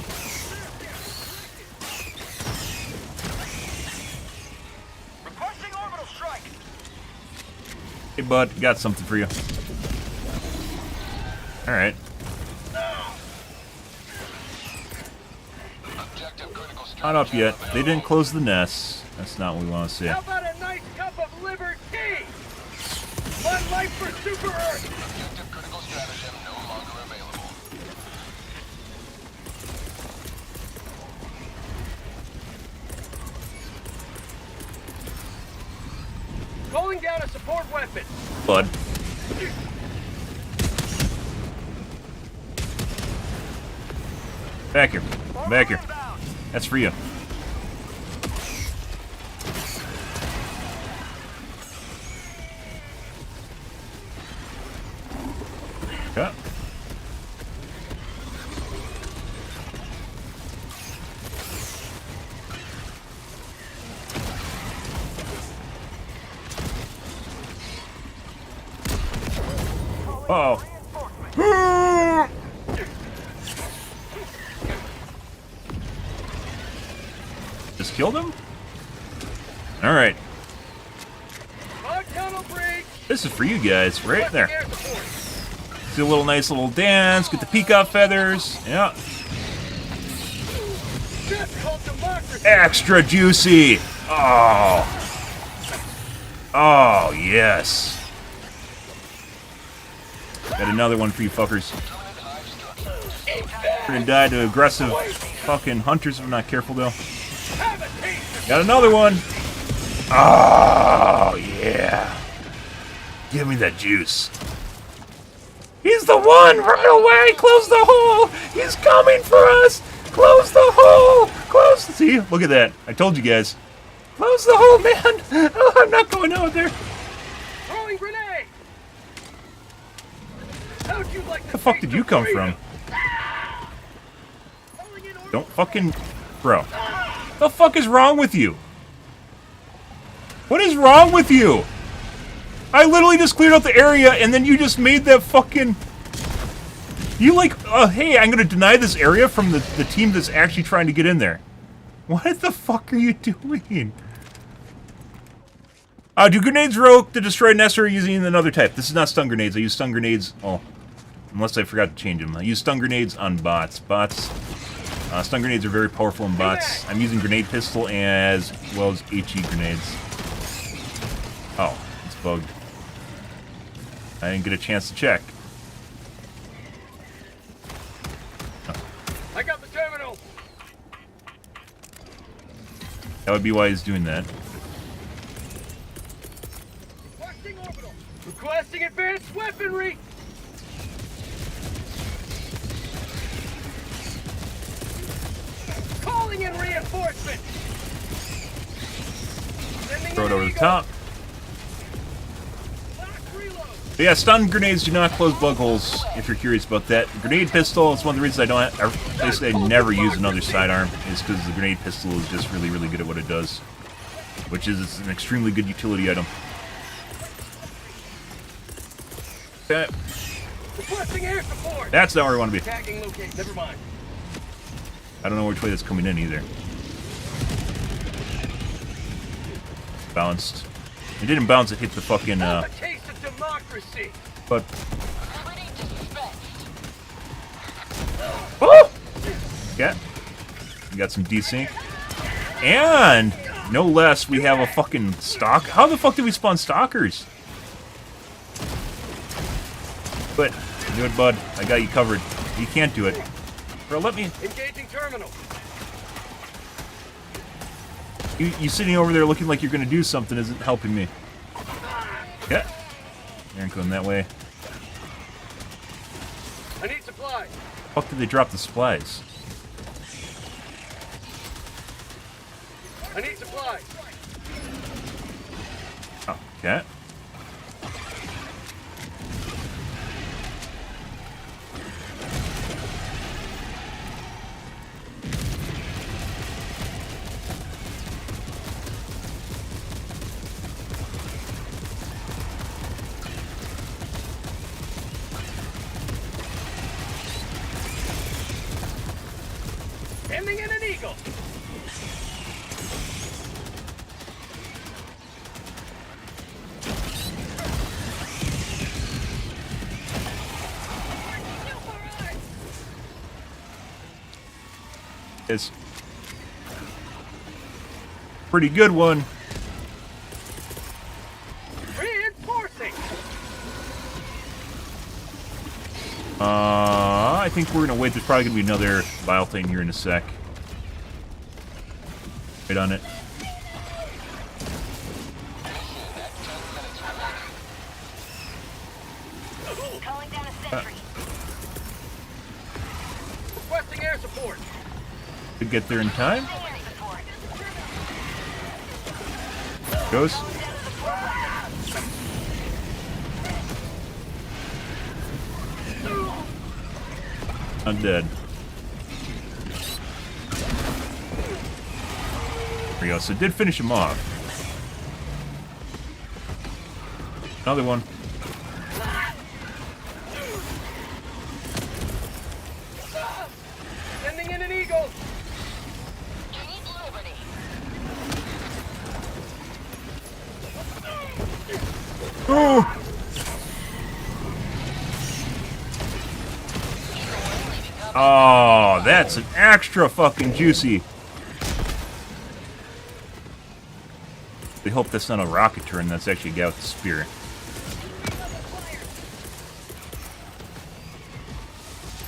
Requesting orbital strike! Hey, bud, got something for you. Alright. Objective critical strike. Not up yet. They didn't close the nest. That's not what we want to see. How about a nice cup of liver tea? One life for Super Earth! Objective critical stratagem no longer available. Calling down a support weapon. Bud. Back here. Back here. That's for you. Okay. Uh-oh. Just killed him? Alright. Bug tunnel breach. This is for you guys, right there. Air support. Do a little nice little dance, get the peacock feathers. Yeah. That's called democracy. Extra juicy. Oh. Oh, yes. Got another one for you fuckers. We're gonna die to aggressive fucking hunters if I'm not careful, though. Have a taste. Got another one. Oh, yeah. Give me that juice. He's the one! Run away! Close the hole! He's coming for us! Close the hole! Close! See? Look at that. I told you guys. Close the hole, man! Oh, I'm not going out there. Throwing grenade. the fuck did you come from? Don't fucking... Bro. The fuck is wrong with you? What is wrong with you? I literally just cleared out the area and then you just made that fucking... You like, hey, I'm gonna deny this area from the team that's actually trying to get in there. What the fuck are you doing? Do grenades work to destroy nests or using another type? This is not stun grenades. I use stun grenades... Oh. Unless I forgot to change them. I use stun grenades on bots. Stun grenades are very powerful in bots. I'm using grenade pistol as well as HE grenades. Oh, it's bugged. I didn't get a chance to check. I got the terminal. That would be why he's doing that. Requesting orbital. Requesting advanced weaponry. Calling in reinforcements. Throw it over the top. But yeah, stun grenades do not close bug holes, if you're curious about that. Grenade pistol is one of the reasons I never use another sidearm, is because the grenade pistol is just really, really good at what it does. Which is, it's an extremely good utility item. Okay. Requesting air support. That's not where I want to be. Tagging locate. Never mind. I don't know which way that's coming in either. Bounced. It didn't bounce, it hit the fucking, A taste of democracy. but... Oh! Yeah. We got some desync. And, no less, we have a fucking stalk. How the fuck did we spawn stalkers? But, do it, bud. I got you covered. You can't do it. Bro, let me... Engaging terminal. You sitting over there looking like you're gonna do something isn't helping me. Yeah. They aren't going that way. I need supplies. Fuck did they drop the supplies? I need supplies. Oh, okay. Ending in an eagle. It's pretty good one. Reinforcing. I think we're gonna wait. There's probably gonna be another vile thing here in a sec. Wait on it. Calling down a sentry. Requesting air support. To get there in time. Air support. Goes. I'm dead. There we go. So it did finish him off. Another one. Sending in an eagle. Gain liberty. Oh! Oh, that's an extra fucking juicy. We hope that's not a rocket turn, that's actually a guy with a spear.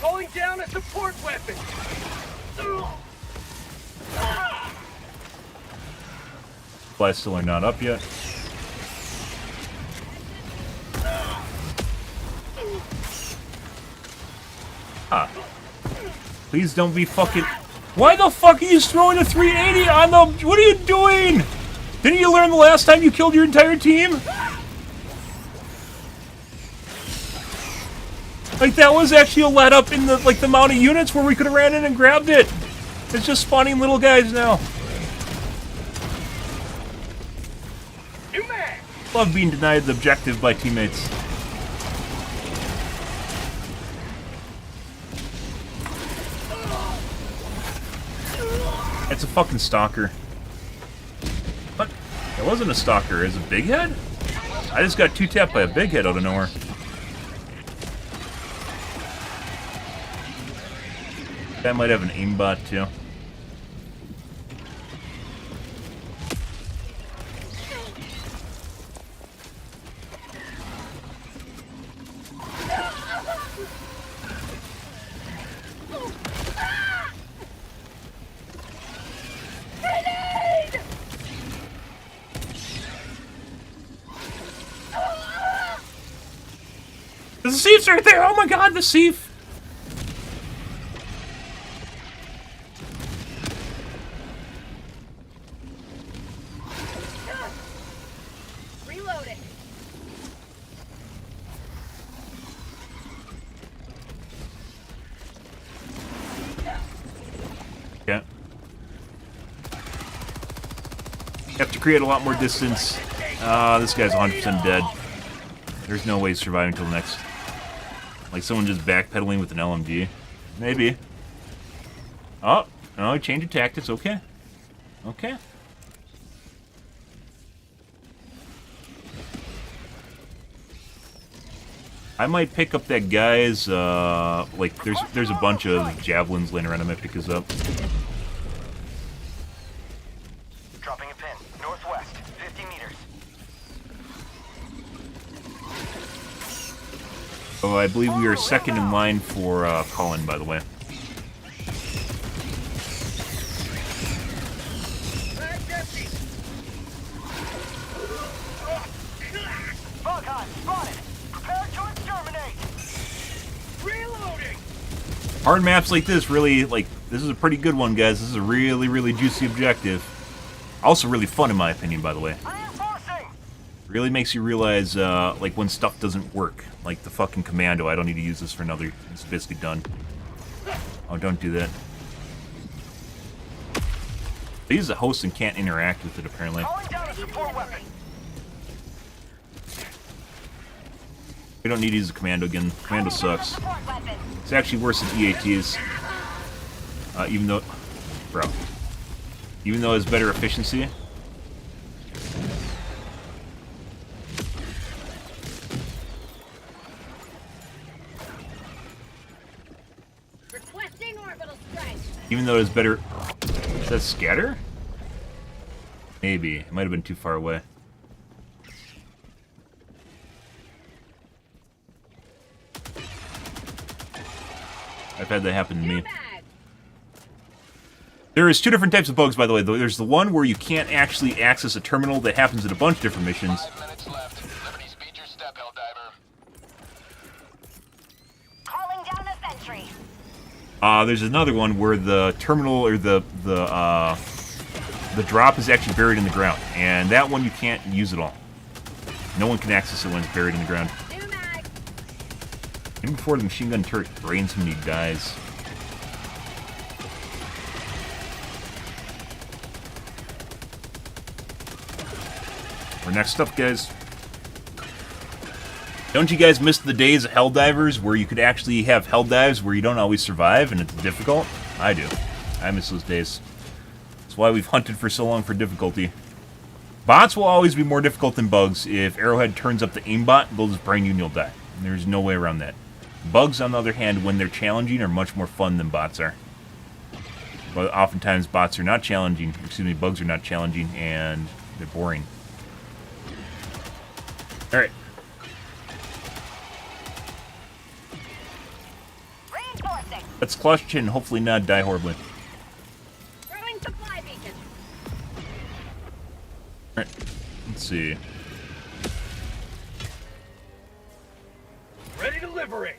Calling down a support weapon. Supplies still are not up yet. Ah. Please don't be fucking... Why the fuck are you throwing a 380 on the... What are you doing? Didn't you learn the last time you killed your entire team? Like, that was actually a let up in the, like, the amount of units where we could have ran in and grabbed it. It's just spawning little guys now. Love being denied the objective by teammates. It's a fucking stalker. What? It wasn't a stalker. It's a big head? I just got two-tapped by a big head out of nowhere. That might have an aimbot, too. There's a Sief's right there! Oh my god, the Sief! Reloading. Yeah. You have to create a lot more distance. This guy's 100% dead. There's no way he's surviving until next. Like someone just backpedaling with an LMG. Maybe. Oh, no, change of tactics. Okay. Okay. I might pick up that guy's, like, there's a bunch of javelins laying around. I might pick his up. Dropping a pin. Northwest. 50 meters. Oh, I believe we are second in line for Colin, by the way. Bug hunt spotted. Prepare to exterminate. Reloading. Hard maps like this really, like, this is a pretty good one, guys. This is a really, really juicy objective. Also really fun, in my opinion, by the way. Reinforcing. Really makes you realize, like, when stuff doesn't work. Like the fucking commando. I don't need to use this for another. It's basically done. Oh, don't do that. They use the host and can't interact with it, apparently. Calling down a support weapon. We don't need to use the commando again. Commando sucks. Support weapon. It's actually worse than EATs. Even though... Bro. Even though it has better efficiency. Requesting orbital strike. Even though it has better... Is that scatter? Maybe. It might have been too far away. I've had that happen to me. There is two different types of bugs, by the way. There's the one where you can't actually access a terminal that happens in a bunch of different missions. 5 minutes left. Liberty, speed your step, Helldiver. Calling down a sentry. There's another one where the terminal or the drop is actually buried in the ground, and that one you can't use at all. No one can access it when it's buried in the ground. New mag. Even before the machine gun turret brains him, he dies. We're next up, guys. Don't you guys miss the days of Helldivers where you could actually have hell dives where you don't always survive and it's difficult? I do. I miss those days. That's why we've hunted for so long for difficulty. Bots will always be more difficult than bugs. If Arrowhead turns up the aimbot, they'll just brain you and you'll die. There's no way around that. Bugs, on the other hand, when they're challenging, are much more fun than bots are. But oftentimes bots are not challenging. Excuse me, bugs are not challenging, and they're boring. Alright. Reinforcing. Let's clutch and hopefully not die horribly. Throwing supply beacon. Alright. Let's see. Ready to liberate.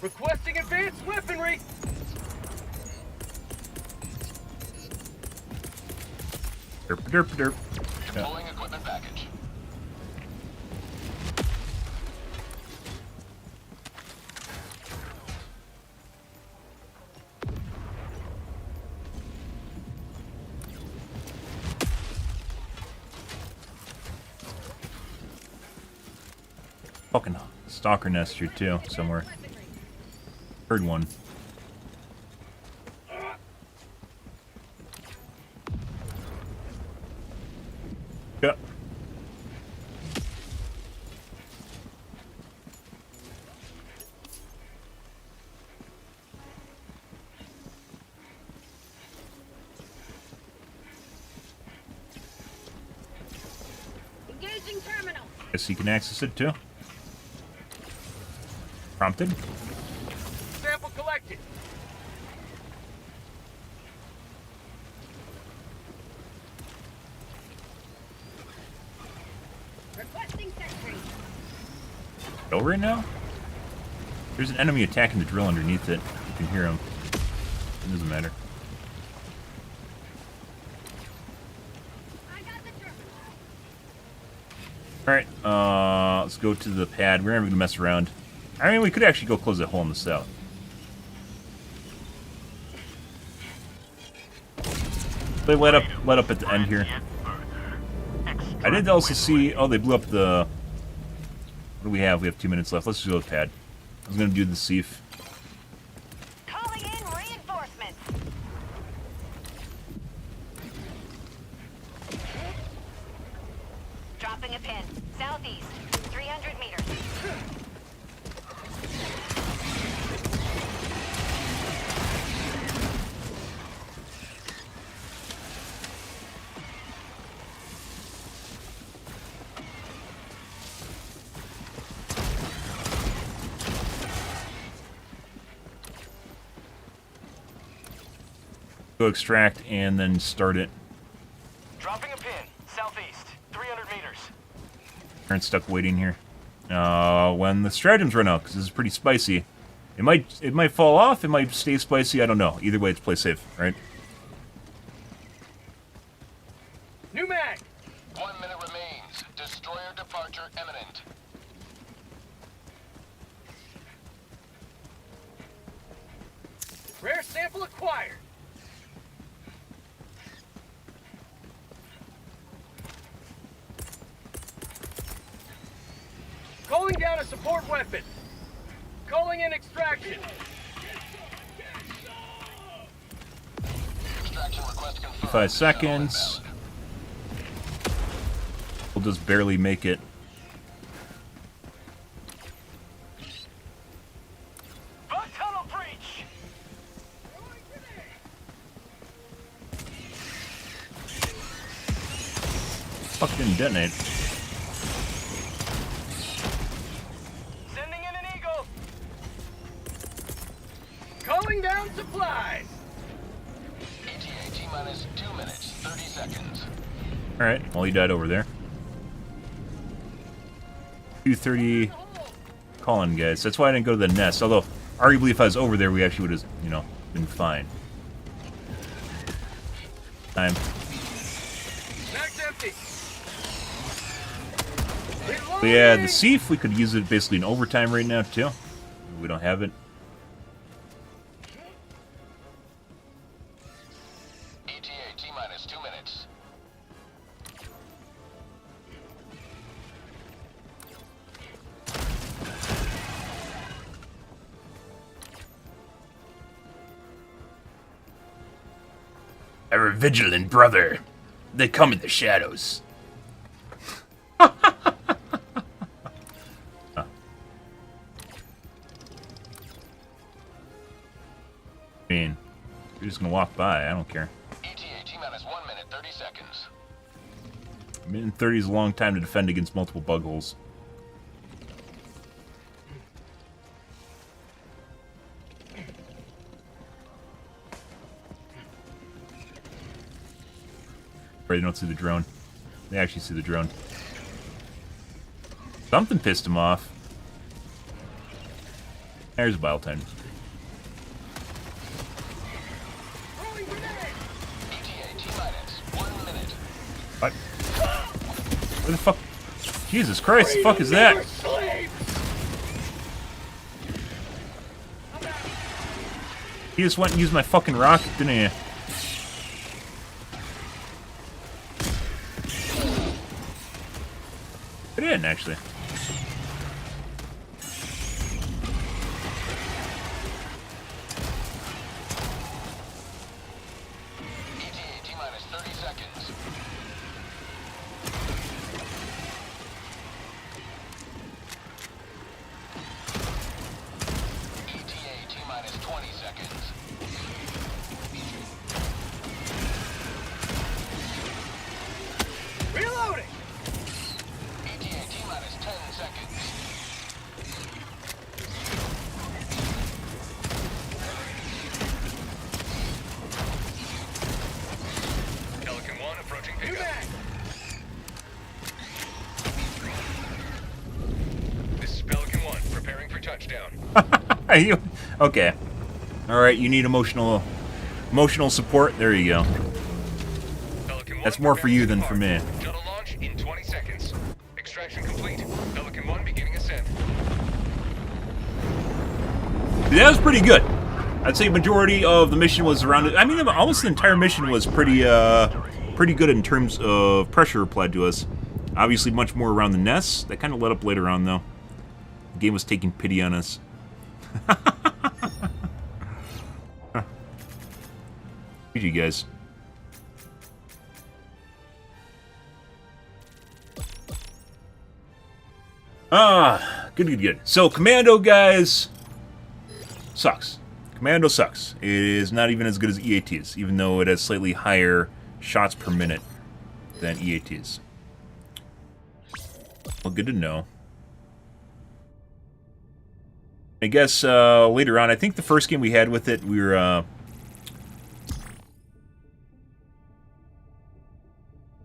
Requesting advanced weaponry. Derp, derp, derp. Deploying equipment package. Stalker nest here too, somewhere. Heard one. Yeah. Engaging terminal. Guess you can access it too. Prompted. Sample collected. Requesting sentry. Over right now? There's an enemy attacking the drill underneath it. You can hear him. It doesn't matter. I got the terminal. Alright, let's go to the pad. We're never gonna mess around. I mean, we could actually go close that hole in the south. They let up at the end here. I did also see. Oh, they blew up the. What do we have? We have 2 minutes left. Let's just go to the pad. I was gonna do the sieve. Calling in reinforcements. Dropping a pin. Southeast. 300 meters. Go extract and then start it. Dropping a pin. Southeast. 300 meters. Current stuck waiting here. When the stratagems run out, because this is pretty spicy. It might fall off. It might stay spicy. I don't know. Either way, it's play safe, right? New mag. 1 minute remains. Destroyer departure imminent. Rare sample acquired. Calling down a support weapon. Calling in extraction. Extraction request confirmed. 5 seconds. We'll just barely make it. Bug tunnel breach. Fuck, didn't detonate. Sending in an eagle. Calling down supplies. ETA T-minus 2 minutes, 30 seconds. Alright, well, he died over there. 2:30 calling, guys. That's why I didn't go to the nest. Although, arguably, if I was over there, we actually would have, you know, been fine. Time. Mag's empty. But yeah, the sieve, we could use it basically in overtime right now, too. We don't have it. ETA T-minus 2 minutes. Ever vigilant, brother. They come in the shadows. I mean, you're just gonna walk by. I don't care. ETA T-minus 1 minute, 30 seconds. A minute and 30 is a long time to defend against multiple bug holes. They don't see the drone. They actually see the drone. Something pissed him off. There's Biotin. ETA T-minus 1 minute. What? Where the fuck? Jesus Christ, the fuck is that? He just went and used my fucking rocket, didn't he? I didn't, actually. Okay. All right. You need emotional support. There you go. Pelican 1 That's more for you than for me. Shuttle launch in 20 seconds. Extraction complete. Pelican 1 beginning ascent. That was pretty good. I'd say majority of the mission was around. I mean, almost the entire mission was pretty good in terms of pressure applied to us. Obviously, much more around the nests. That kind of let up later on, though. The game was taking pity on us. GG, guys. Good. So, Commando, guys, sucks. Commando sucks. It is not even as good as EATs, even though it has slightly higher shots per minute than EATs. Well, good to know. I guess later on, I think the first game we had with it, we were...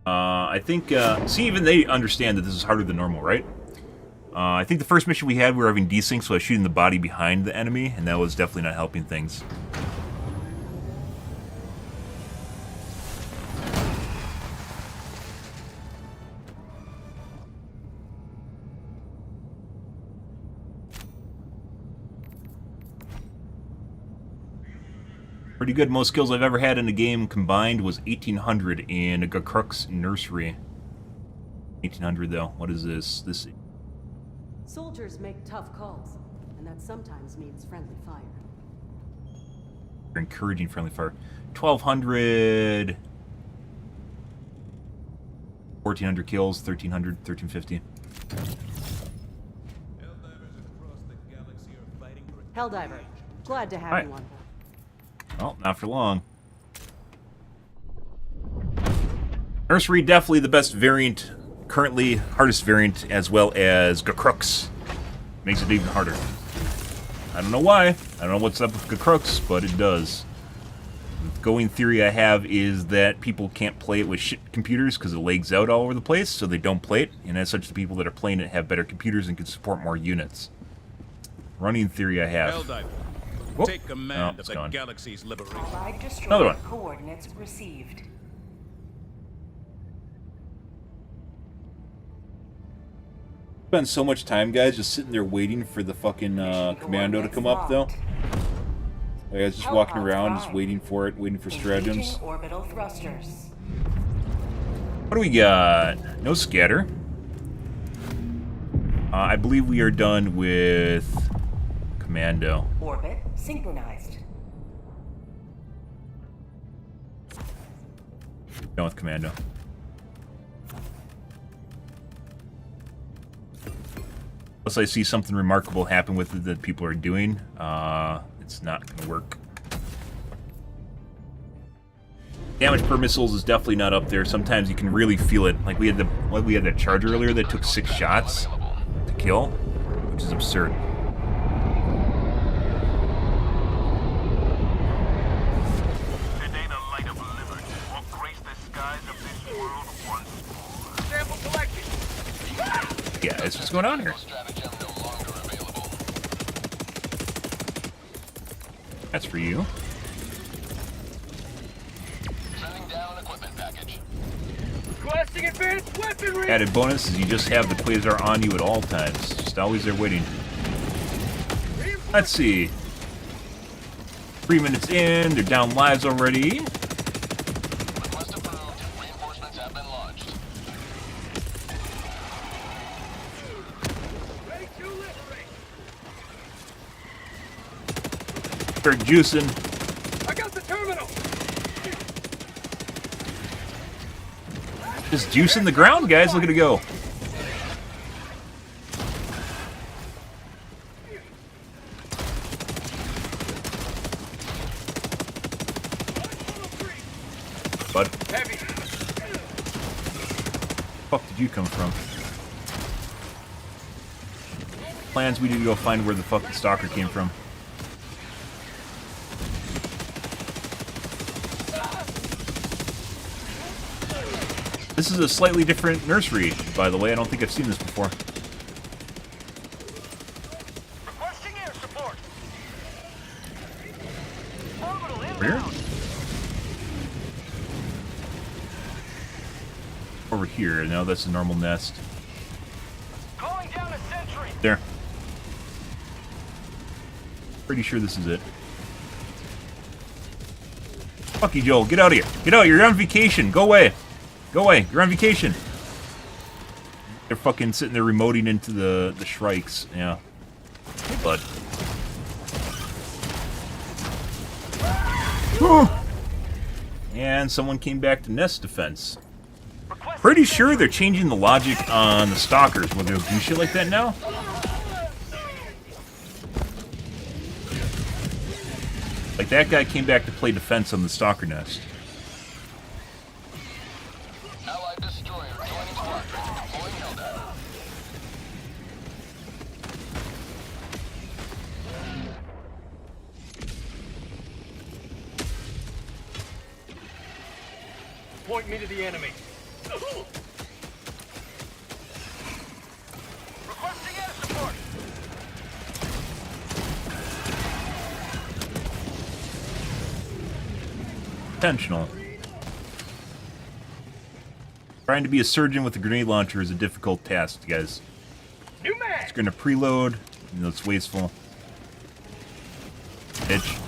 I think... see, even they understand that this is harder than normal, right? I think the first mission we had, we were having desync, so I was shooting the body behind the enemy, and that was definitely not helping things. Pretty good. Most kills I've ever had in a game combined was 1,800 in a Crux Nursery. 1,800 though. What is this? This. Soldiers make tough calls, and that sometimes means friendly fire. You're encouraging friendly fire. 1,200. 1,400 kills. 1,300. 1,350. Helldiver, glad to have Hi. you on board. Well, not for long. Nursery, definitely the best variant, currently hardest variant, as well as Crux. Makes it even harder. I don't know why. I don't know what's up with Crux, but it does. The going theory I have is that people can't play it with shit computers because it lags out all over the place, so they don't play it, and as such, the people that are playing it have better computers and can support more units. Running theory I have. Helldiver, Whoop. take command Oh, of it's the gone. galaxy's liberation. Allied Another destroyer one. coordinates received. Spend so much time, guys, just sitting there waiting for the fucking commando to come up, though. Like, I was just walking around, just waiting for it, waiting for stratagems. Engaging orbital thrusters. What do we got? No scatter. I believe we are done with commando. Orbit synchronized. Done with commando. Unless I see something remarkable happen with it that people are doing, it's not going to work. Damage per missiles is definitely not up there. Sometimes you can really feel it. Like we had that charge earlier that took 6 shots to kill, which is absurd. Today the light of liberty will grace the skies of this world once more. Sample collected. Yeah, that's what's going on here. Stratagem no longer available. That's for you. Sending down equipment package. Requesting advanced weaponry! Added bonus is you just have the quasar on you at all times. Just always there waiting. Let's see. 3 minutes in, they're down lives already. Request approved. Reinforcements have been launched. Ready to liberate! Start juicing. I got the terminal! Just juicing the ground, guys. Look at it go. Bud, Heavy! fuck did you come from? Plans we need to go find where the fucking stalker came from. This is a slightly different nursery, by the way. I don't think I've seen this before. Requesting air support. Where? Over here. No, that's a normal nest. Calling down a sentry. There. Pretty sure this is it. Fuck you, Joel. Get out of here. Get out. You're on vacation. Go away. Go away. You're on vacation. They're fucking sitting there remoting into the shrikes. Yeah. Hey, bud. And someone came back to nest defense. Pretty sure they're changing the logic on the stalkers when they'll do shit like that now. Like, that guy came back to play defense on the stalker nest. Allied destroyer joining squadron. Deploying Helldiver. Point me to the enemy. Requesting air support. Intentional. Trying to be a surgeon with a grenade launcher is a difficult task, guys. New mag. It's gonna preload, you know, it's wasteful. Bitch.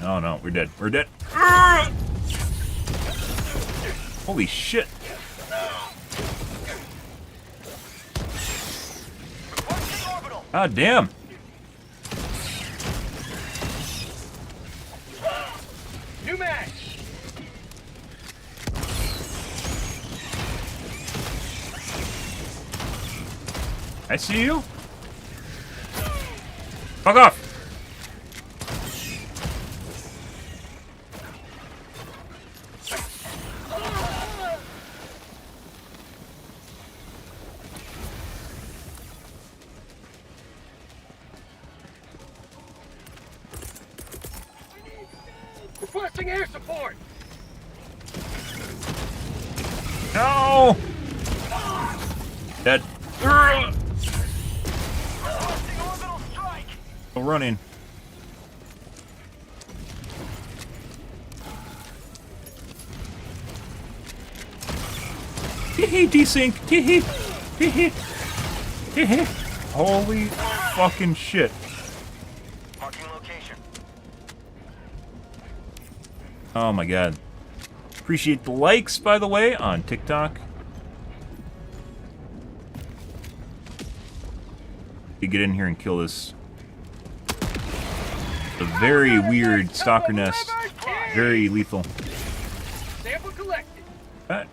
Oh no, we're dead. We're dead. Holy shit. Requesting orbital. God damn. New mag. I see you. Fuck off. Requesting air support. No. Dead. Requesting orbital strike. Still running. Hee desync. Hee. Holy fucking shit. Marking location. Oh my god. Appreciate the likes, by the way, on TikTok. You get in here and kill this. A very weird stalker nest. Very lethal. Sample collected. Ah.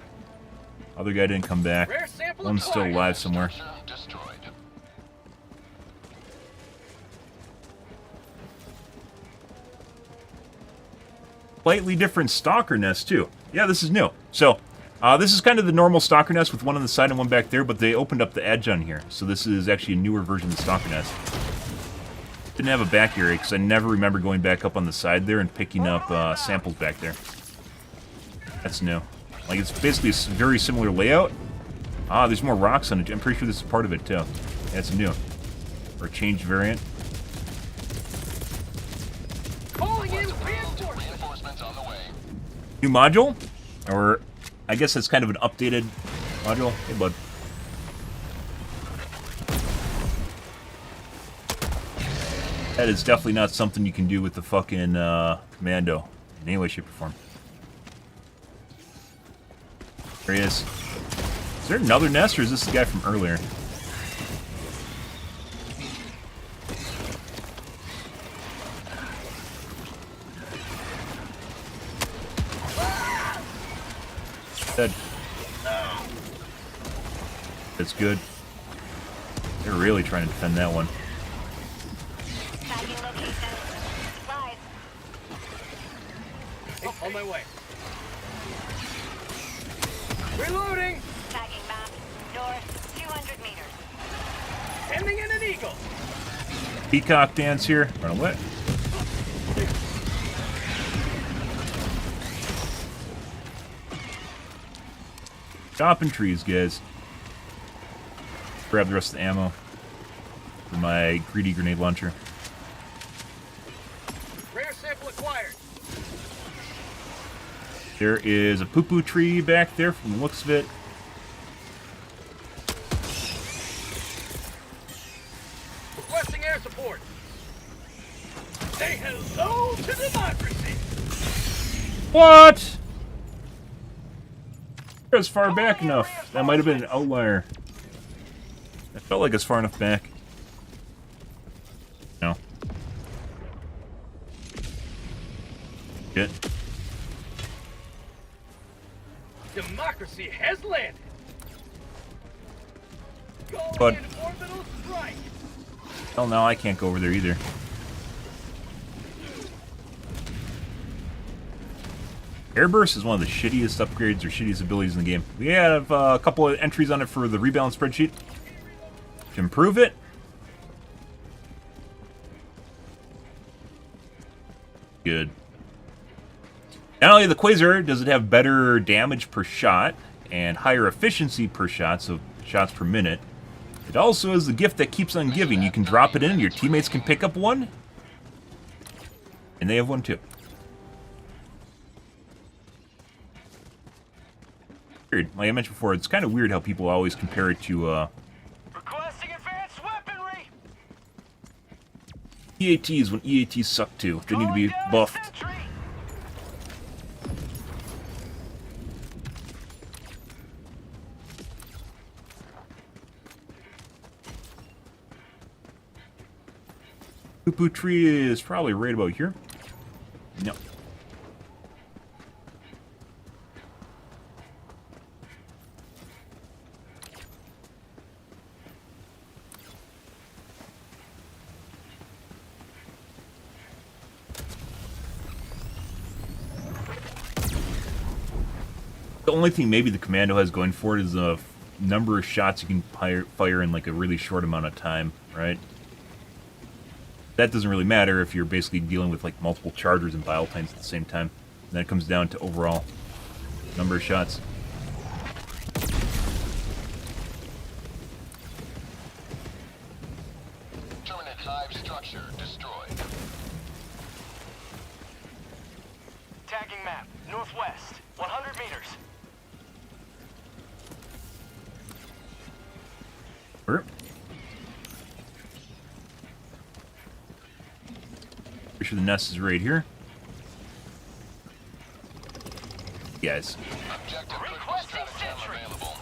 Other guy didn't come back. Rare sample One's still acquired. alive somewhere. Destroyed. Slightly different stalker nest, too. Yeah, this is new. So, this is kind of the normal stalker nest with one on the side and one back there, but they opened up the edge on here. So this is actually a newer version of the stalker nest. Didn't have a back area because I never remember going back up on the side there and picking up samples back there. That's new. Like, it's basically a very similar layout. Ah, there's more rocks on it. I'm pretty sure this is part of it, too. That's new. Or a changed variant. Calling in reinforcements. Reinforcements on the way. New module? Or, I guess that's kind of an updated module. Hey, bud. That is definitely not something you can do with the fucking commando in any way, shape, or form. There he is. Is there another nest, or is this the guy from earlier? Dead. That's good. They're really trying to defend that one. Tagging location. Supplies. Oh, on my way. Reloading. Tagging map. North, 200 meters. Sending in an eagle. Peacock dance here. Run away. Chopping trees, guys. Grab the rest of the ammo for my greedy grenade launcher. Rare sample acquired. There is a poo-poo tree back there from the looks of it. Requesting air support. Say hello to democracy. What? It's far back enough. That might have been an outlier. I felt like it's far enough back. No. Shit. Democracy has landed. But Going in orbital strike. hell no, I can't go over there either. Airburst is one of the shittiest upgrades or shittiest abilities in the game. We have a couple of entries on it for the rebalance spreadsheet to improve it. Good. Not only the Quasar does it have better damage per shot and higher efficiency per shot, so shots per minute, it also is the gift that keeps on giving. You can drop it in, your teammates can pick up one, and they have one too. Weird. Like I mentioned before, it's kind of weird how people always compare it to Requesting advanced weaponry. EATs when EATs suck too. They need to be buffed. Poo-poo tree is probably right about here. No. The only thing maybe the Commando has going for it is the number of shots you can fire in like a really short amount of time, right? That doesn't really matter if you're basically dealing with like multiple chargers and Biotines at the same time. And then it comes down to overall number of shots. Terminate hive structure destroyed. Tagging map, northwest, 100 meters. Pretty sure the nest is right here. Guys. Objective critical stratagem available.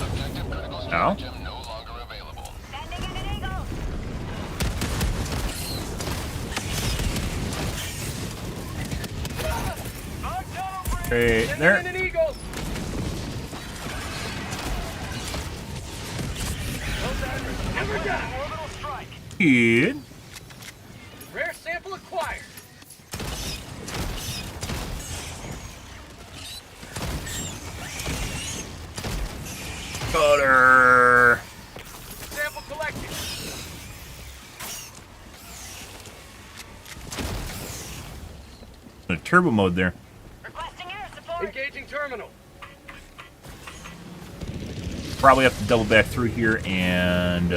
Objective critical stratagem no longer available. Sending in an eagle. Right there. An eagle. Never die. Orbital strike. Good. Rare sample acquired. Cutter. Sample collected. A turbo mode there. Requesting air support. Engaging terminal. Probably have to double back through here and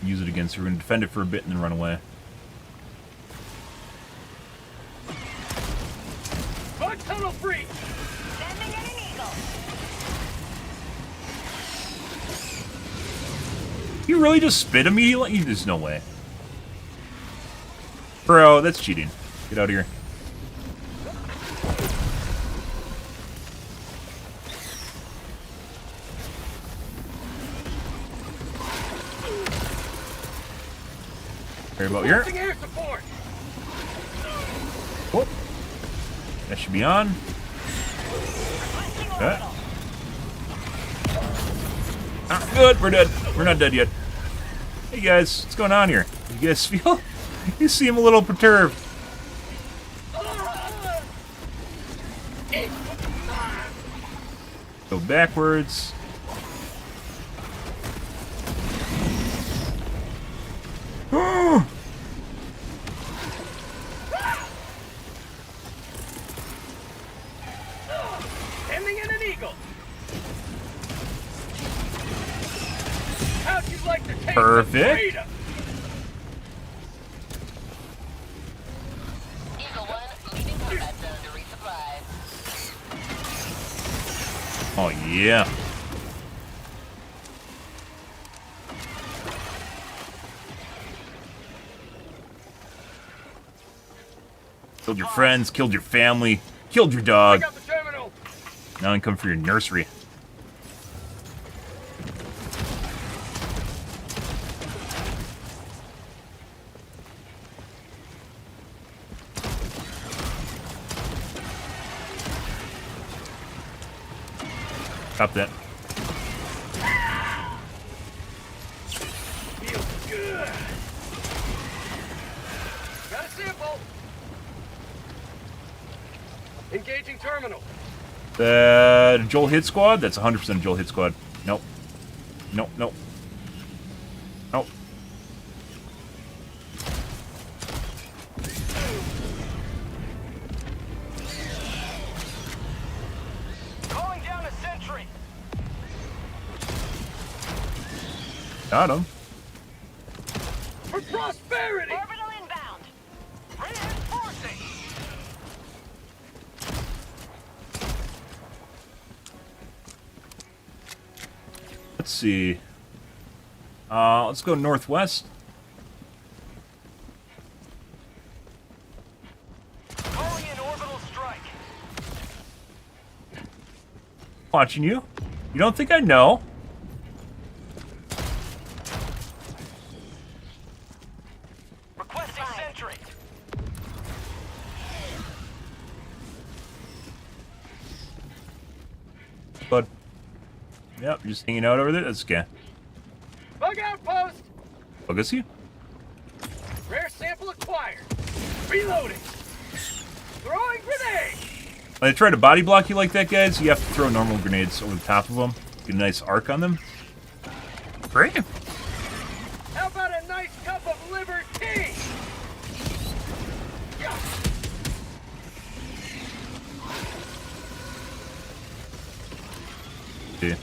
use it again. So we're going to defend it for a bit and then run away. Bug tunnel free. Sending in an eagle. You really just spit immediately? There's no way. Bro, that's cheating. Get out of here. Right about here. Requesting air support. Whoop. That should be on. Requesting Okay. orbital. Ah, good, we're dead. We're not dead yet. Hey guys, what's going on here? You guys feel? You seem a little perturbed. Go backwards. Sending in an eagle. How'd you like to take Perfect. the freedom? Yeah. Killed your friends, killed your family, killed your dog. Check out the terminal. Now I come for your nursery. Stop that. Feels good. Got a sample. Engaging terminal. Joel Hit Squad? That's 100% Joel Hit Squad. Nope. Nope, nope. Nope. Calling down a sentry. Got him. For prosperity. Orbital inbound. Reinforcing. Let's see. Let's go northwest. Calling in orbital strike. Watching you. You don't think I know? Requesting sentry. But yep, you're just hanging out over there. That's okay. Bug outpost. I'll go see you. Rare sample acquired. Reloading. Throwing grenade. When they try to body block you like that, guys, you have to throw normal grenades over the top of them. Get a nice arc on them. Great. How about a nice cup of liver tea? Okay.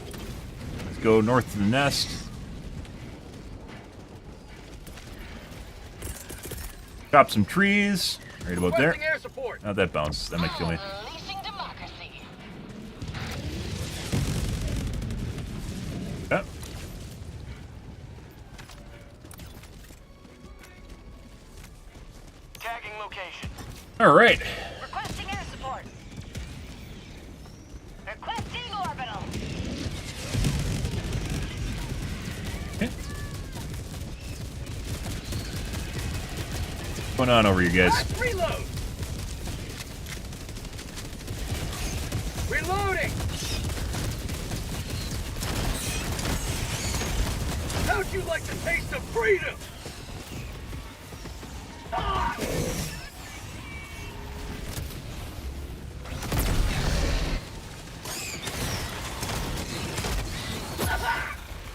Let's go north to the nest. Chop some trees. Right about there. Requesting air support. Not that bounce. That might kill me. Unleashing democracy. Yep. Tagging location. All right. Requesting air support. Requesting orbital. Okay. What's going on over here, guys? Let's reload. Reloading. How'd you like the taste of freedom? Ah!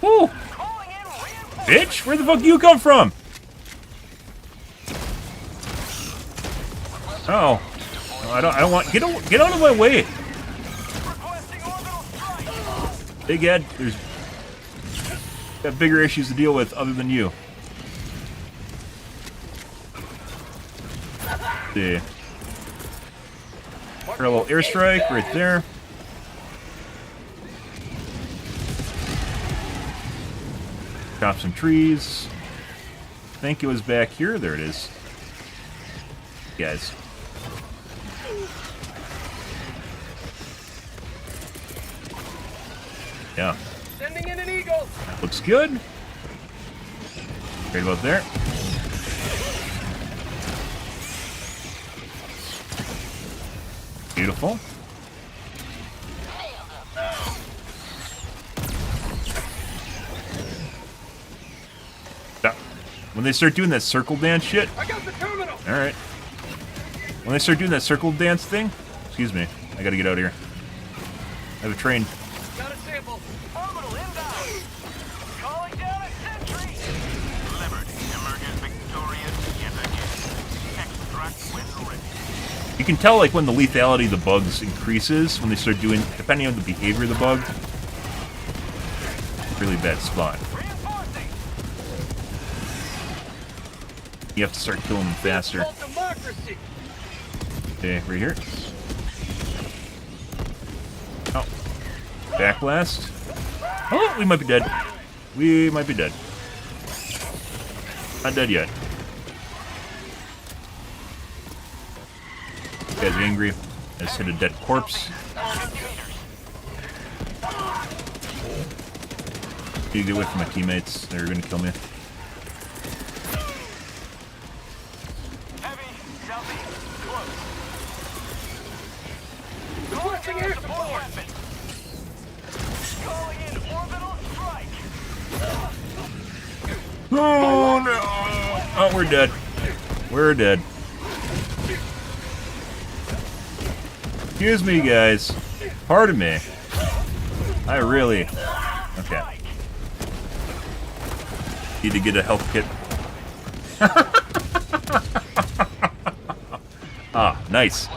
Woo! Calling in reinforcements. Bitch, where the fuck do you come from? Oh. No, I don't want get out of my way. Requesting orbital strike. Big Ed, there's got bigger issues to deal with other than you. See. Parallel airstrike right there. Chop some trees. I think it was back here. There it is. Guys. Yeah. Sending in an eagle. Looks good. Right about there. Beautiful. Yeah. When they start doing that circle dance shit, I got the terminal. alright. When they start doing that circle dance thing, excuse me, I gotta get out of here. I have a train. Got a sample. Orbital inbound. Calling down a sentry. Liberty emerges victorious yet again. Extract when ready. You can tell, like, when the lethality of the bugs increases, when they start doing, depending on the behavior of the bug. Really bad spot. Reinforcing. You have to start killing them faster. Called democracy. Okay, right here. Oh. Backblast. Oh, we might be dead. We might be dead. Not dead yet. This guy's angry. I just hit a dead corpse. Need to get away from my teammates. They're gonna kill me. Heavy, southeast, close. Requesting air support. Calling in orbital strike. Oh no! Oh, we're dead. We're dead. Excuse me, guys. Pardon me. I really... Okay. Need to get a health kit. Ah, nice.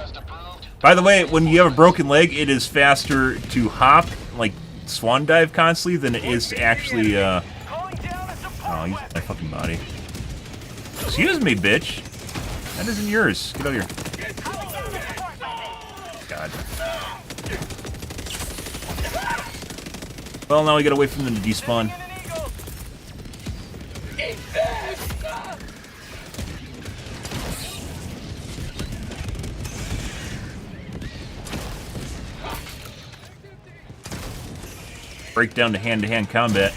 By the way, when you have a broken leg, it is faster to hop, like swan dive constantly, than it is to actually, Oh, he's my fucking body. Excuse me, bitch. That isn't yours. Get out of here. God. Well, now we gotta wait for them to despawn. Break down to hand-to-hand combat.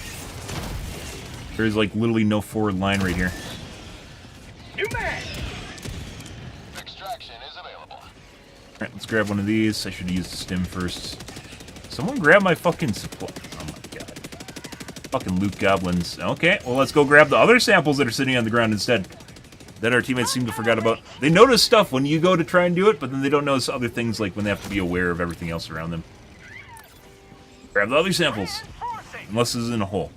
There's like literally no forward line right here. New man. Extraction is available. Alright, let's grab one of these. I should use the stim first. Someone grab my fucking supply. Oh my god. Fucking loot goblins. Okay, well let's go grab the other samples that are sitting on the ground instead. That our teammates seem to forget about. They notice stuff when you go to try and do it, but then they don't notice other things like when they have to be aware of everything else around them. Grab the other samples. Unless this is in a hole.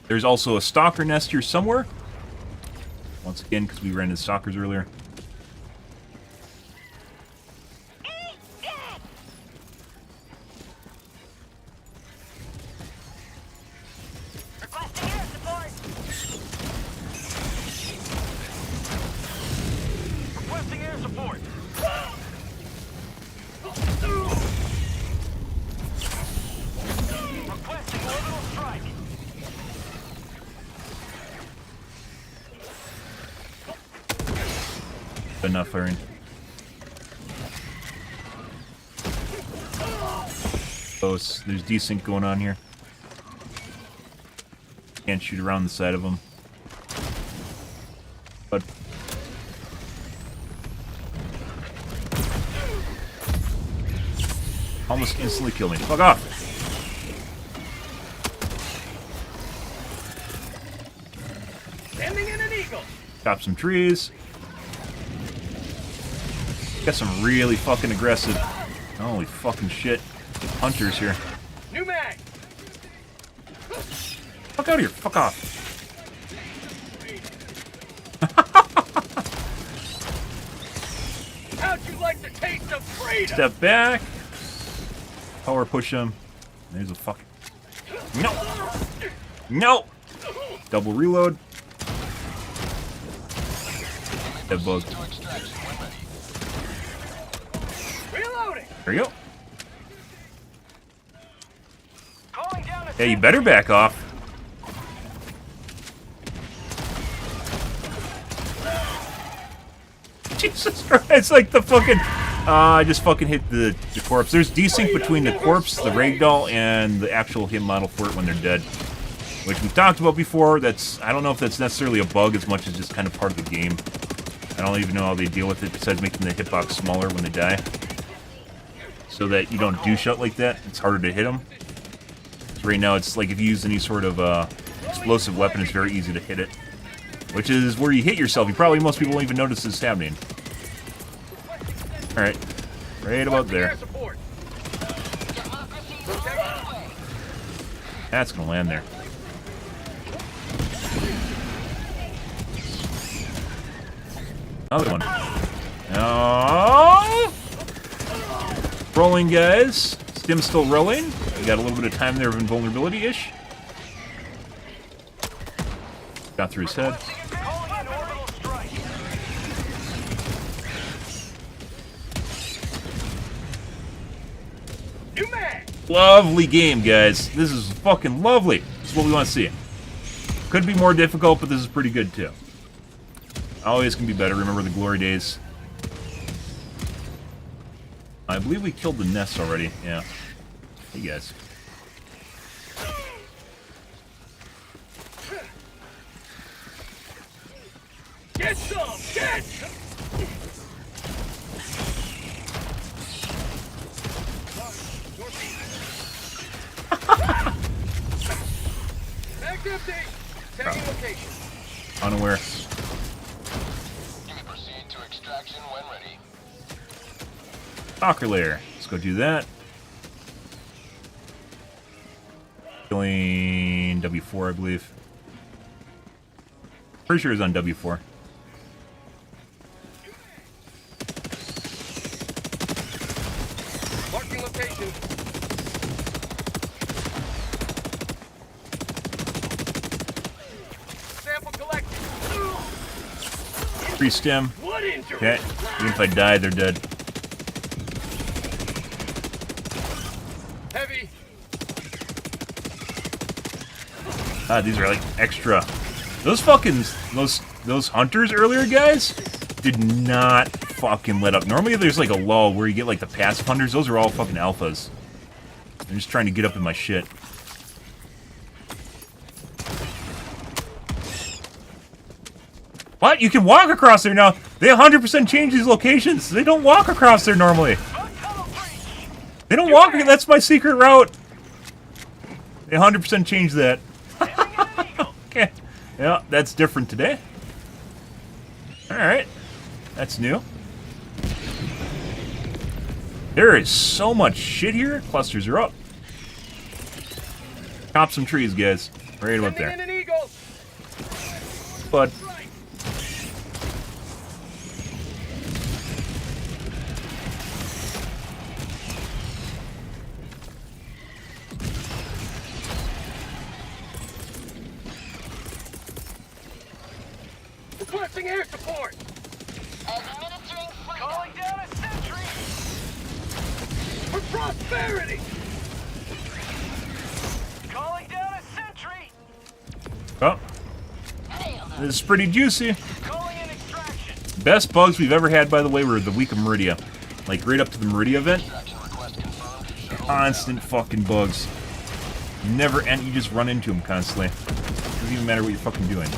There's also a stalker nest here somewhere. Once again, because we ran into stalkers earlier. Requesting air support. Requesting air support. Requesting orbital strike. Enough firing. Close. There's desync going on here. Can't shoot around the side of them. But almost instantly killed me. Fuck off! Sending in an eagle. Chop some trees. Got some really fucking aggressive. Holy fucking shit. Hunters here. New mag. Fuck out of here. Fuck off. How'd you like the taste of freedom? Step back. Power push him. There's a fucking... No! No! Double reload. Dead bug. Reloading. There you go. Calling down a Yeah, you better back off. Jesus Christ, it's like the fucking... I just fucking hit the corpse. There's desync between the corpse, the ragdoll, and the actual hit model for it when they're dead. Which we've talked about before. That's... I don't know if that's necessarily a bug as much as just kind of part of the game. I don't even know how they deal with it besides making the hitbox smaller when they die. So that you don't do shit like that. It's harder to hit them. So right now it's like if you use any sort of explosive weapon, it's very easy to hit it. Which is where you hit yourself. Most people won't even notice this happening. Alright. Right about there. That's gonna land there. Another one. Oh! Rolling, guys. Stim's still rolling. We got a little bit of time there of invulnerability-ish. Got through his head. Lovely game, guys. This is fucking lovely. This is what we want to see. Could be more difficult, but this is pretty good, too. Always can be better. Remember the glory days. I believe we killed the nest already. Yeah. Hey, guys. Get some! Get! Back empty! Tagging location. Unaware. You may proceed to extraction when ready. Stalker lair. Let's go do that. Killing W4, I believe. Pretty sure it's on W4. Marking location. Sample collected. Free stem. What injury? Okay. Even if I die, they're dead. Heavy. Ah, these are like extra. Those fucking those hunters earlier, guys, did not fucking let up. Normally there's like a lull where you get like the passive hunters. Those are all fucking alphas. I'm just trying to get up in my shit. What? You can walk across there now. They 100% change these locations. They don't walk across there normally. They don't walk. That's my secret route. They 100% changed that. Okay. Yeah, that's different today. Alright. That's new. There is so much shit here. Clusters are up. Chop some trees, guys. Right about there. But Requesting air support. Administering freedom. Calling down a sentry. For prosperity. Calling down a sentry. oh, this is pretty juicy. Calling in extraction. Best bugs we've ever had, by the way, were the week of Meridia. Like right up to the Meridia event. Constant fucking bugs. Never end. You just run into them constantly. Doesn't even matter what you're fucking doing.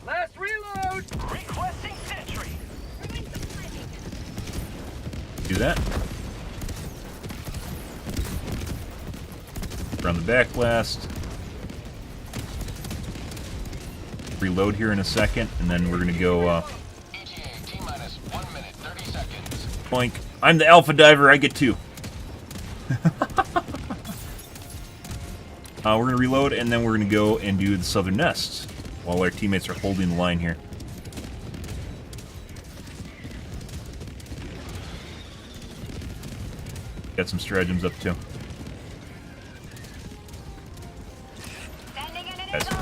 Last reload. Requesting sentry. Do that. Run the back blast. Reload here in a second, and then we're gonna go. ETA T-minus 1 minute 30 seconds. Boink. I'm the alpha diver. I get 2. We're gonna reload, and then we're gonna go and do the southern nest while our teammates are holding the line here. Got some stratagems up too. Sending in an Guys. eagle.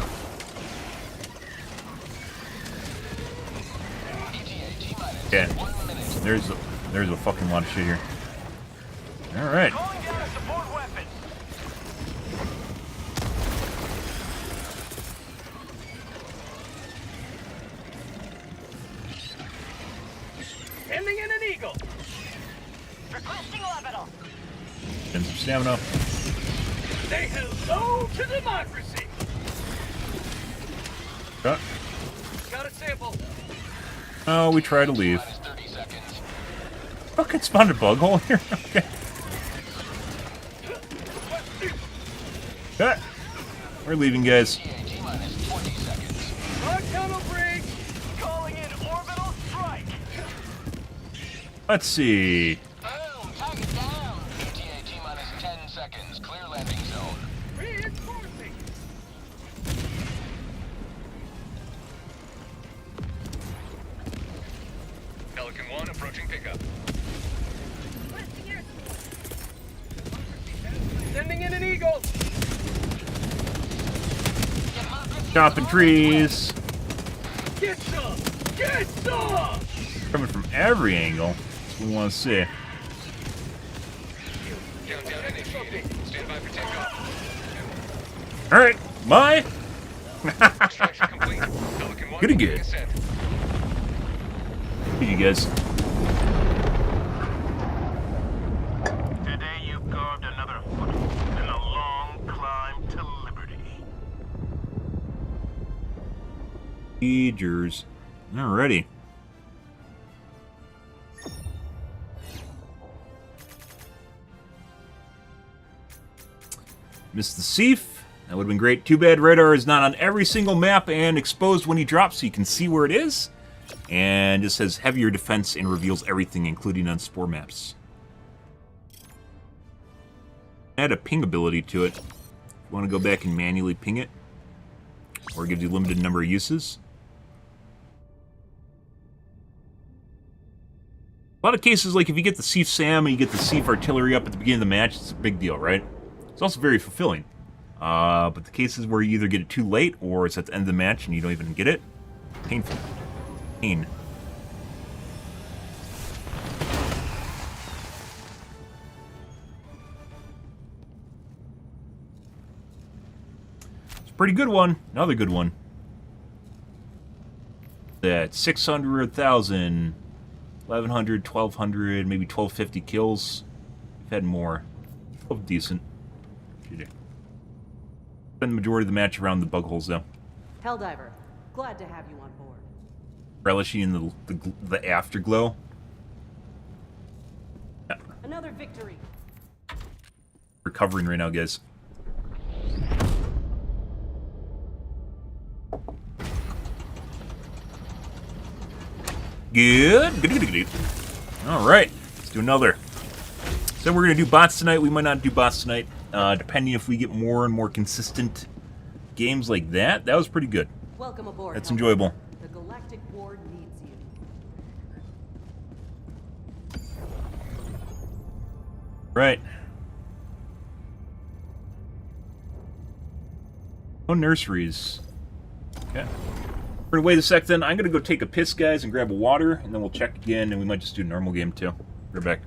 Okay. There's a fucking lot of shit here. All right. Calling down a support weapon. Sending in an eagle. Requesting orbital. And some stamina. Say hello to democracy. Cut. Got a sample. Oh, we try to leave. 30 seconds. Fucking spawned a bug hole here. Okay. Cut. We're leaving, guys. T-minus 20 seconds. Guard tunnel breach. Calling in orbital strike. Let's see. Boom, target down. ETA T-minus 10 seconds. Clear landing zone. Reinforcing. Pelican 1 approaching pickup. Sending in an eagle. Chopping trees. Get some. Get some. Coming from every angle. That's what we want to see. Countdown initiated. Stand by for takeoff. All right, bye. Extraction complete. Pelican 1 Goody beginning good. ascent. Hey, you guys. Today you've carved another foothold in a long climb to liberty. Agers. Alrighty. Missed the Seif. That would have been great. Too bad radar is not on every single map and exposed when he drops so you can see where it is. And it says heavier defense and reveals everything, including on spore maps. Add a ping ability to it. If you want to go back and manually ping it. Or it gives you a limited number of uses. A lot of cases, like if you get the Seif Sam and you get the Seif artillery up at the beginning of the match, it's a big deal, right? It's also very fulfilling. But the cases where you either get it too late or it's at the end of the match and you don't even get it, painful. Pain. It's a pretty good one. Another good one. That 600, 1,000, 1,100, 1,200, maybe 1,250 kills. We've had more. Oh, decent. GG. Spend the majority of the match around the bug holes, though. Helldiver, glad to have you on board. Relishing in the afterglow. Yeah. Another victory. Recovering right now, guys. Good. Good. All right. Let's do another. So we're going to do bots tonight. We might not do bots tonight, depending if we get more and more consistent games like that. That was pretty good. Welcome aboard. That's Helldiver. enjoyable. The Galactic Ward needs you. Right. No nurseries. Okay. We're gonna wait a sec then. I'm gonna go take a piss, guys, and grab a water, and then we'll check again, and we might just do a normal game too. We're back.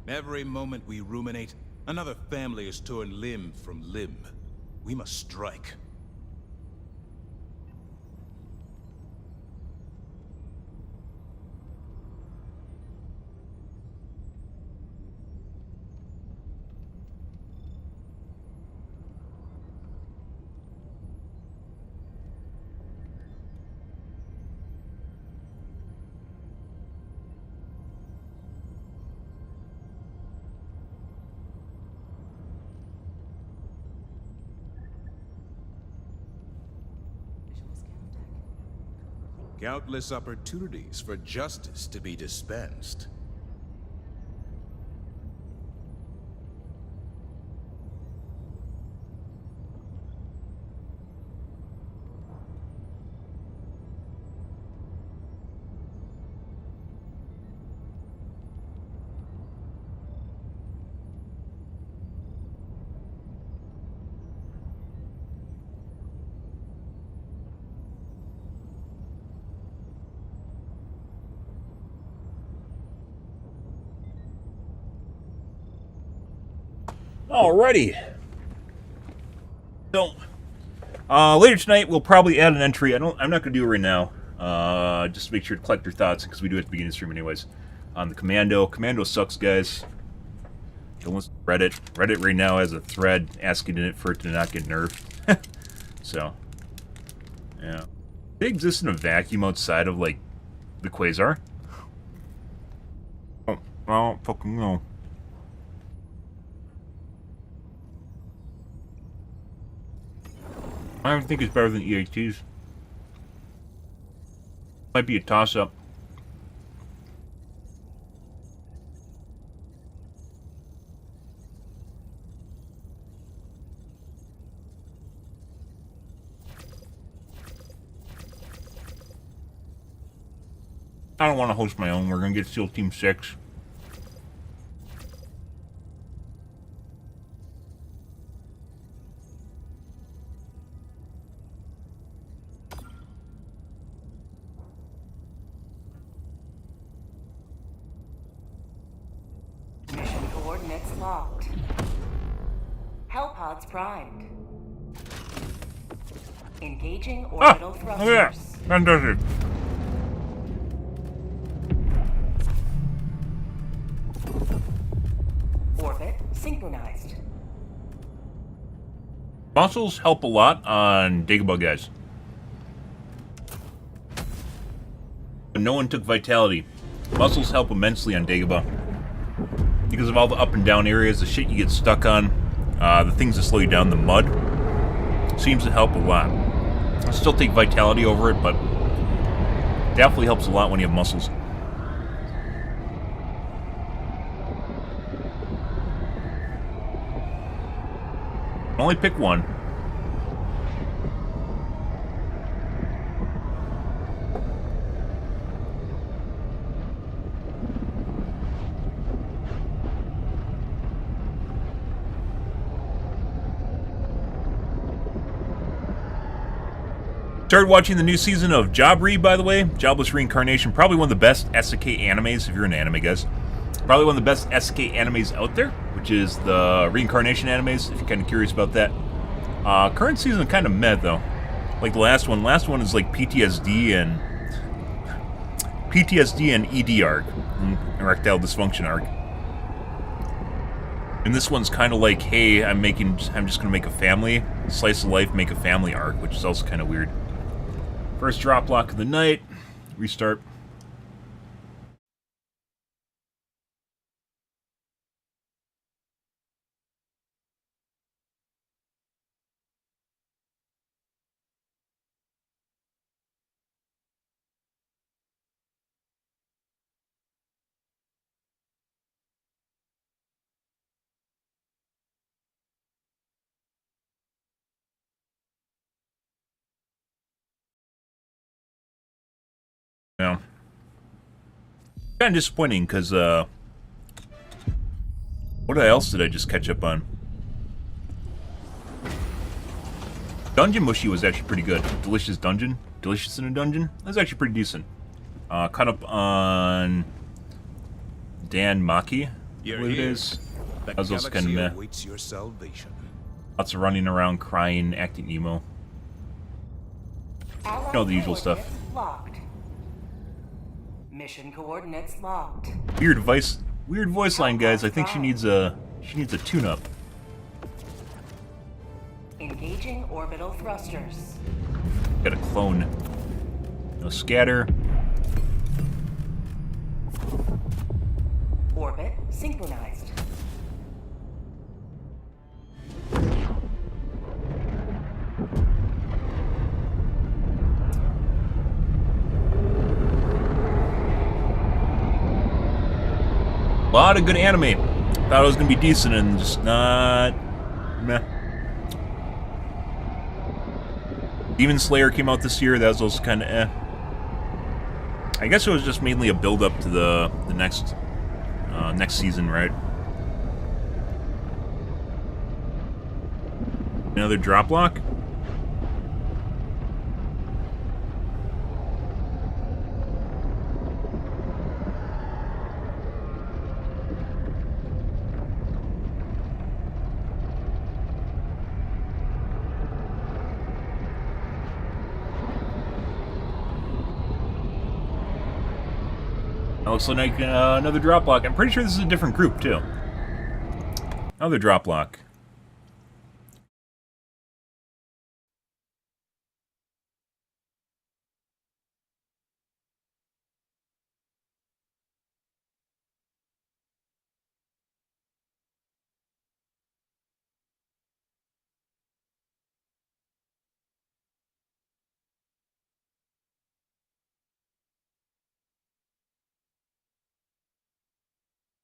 Every moment we ruminate, another family is torn limb from limb. We must strike. Countless opportunities for justice to be dispensed. Alrighty. So, later tonight we'll probably add an entry. I'm not gonna do it right now. Just to make sure to collect your thoughts, because we do at the beginning of the stream anyways. On the Commando. Commando sucks, guys. Don't listen to Reddit. Reddit right now has a thread asking it for it to not get nerfed. So, yeah. They exist in a vacuum outside of, like, the Quasar. Oh, I don't fucking know. I don't think it's better than EATs. Might be a toss-up. I don't want to host my own. We're going to get SEAL Team 6. Mission coordinates locked. Hellpods primed. Engaging orbital thrusters. Yeah, fantastic. Orbit synchronized. Muscles help a lot on Dagobah, guys. But no one took Vitality. Muscles help immensely on Dagobah. Because of all the up and down areas, the shit you get stuck on, the things that slow you down, the mud, seems to help a lot. I still take Vitality over it, but definitely helps a lot when you have muscles. Only pick one. Started watching the new season of Jobry, by the way. Jobless Reincarnation. Probably one of the best SK animes, if you're an anime, guys. Probably one of the best SK animes out there, which is the Reincarnation animes, if you're kind of curious about that. Current season kind of meh, though. Like the last one. Last one is like PTSD and ED arc. Erectile dysfunction arc. And this one's kind of like, hey, I'm just gonna make a family. Slice of life, make a family arc, which is also kind of weird. First drop block of the night. Restart. Yeah. Kind of disappointing, because, what else did I just catch up on? Dungeon Mushy was actually pretty good. Delicious Dungeon. Delicious in a Dungeon. That was actually pretty decent. Caught up on Dan Maki, I believe it is. That was also kind of meh. Your salvation. Lots of running around, crying, acting emo. You know the usual stuff. Locked. Mission coordinates locked. Weird voice line, guys. I think she needs a tune-up. Engaging orbital thrusters. Got a clone. No scatter. Orbit synchronized. A lot of good anime. Thought it was gonna be decent and just not. Meh. Demon Slayer came out this year. That was also kind of eh. I guess it was just mainly a build-up to the next season, right? Another drop block. That looks like another drop block. I'm pretty sure this is a different group, too. Another drop block.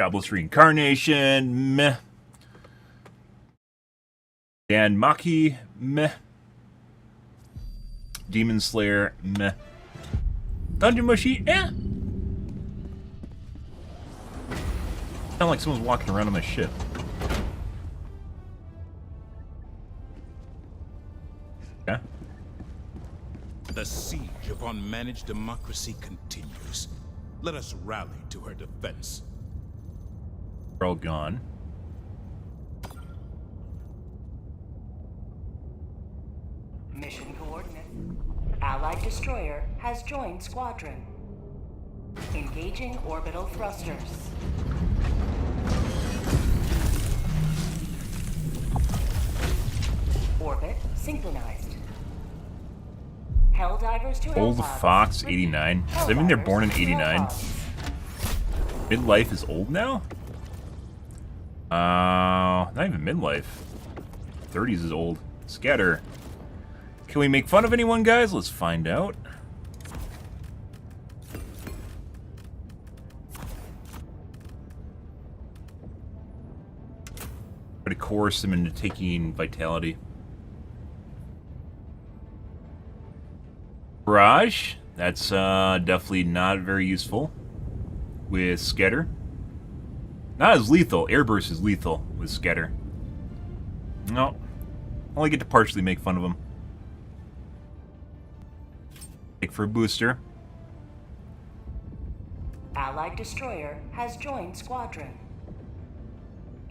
Jobless Reincarnation, meh. Dan Maki, meh. Demon Slayer, meh. Dungeon Mushy, eh. Sound like someone's walking around on my ship. Yeah. The siege upon managed democracy continues. Let us rally to her defense. They're all gone. Mission coordinates. Allied destroyer has joined squadron. Engaging orbital thrusters. Orbit synchronized. Helldivers to Old Hellpods. Fox 89. Does that mean they're born in Helldivers to 89? Hellpods. Midlife is old now? Not even midlife. 30s is old. Scatter. Can we make fun of anyone, guys? Let's find out. Try to coerce them into taking vitality. Barrage. That's definitely not very useful. With Scatter. Not as lethal. Airburst is lethal with Scatter. No. Only get to partially make fun of him. Take for a booster. Allied destroyer has joined squadron.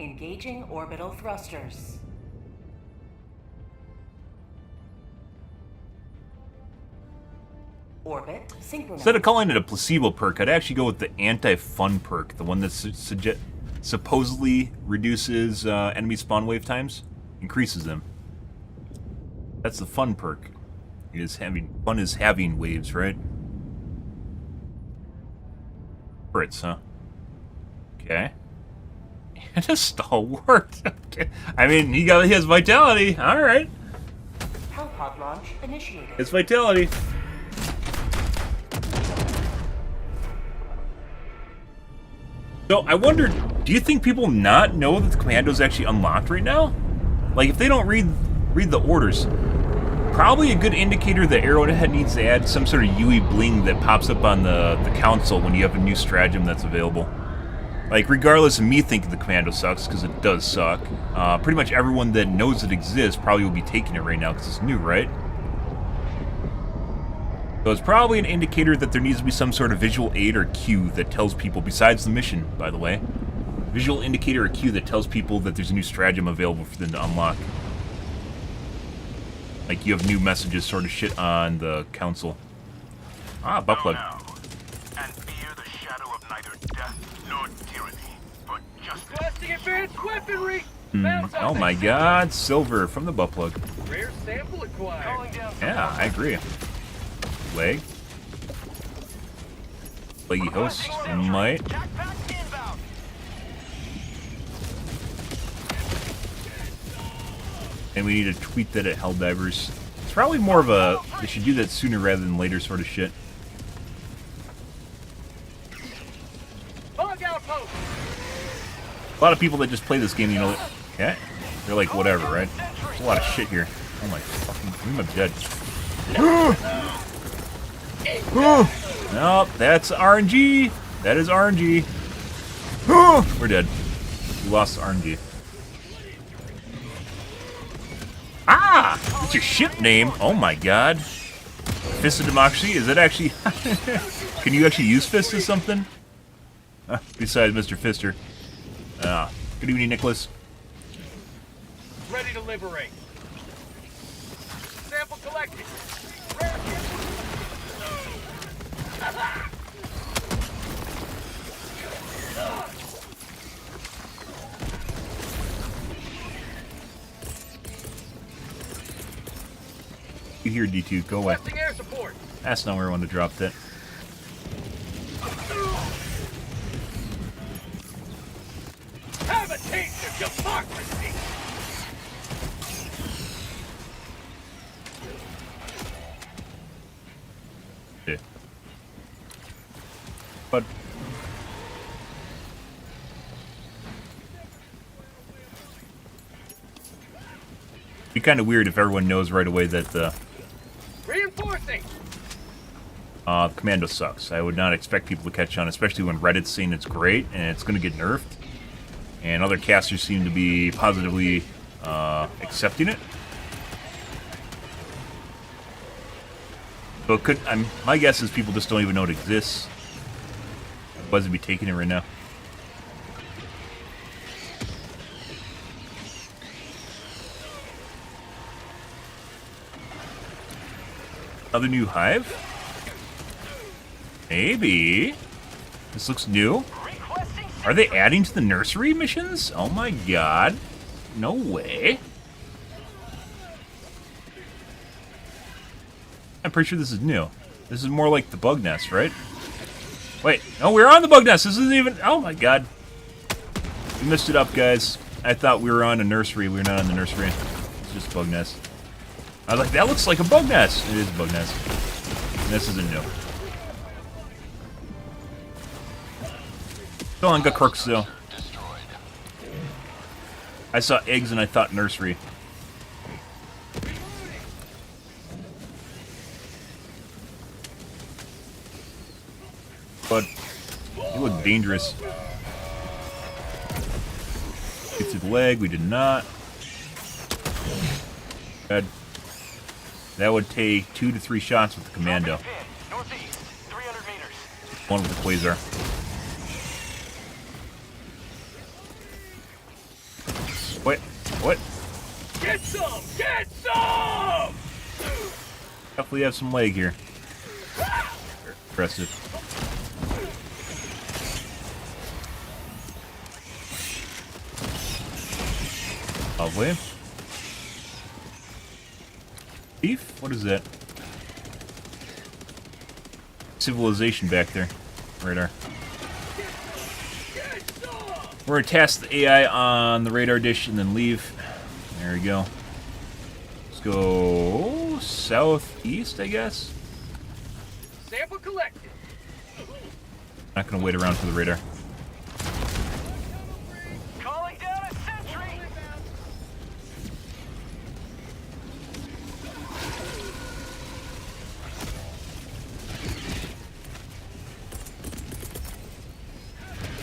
Engaging orbital thrusters. Orbit synchronized. Instead of calling it a placebo perk, I'd actually go with the anti-fun perk. The one that supposedly reduces enemy spawn wave times. Increases them. That's the fun perk. Fun is having waves, right? Brits, huh? Okay. And a stalwart. Okay. I mean, he has vitality. All right. Hellpod launch initiated. It's vitality. So I wondered, do you think people not know that the commando's actually unlocked right now? Like, if they don't read the orders, probably a good indicator that Arrowhead needs to add some sort of UE bling that pops up on the console when you have a new stratagem that's available. Like, regardless of me thinking the commando sucks, because it does suck, pretty much everyone that knows it exists probably will be taking it right now because it's new, right? So it's probably an indicator that there needs to be some sort of visual aid or cue that tells people, besides the mission, by the way, visual indicator or cue that tells people that there's a new stratagem available for them to unlock. Like you have new messages sort of shit on the council. Ah, butt plug. And fear the shadow of neither death nor tyranny, but justice. Blasting advanced weaponry! Oh my god, silver from the butt plug. Rare sample acquired. Calling down. Yeah, I agree. Leg. Leggy host. Might. Jackpack inbound. And we need to tweet that at Helldivers. It's probably more of a, they should do that sooner rather than later sort of shit. Bug outpost. A lot of people that just play this game, you know, okay, they're like, whatever, right? There's a lot of shit here. Oh my fucking, I'm dead. Nope, that's RNG. That is RNG. We're dead. We lost RNG. Ah! It's your ship name. Oh my god. Fist of Democracy? Is it actually... Can you actually use Fist as something? Besides Mr. Fister. Good evening, Nicholas. Ready to liberate. Sample collected. you here, D2. Go away. Requesting air support. That's not where I want to drop that. Have a taste of democracy. Yeah. But it'd be kind of weird if everyone knows right away that the Reinforcing. Commando sucks. I would not expect people to catch on, especially when Reddit's saying it's great and it's going to get nerfed. And other casters seem to be positively accepting it. So it could, my guess is people just don't even know it exists. Buzz would be taking it right now. Another new hive? Maybe. This looks new. Are they adding to the nursery missions? Oh my god. No way. I'm pretty sure this is new. This is more like the bug nest, right? Wait, no, we're on the bug nest. This isn't even... Oh my god. We messed it up, guys. I thought we were on a nursery. We were not on the nursery. It's just a bug nest. I was like, that looks like a bug nest. It is a bug nest. And this isn't new. Still on got crooks, though. I saw eggs and I thought nursery. But you look dangerous. Get through the leg, we did not. Good. That would take 2 to 3 shots with the commando. Northeast, 300 meters. One with the quasar. What? What? Get some! Get some! Definitely have some leg here. Impressive. Lovely. Beef? What is that? Civilization back there. Radar. We're going to test the AI on the radar dish and then leave. There we go. Let's go southeast, I guess. Sample collected. Not going to wait around for the radar. Calling down a sentry.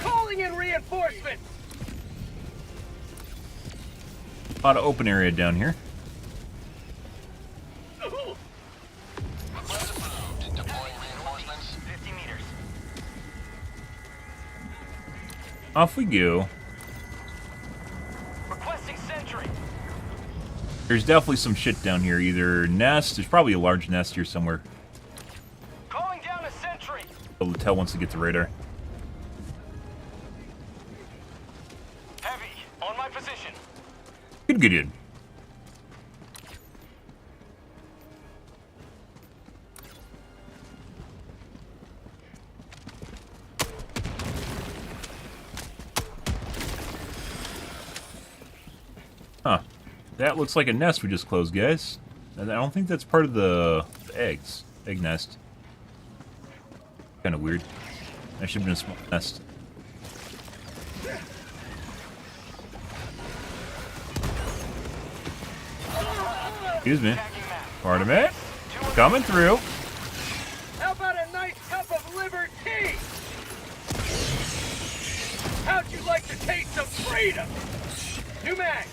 Calling in reinforcements. A lot of open area down here. Request approved. Deploying reinforcements. 50 meters. Off we go. Requesting sentry. There's definitely some shit down here. Either nest, there's probably a large nest here somewhere. Calling down a sentry. Able to tell once they get the radar. Heavy. On my position. Good, good, good. Huh. That looks like a nest we just closed, guys. And I don't think that's part of the eggs. Egg nest. Kind of weird. That should have been a small nest. Excuse me. Pardon me. Coming through. How about a nice cup of liver tea? How'd you like to taste some freedom? New mag.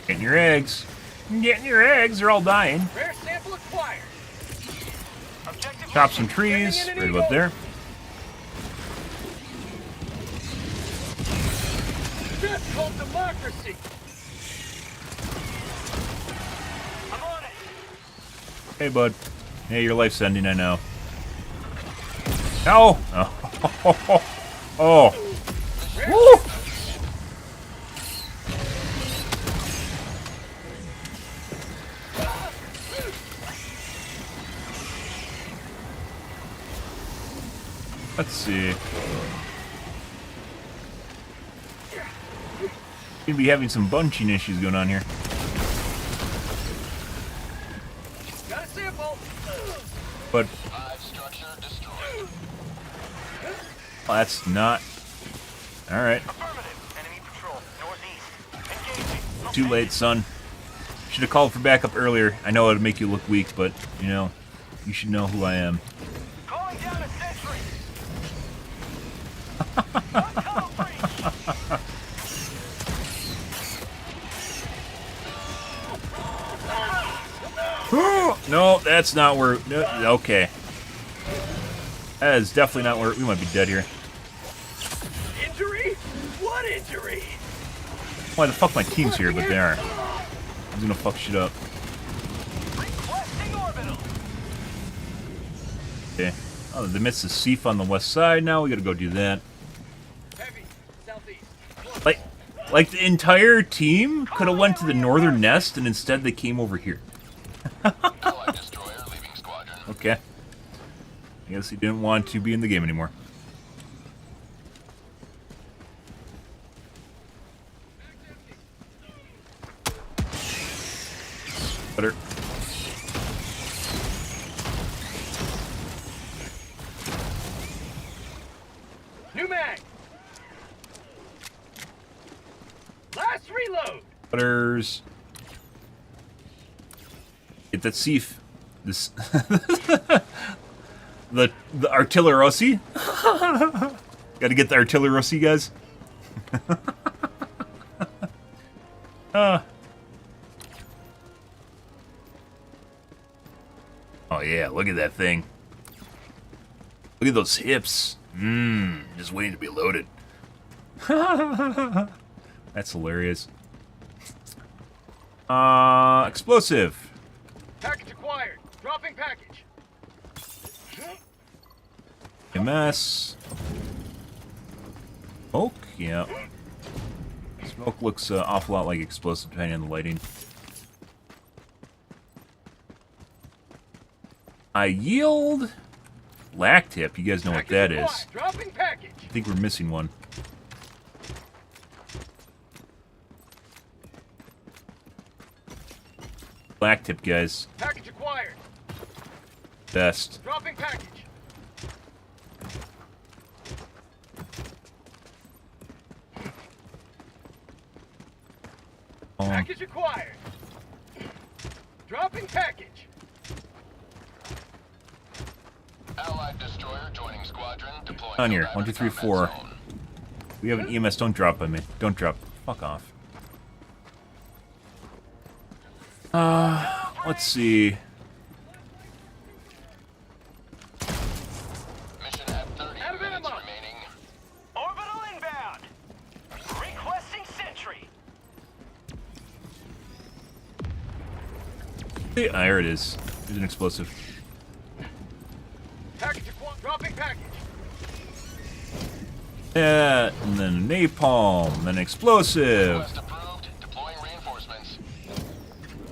Getting your eggs. Getting your eggs. They're all dying. Rare sample acquired. Objective. Chop some trees. Right about there. That's called democracy. I'm on it. Hey, bud. Hey, your life's ending, I know. No! Oh. Oh. Woo! Let's see. Gonna be having some bunching issues going on here. Got a sample. But Hive structure destroyed. well, that's not. Alright. Affirmative. Enemy patrol northeast. Engaging. Too late, son. Should have called for backup earlier. I know it'd make you look weak, but, you know, you should know who I am. Calling down a sentry. One tunnel breach. No, that's not where... No, okay. That is definitely not where... We might be dead here. Injury? What injury? Why the fuck my team's here, but they are. I'm gonna fuck shit up. Requesting orbital. Okay. Oh, they missed the Seaf on the west side now. We gotta go do that. Heavy. Southeast. Like the entire team could have went to the northern nest, and instead they came over here. Allied destroyer leaving squadron. Okay. I guess he didn't want to be in the game anymore. Better. New mag. Last reload. Butters. Get that Seaf. This the artillerosi. Gotta get the artillerosi, guys. Oh yeah, look at that thing. Look at those hips. Just waiting to be loaded. That's hilarious. Explosive. Package acquired. Dropping package. MS. Smoke? Yeah. Smoke looks an awful lot like explosive depending on the lighting. I yield. Lactip, you guys know what that is. Dropping package. I think we're missing one. Lactip, guys. Package acquired. Best. Dropping package. Package acquired. Dropping package. Allied destroyer joining squadron. Deploying On here. Helldiver 1, 2, 3, combat 4. zone. We have an EMS. Don't drop on me. Don't drop. Fuck off. Let's see. Mission at 30 Out of minutes ammo. remaining. Orbital inbound. Requesting sentry. Ah, there it is. There's an explosive. Package acquired. Dropping package. Yeah, and then napalm, then explosive. Request approved. Deploying reinforcements.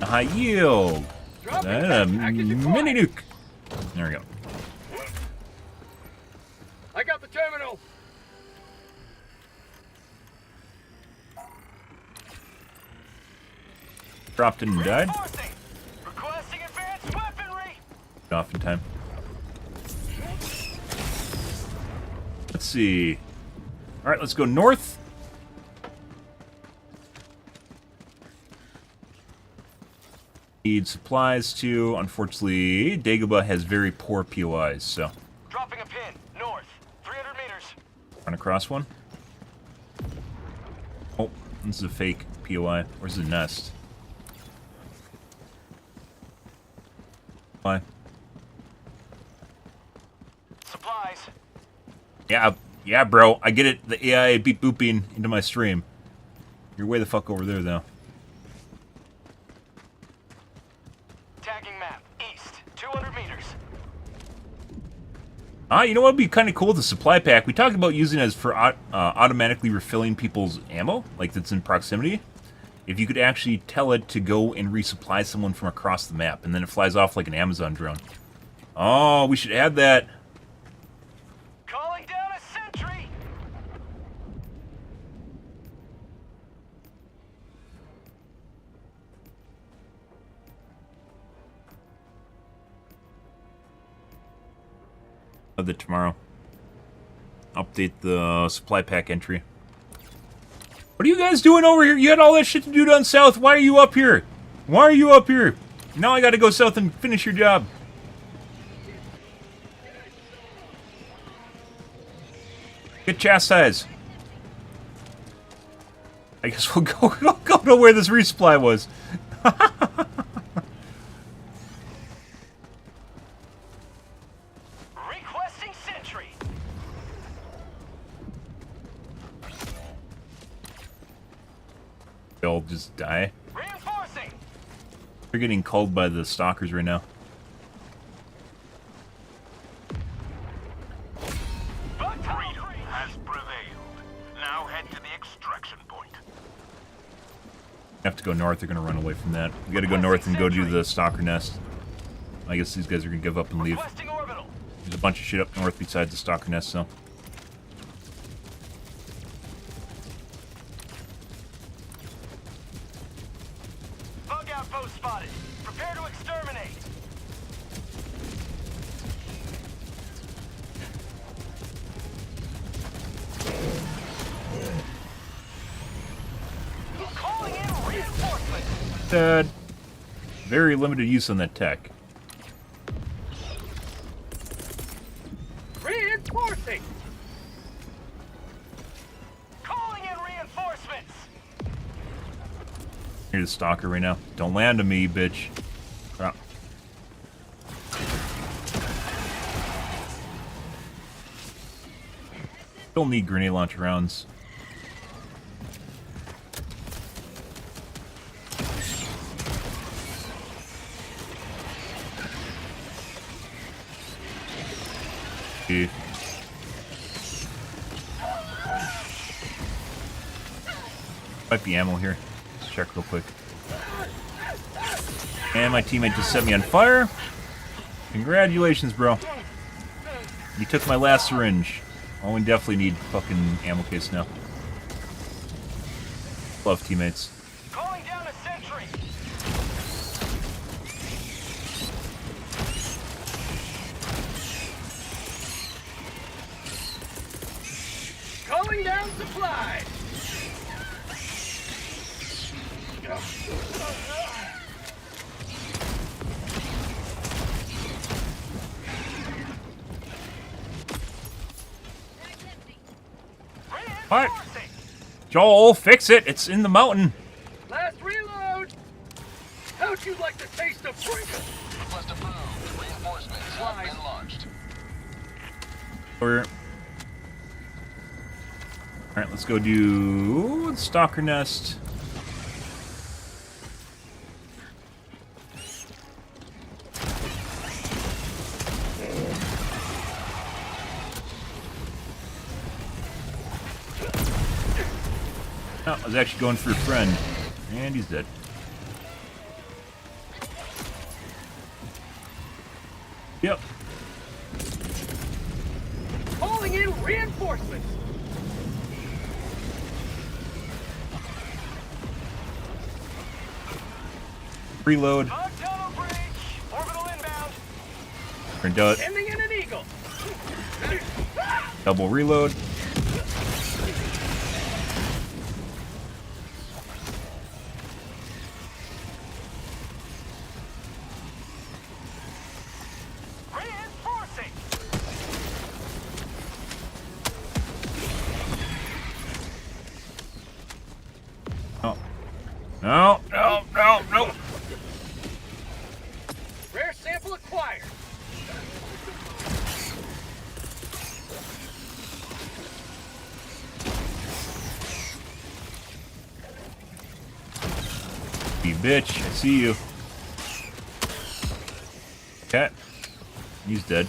A high yield. Dropping Then a package mini acquired. nuke. There we go. I got the terminal. Dropped it and died. Reinforcing. Requesting advanced weaponry. Off in time. Let's see. All right, let's go north. Need supplies too. Unfortunately, Dagobah has very poor POIs, so Dropping a pin. North. 300 meters. run across one. Oh, this is a fake POI. Where's the nest? Why? Supplies. Yeah, bro. I get it. The AI beep booping into my stream. You're way the fuck over there, though. Tagging map. East. 200 meters. You know what would be kind of cool? The supply pack. We talked about using it as for automatically refilling people's ammo, like that's in proximity. If you could actually tell it to go and resupply someone from across the map, and then it flies off like an Amazon drone. Oh, we should add that. Calling Of it tomorrow. Update the supply pack entry. What are you guys doing over here? You had all that shit to do down south. Why are you up here? Why are you up here? Now I gotta go south and finish your job. Get chastised. I guess we'll go to where this resupply was. Requesting sentry. They'll just die. Reinforcing. They're getting culled by the stalkers right now. Freedom has prevailed. Now head to the extraction point. Have to go north. They're gonna run away from that. We gotta go north and go do the stalker nest. I guess these guys are gonna give up and leave. Requesting orbital. There's a bunch of shit up north besides the stalker nest, so. Bug outpost spotted. Prepare to exterminate. Calling in reinforcements. Very limited use on that tech. Reinforcing. Calling in reinforcements. Here's the stalker right now. Don't land on me, bitch. Crap. Still need grenade launcher rounds. Okay. Might be ammo here. Let's check real quick. And my teammate just set me on fire. Congratulations, bro. You took my last syringe. Oh, we definitely need fucking ammo case now. Love teammates. Calling down a sentry. Calling down supplies. What? Joel, fix it. It's in the mountain. Last reload. How'd you like the taste of freedom? Request approved. Reinforcements have been launched. Alright, let's go do stalker nest. Oh, I was actually going for a friend, and he's dead. Yep. Calling in reinforcements. Reload. Bug tunnel breach. Orbital inbound. Print out. Sending in an eagle. Double reload. Reinforcing. Oh. No, no, no, no. Rare sample acquired. You bitch, I see you. Okay. He's dead.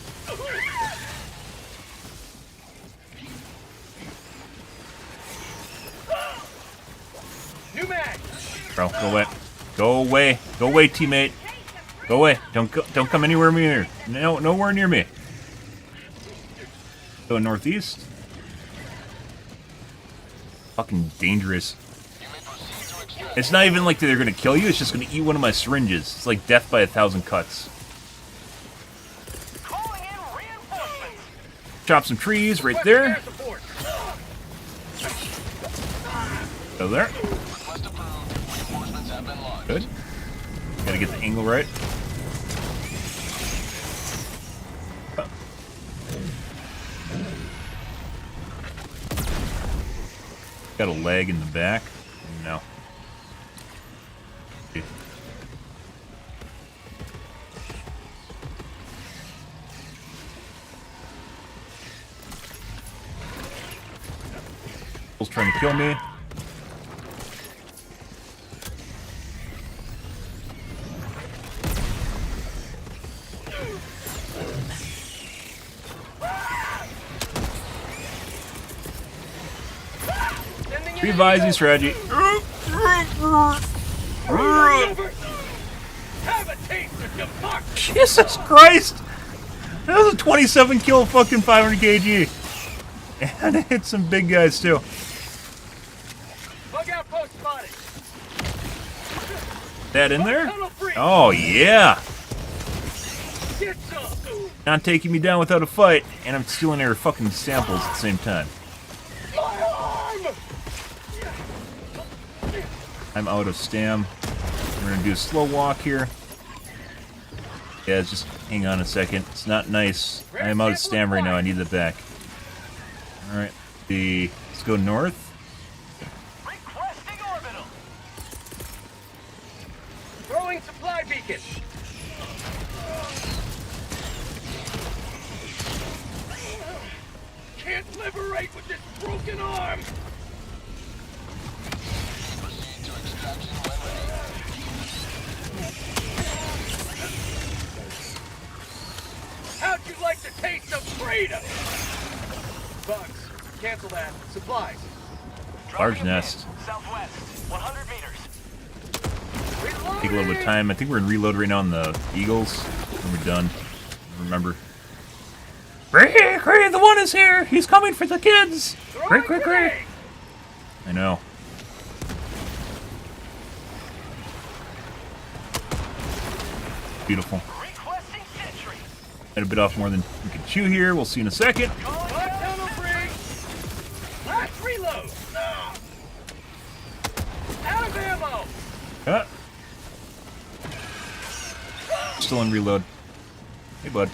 New mag. Bro, go away. Go away. Go away, teammate. Go away. Don't come anywhere near. No, nowhere near me. Go northeast. Fucking dangerous. It's not even like they're gonna kill you, it's just gonna eat one of my syringes. It's like death by 1,000 cuts. Calling in reinforcements. Chop some trees right there. Go there. Request approved. Reinforcements have been launched. Good. Gotta get the angle right. Got a leg in the back. No. Bull's trying to kill me. Revising strategy. Jesus Christ! That was a 27 kill fucking 500 kg. And it hit some big guys too. Bug outpost spotted. That in there? Oh yeah! Get some. Not taking me down without a fight, and I'm stealing their fucking samples at the same time. I'm out of stam. We're gonna do a slow walk here. Yeah, just hang on a second. It's not nice. I am out of stam right now. I need it back. Alright, let's go north. Requesting orbital. Throwing supply beacon. Can't liberate with this broken arm. Proceed to extraction when ready. How'd you like the taste of freedom? Bugs, cancel that. Supplies. Large nest. Southwest, 100 meters. Take a little bit of time. I think we're in reload right now on the Eagles. When we're done. Remember. Cray, the one is here! He's coming for the kids! Cray. I know. Beautiful. Requesting sentry. Had a bit off more than we can chew here. We'll see in a second. Last reload. Out of ammo. Cut. Still in reload. Hey, bud.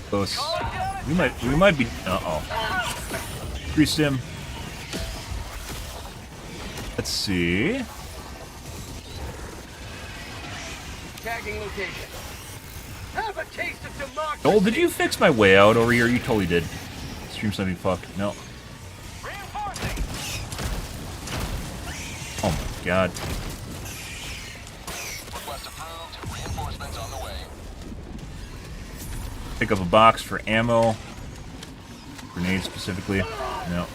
Close. We might be. Uh-oh. Greased him. Let's see. Tagging location. Have a taste of democracy. Joel, did you fix my way out over here? You totally did. Stream something fuck. No. Reinforcing. Oh my god. Request approved. Reinforcements on the way. Pick up a box for ammo. Grenades specifically. No.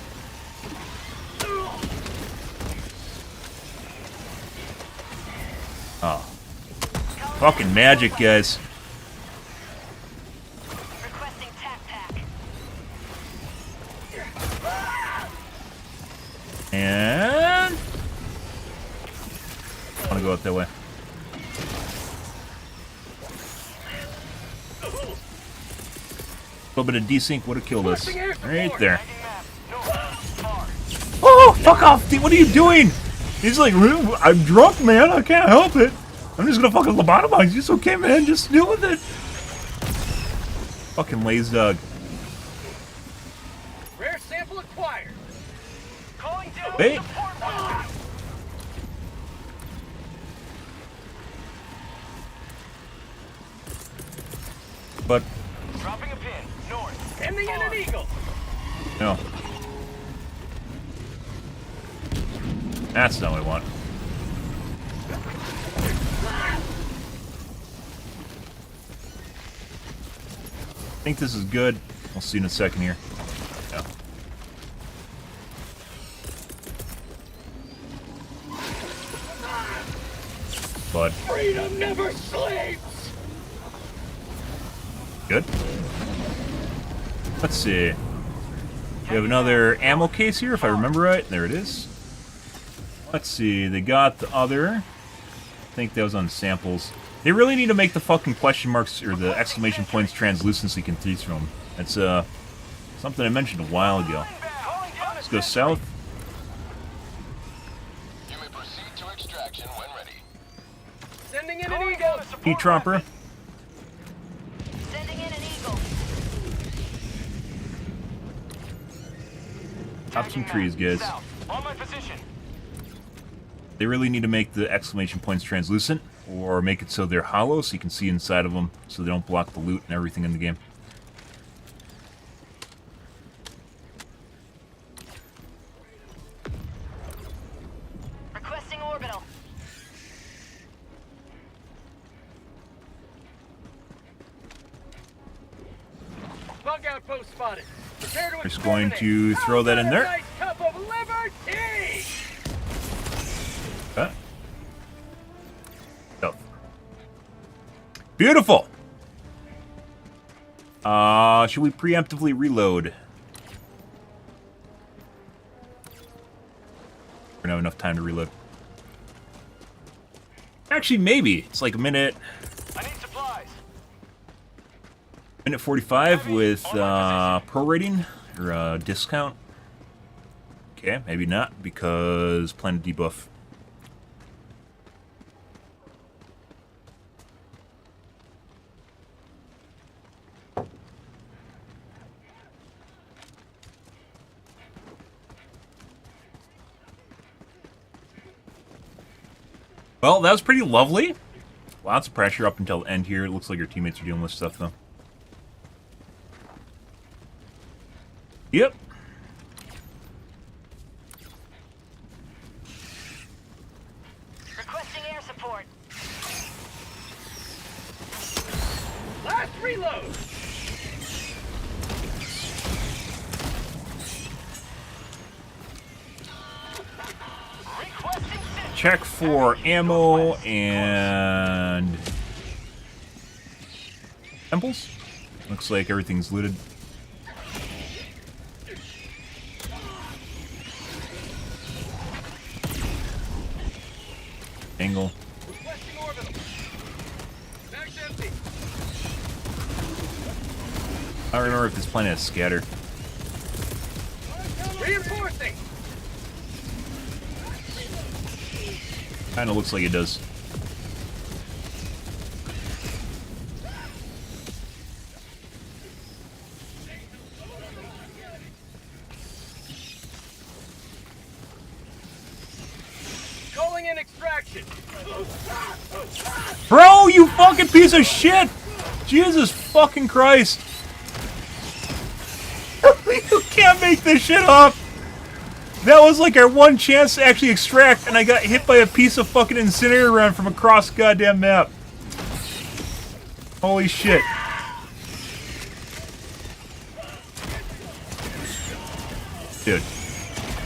Oh. Fucking magic, guys. Requesting tac pack. And I want to go out that way. A little bit of desync would have killed us. Right there. Oh, fuck off! What are you doing? He's like, I'm drunk, man. I can't help it. I'm just gonna fucking lobotomize you. It's okay, man. Just deal with it. Fucking lazy dog. Rare sample acquired. Calling down Wait. support weapon. But Dropping a pin. North. Ending in an eagle. no. That's not what I want. I think this is good. We'll see in a second here. Yeah. But Freedom never sleeps. good. Let's see. We have another ammo case here, if I remember right. There it is. Let's see. They got the other. I think that was on samples. They really need to make the fucking question marks or the exclamation points translucent so you can see through them. That's something I mentioned a while ago. Let's go south. You may proceed to extraction when ready. Sending in an eagle. Heat Tromper. Sending in an eagle. Chop some trees, guys. South. On my position. They really need to make the exclamation points translucent, or make it so they're hollow so you can see inside of them, so they don't block the loot and everything in the game. Requesting orbital. Bug outpost spotted. Prepare to Just going exterminate. to throw that in there. Nice cup of liberty. Okay. Oh. Beautiful! Should we preemptively reload? We don't have enough time to reload. Actually, maybe. It's like a minute... I need supplies. Minute 45 with prorating or discount. Okay, maybe not because plan to debuff. Well, that was pretty lovely. Lots of pressure up until the end here. It looks like your teammates are dealing with stuff though. Yep. Requesting air support. Last reload. Requesting sentry. Check for ammo and temples. Looks like everything's looted. Angle. Requesting orbital. Bag's empty. I don't remember if this planet has scatter. Reinforcing. Kinda looks like it does. Calling in extraction. Bro, you fucking piece of shit! Jesus fucking Christ! You can't make this shit up! That was like our one chance to actually extract, and I got hit by a piece of fucking incinerator round from across the goddamn map. Holy shit. Dude.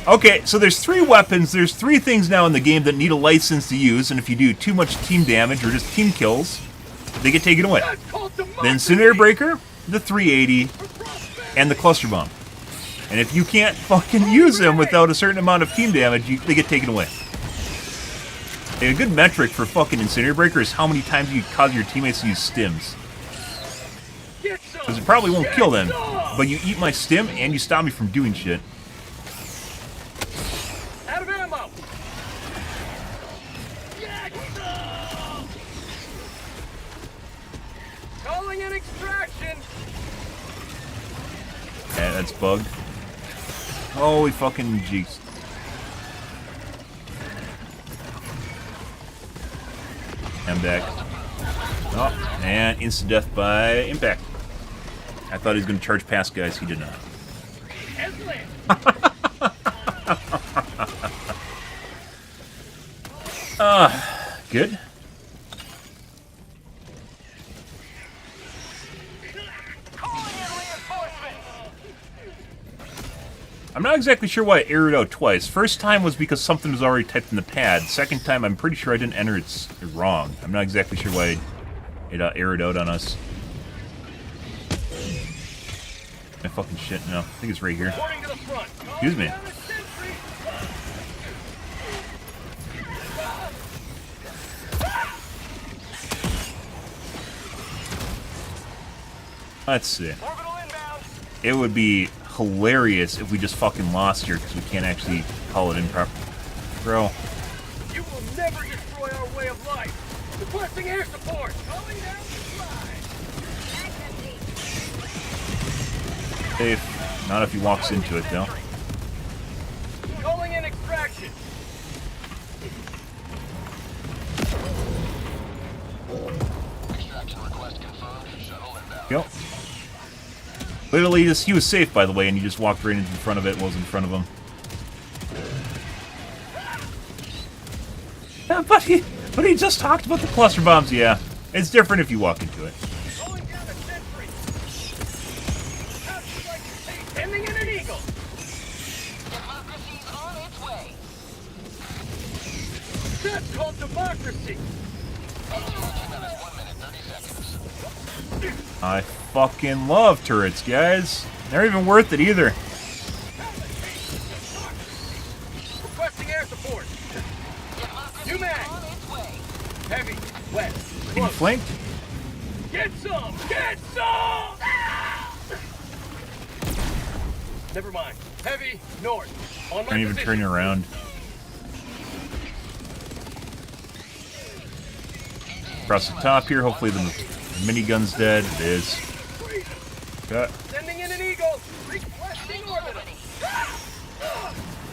Okay, so there's 3 weapons, there's 3 things now in the game that need a license to use, and if you do too much team damage or just team kills, they get taken away. The Incinerator Breaker, the 380, and the Cluster Bomb. And if you can't fucking use them without a certain amount of team damage, they get taken away. And a good metric for fucking Incinerator Breaker is how many times you cause your teammates to use stims. Because it probably won't kill them, but you eat my stim and you stop me from doing shit. Out of ammo. Calling in extraction. Yeah, that's bugged. Holy fucking jeez. I'm back. Oh, and instant death by impact. I thought he was going to charge past guys. He did not. Good. I'm not exactly sure why I arrowed out twice. First time was because something was already typed in the pad. Second time, I'm pretty sure I didn't enter it wrong. I'm not exactly sure why it arrowed out on us. My fucking shit, no. I think it's right here. Excuse me. Let's see. Orbital inbound. It would be hilarious if we just fucking lost here because we can't actually call it in proper. Bro. You will never destroy our way of life. Requesting air support. Calling down supply. Safe. Not if he walks into it, though. Calling in extraction. Extraction request confirmed. Shuttle inbound. Yep. Literally, he was safe, by the way, and he just walked right into the front of it, was in front of him. Yeah, but he just talked about the cluster bombs, yeah. It's different if you walk into it. Calling down a sentry. How'd you like to see? Sending in an eagle. Democracy's on its way. That's called democracy. I fucking love turrets, guys. They're even worth it either. Requesting air support. New mag. Heavy. Wet. Being flanked? Get some! Get some! Never mind. Heavy. North. On my Can't even position. turn around. Across the top here, hopefully the minigun's dead. It is. Got. Sending in an eagle. Requesting orbital.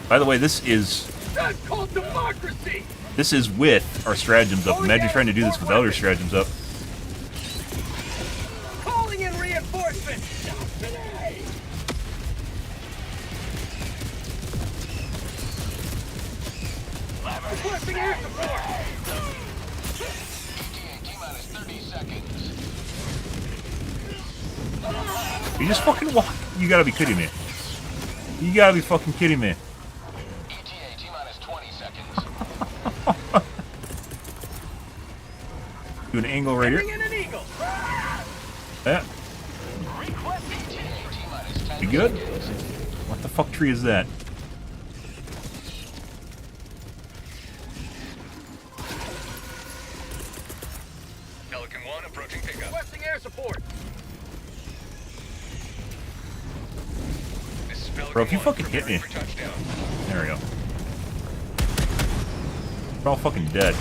By the way, this is called democracy! with our stratagems up. Imagine trying to do this without our stratagems up. Calling in reinforcements! Requesting air support! T-minus 30 seconds. You just fucking walk. You gotta be kidding me. You gotta be fucking kidding me. ETA T-minus 20 seconds. Do an angle right here. In an eagle. That. You good? What the fuck tree is that? Pelican 1 approaching pickup. Requesting air support. This is Pelican Bro, if you 1, fucking hit preparing me. for touchdown. There we go. We're all fucking dead.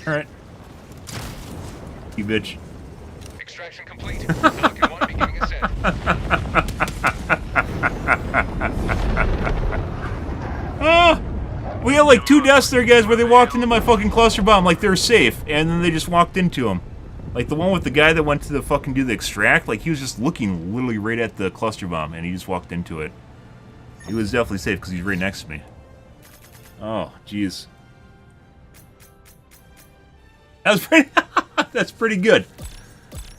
Alright. You bitch. Extraction complete. Pelican 1 beginning ascent. Ah! We had like 2 deaths there, guys, where they walked into my fucking cluster bomb like they were safe, and then they just walked into him. Like the one with the guy that went to the fucking do the extract, like he was just looking literally right at the cluster bomb, and he just walked into it. He was definitely safe because he's right next to me. Oh, jeez. That was pretty. That's pretty good.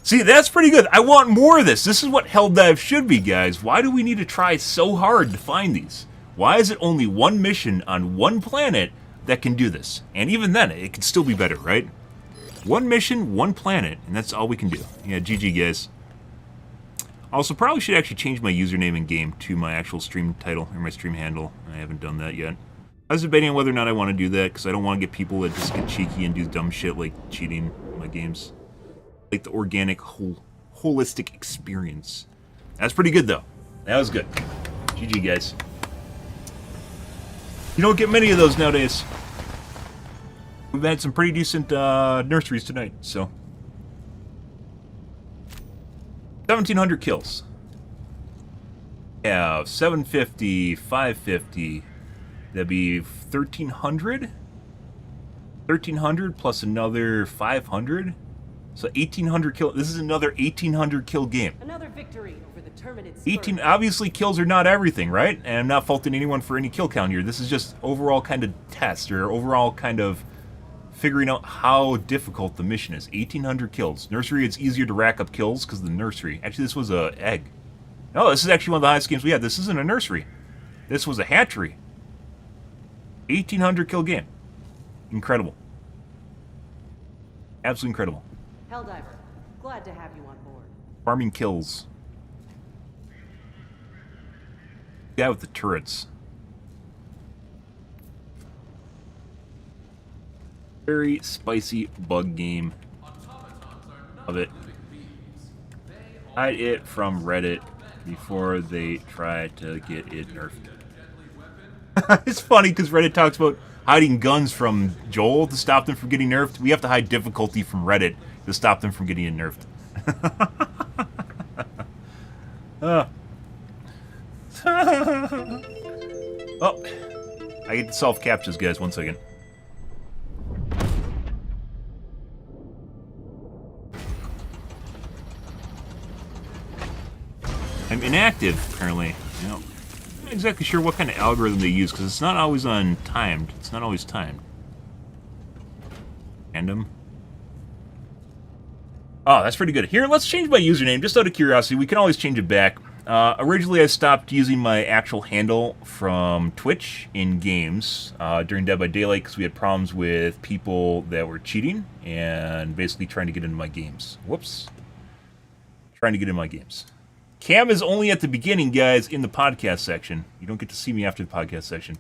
See, that's pretty good. I want more of this. This is what Helldive should be, guys. Why do we need to try so hard to find these? Why is it only one mission on one planet that can do this? And even then, it can still be better, right? One mission, one planet, and that's all we can do. Yeah, GG, guys. Also, probably should actually change my username in game to my actual stream title, or my stream handle. I haven't done that yet. I was debating on whether or not I want to do that, because I don't want to get people that just get cheeky and do dumb shit like cheating in my games. Like the organic, holistic experience. That's pretty good, though. That was good. GG, guys. You don't get many of those nowadays. We've had some pretty decent nurseries tonight, so. 1,700 kills. Yeah, 750, 550. That'd be 1,300? 1,300 plus another 500? So 1,800 kill. This is another 1,800 kill game. Another victory over the Terminid 18. Obviously, kills are not everything, right? And I'm not faulting anyone for any kill count here. This is just overall kind of test, or overall kind of figuring out how difficult the mission is. 1,800 kills. Nursery, it's easier to rack up kills because of the nursery. Actually, this was a egg. No, this is actually one of the highest games we had. This isn't a nursery. This was a hatchery. 1,800 kill game. Incredible. Absolutely incredible. Helldiver, glad to have you on board. Farming kills. Guy with the turrets. Very spicy bug game. Love it. Hide it from Reddit before they try to get it nerfed. It's funny because Reddit talks about hiding guns from Joel to stop them from getting nerfed. We have to hide difficulty from Reddit to stop them from getting it nerfed. Oh, I get to solve captures, guys. 1 second. I'm inactive, apparently. You know, I'm not exactly sure what kind of algorithm they use, because it's not always timed. It's not always timed. Random. Oh, that's pretty good. Here, let's change my username, just out of curiosity. We can always change it back. Originally, I stopped using my actual handle from Twitch in games during Dead by Daylight because we had problems with people that were cheating and basically trying to get into my games. Whoops. Trying to get into my games. Cam is only at the beginning, guys, in the podcast section. You don't get to see me after the podcast section.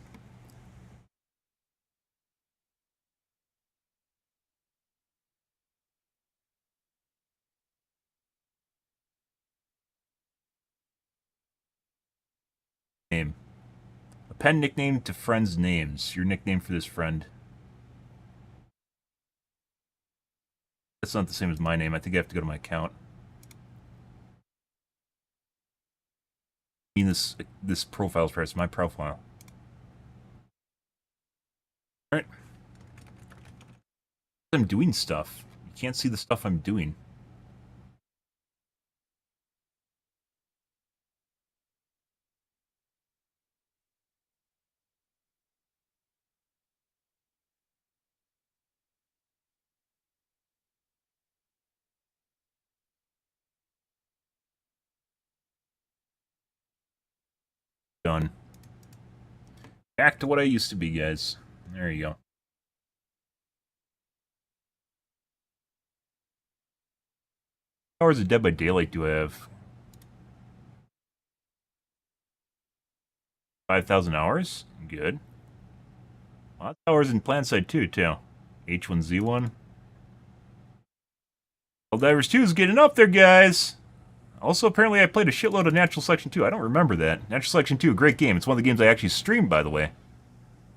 Name. Append nickname to friends' names. Your nickname for this friend. That's not the same as my name. I think I have to go to my account. This profile's press, my profile. Alright. I'm doing stuff. You can't see the stuff I'm doing. Done. Back to what I used to be, guys. There you go. How many hours of Dead by Daylight do I have? 5,000 hours? Good. Lots of hours in PlanSide 2, too. H1Z1. Helldivers 2 is getting up there, guys! Also, apparently I played a shitload of Natural Selection 2. I don't remember that. Natural Selection 2, great game. It's one of the games I actually streamed, by the way.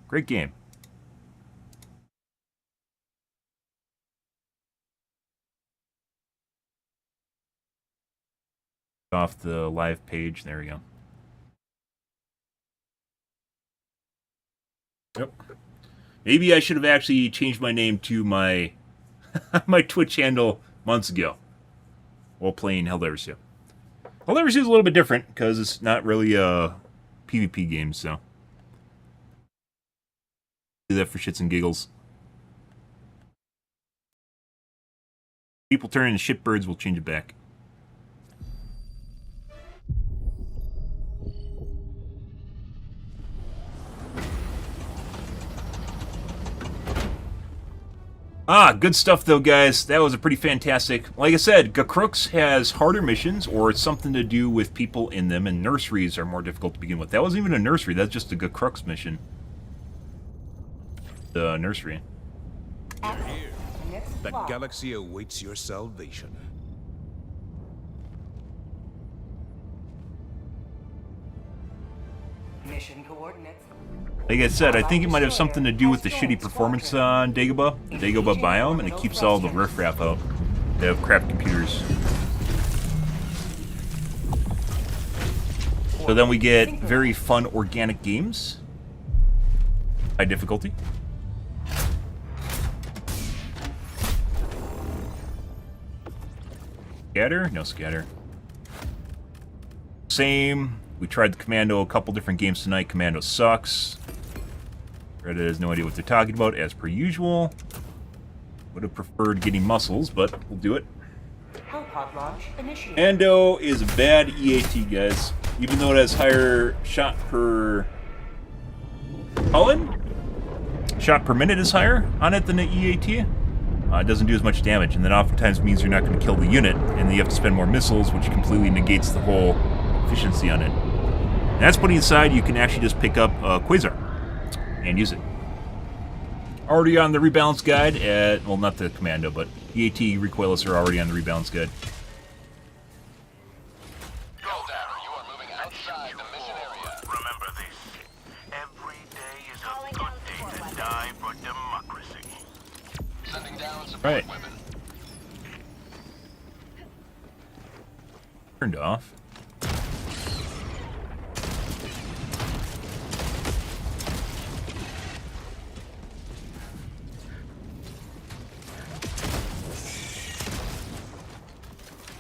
Great game. Off the live page. There we go. Yep. Maybe I should have actually changed my name to my my Twitch handle months ago while playing Helldivers 2. Helldivers 2 is a little bit different because it's not really a PvP game, so do that for shits and giggles. People turn into shitbirds, we'll change it back. Ah, good stuff though, guys. That was a pretty fantastic. Like I said, Crooks has harder missions, or it's something to do with people in them, and nurseries are more difficult to begin with. That wasn't even a nursery, that's just a Crooks mission. The nursery. Here, the galaxy awaits your salvation. Mission coordinates. Like I said, I think it might have something to do with the shitty performance on Dagobah, the Dagobah biome, and it keeps all the riffraff out. They have crap computers. So then we get very fun organic games. High difficulty. Scatter? No scatter. Same. We tried the Commando a couple different games tonight. Commando sucks. Reddit has no idea what they're talking about, as per usual. Would have preferred getting muscles, but we'll do it. Hellpod launch initiated. Ando is a bad EAT, guys. Even though it has higher shot per... Cullen? Shot per minute is higher on it than the EAT. It doesn't do as much damage, and that oftentimes means you're not going to kill the unit, and then you have to spend more missiles, which completely negates the whole efficiency on it. that's putting aside, you can actually just pick up Quasar and use it. Already on the rebalance guide at, well, not the Commando, but the AT recoilless are already on the rebalance guide. Helldiver, you are moving outside the mission area. Remember this. Every day is a good day to die for democracy. Sending down support Right. weapon. Turned off.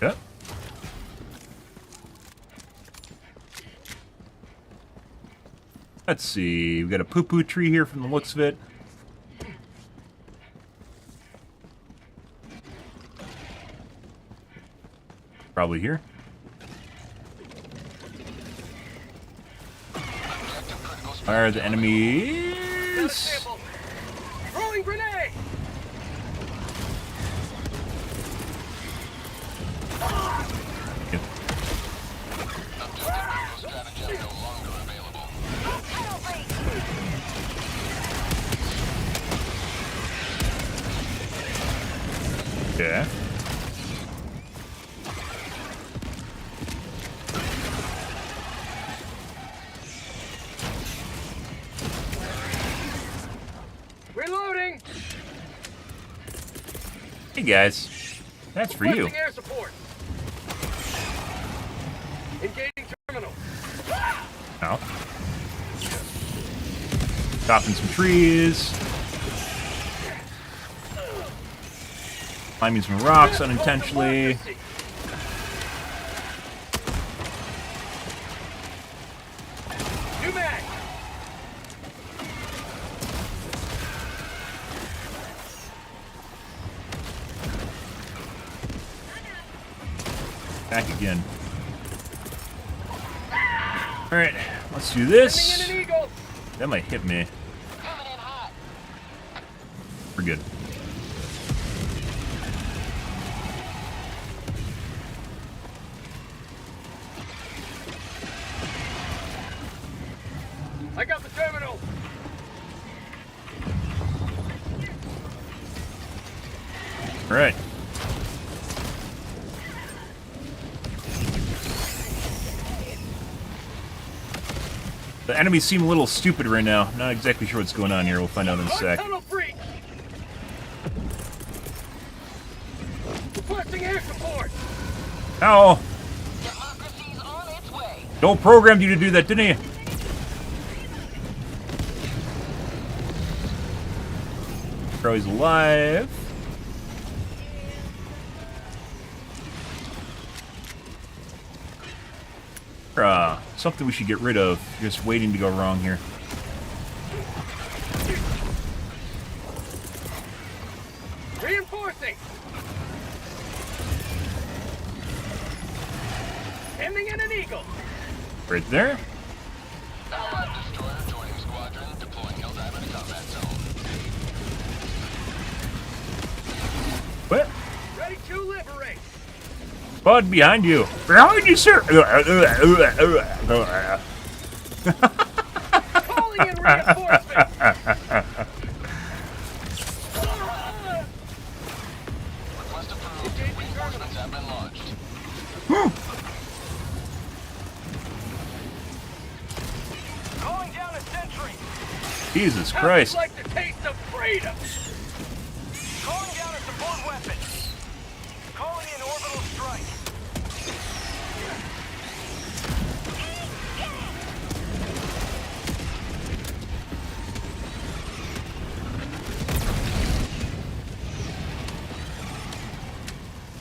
Yep. Let's see. We've got a poo-poo tree here from the looks of it. Probably here. Fire the enemies. Throwing grenade! Yep. Stratagem no longer available. Yeah. Reloading! Hey guys, that's for you. Requesting air support. Engaging terminal. Now, chopping some trees, climbing some rocks unintentionally. New mag. Back again. All right, let's do Sending this. in an eagle. That might hit me. We're good. I got the terminal. All right. The enemies seem a little stupid right now. Not exactly sure what's going on here. We'll find out in a sec. Tunnel breach. Requesting air support. Ow! Democracy's on its way. Joel programmed you to do that, didn't he? Bro's alive. Something we should get rid of. Just waiting to go wrong here. Reinforcing. Sending in an eagle. Right there. Allied destroyer joining squadron, deploying Helldiver to combat zone. What? Ready to liberate. Bud, behind you. Behind you, sir. Calling in reinforcements. Request approved. Reinforcements have been launched. Calling down a sentry. Jesus How'd Christ. you like the taste of freedom? Calling down a support weapon. Calling in orbital strike.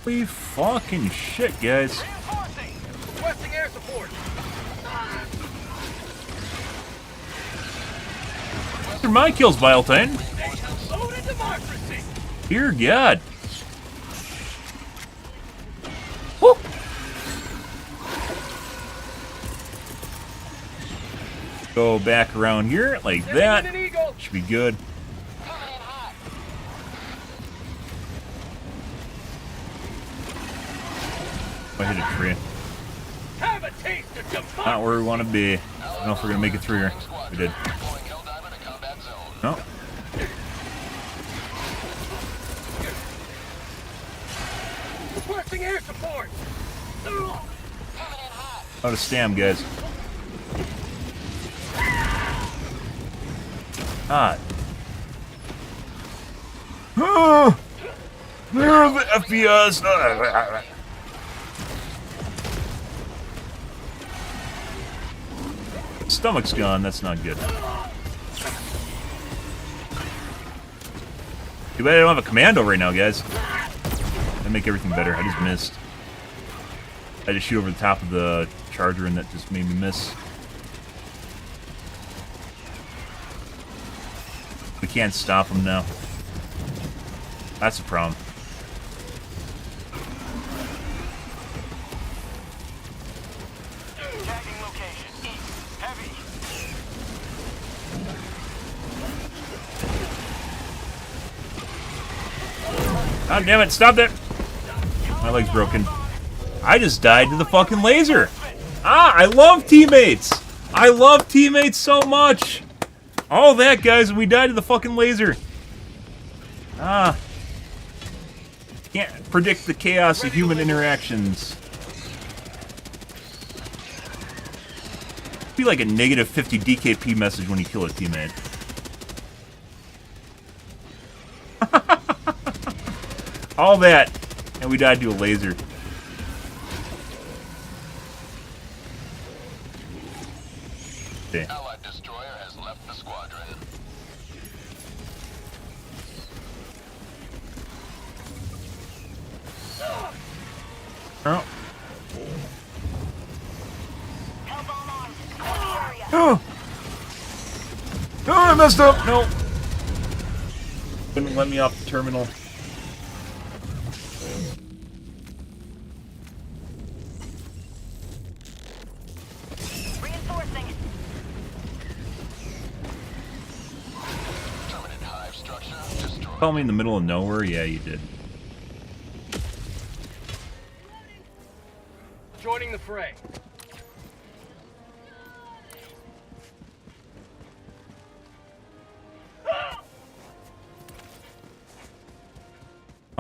Holy fucking shit, guys. Reinforcing. Requesting air support. These are my kills, Viletine. Loaded democracy. Dear God. Woo. Go back around here like Sending in that. an eagle. Should be good. I hit a tree. Have a taste of Not where we want to be. I don't know if we're gonna make it through here. We did. Deploying Helldiver to combat zone. No. Requesting air support. Out of stam, guys. Ah. Oh, they're the FPS. Stomach's gone. That's not good. Too bad I don't have a commando right now, guys. That'd make everything better. I just missed. I just shoot over the top of the charger, and that just made me miss. We can't stop him now. That's a problem. Tagging location. East. Heavy. God damn it, stop that! My leg's broken. I just died to the fucking laser! Ah, I love teammates! I love teammates so much! All that, guys, we died to the fucking laser. Ah. Can't predict the chaos of human interactions. Be like a negative 50 DKP message when you kill a teammate. All that, and we died to a laser. Okay. Allied destroyer has left the squadron. Oh. Hellbomb armed. Secure the area. Oh! Oh, I messed up! No! Wouldn't let me off the terminal. Reinforcing. Permanent hive structure destroyed. Call me in the middle of nowhere? Yeah, you did. Joining the fray.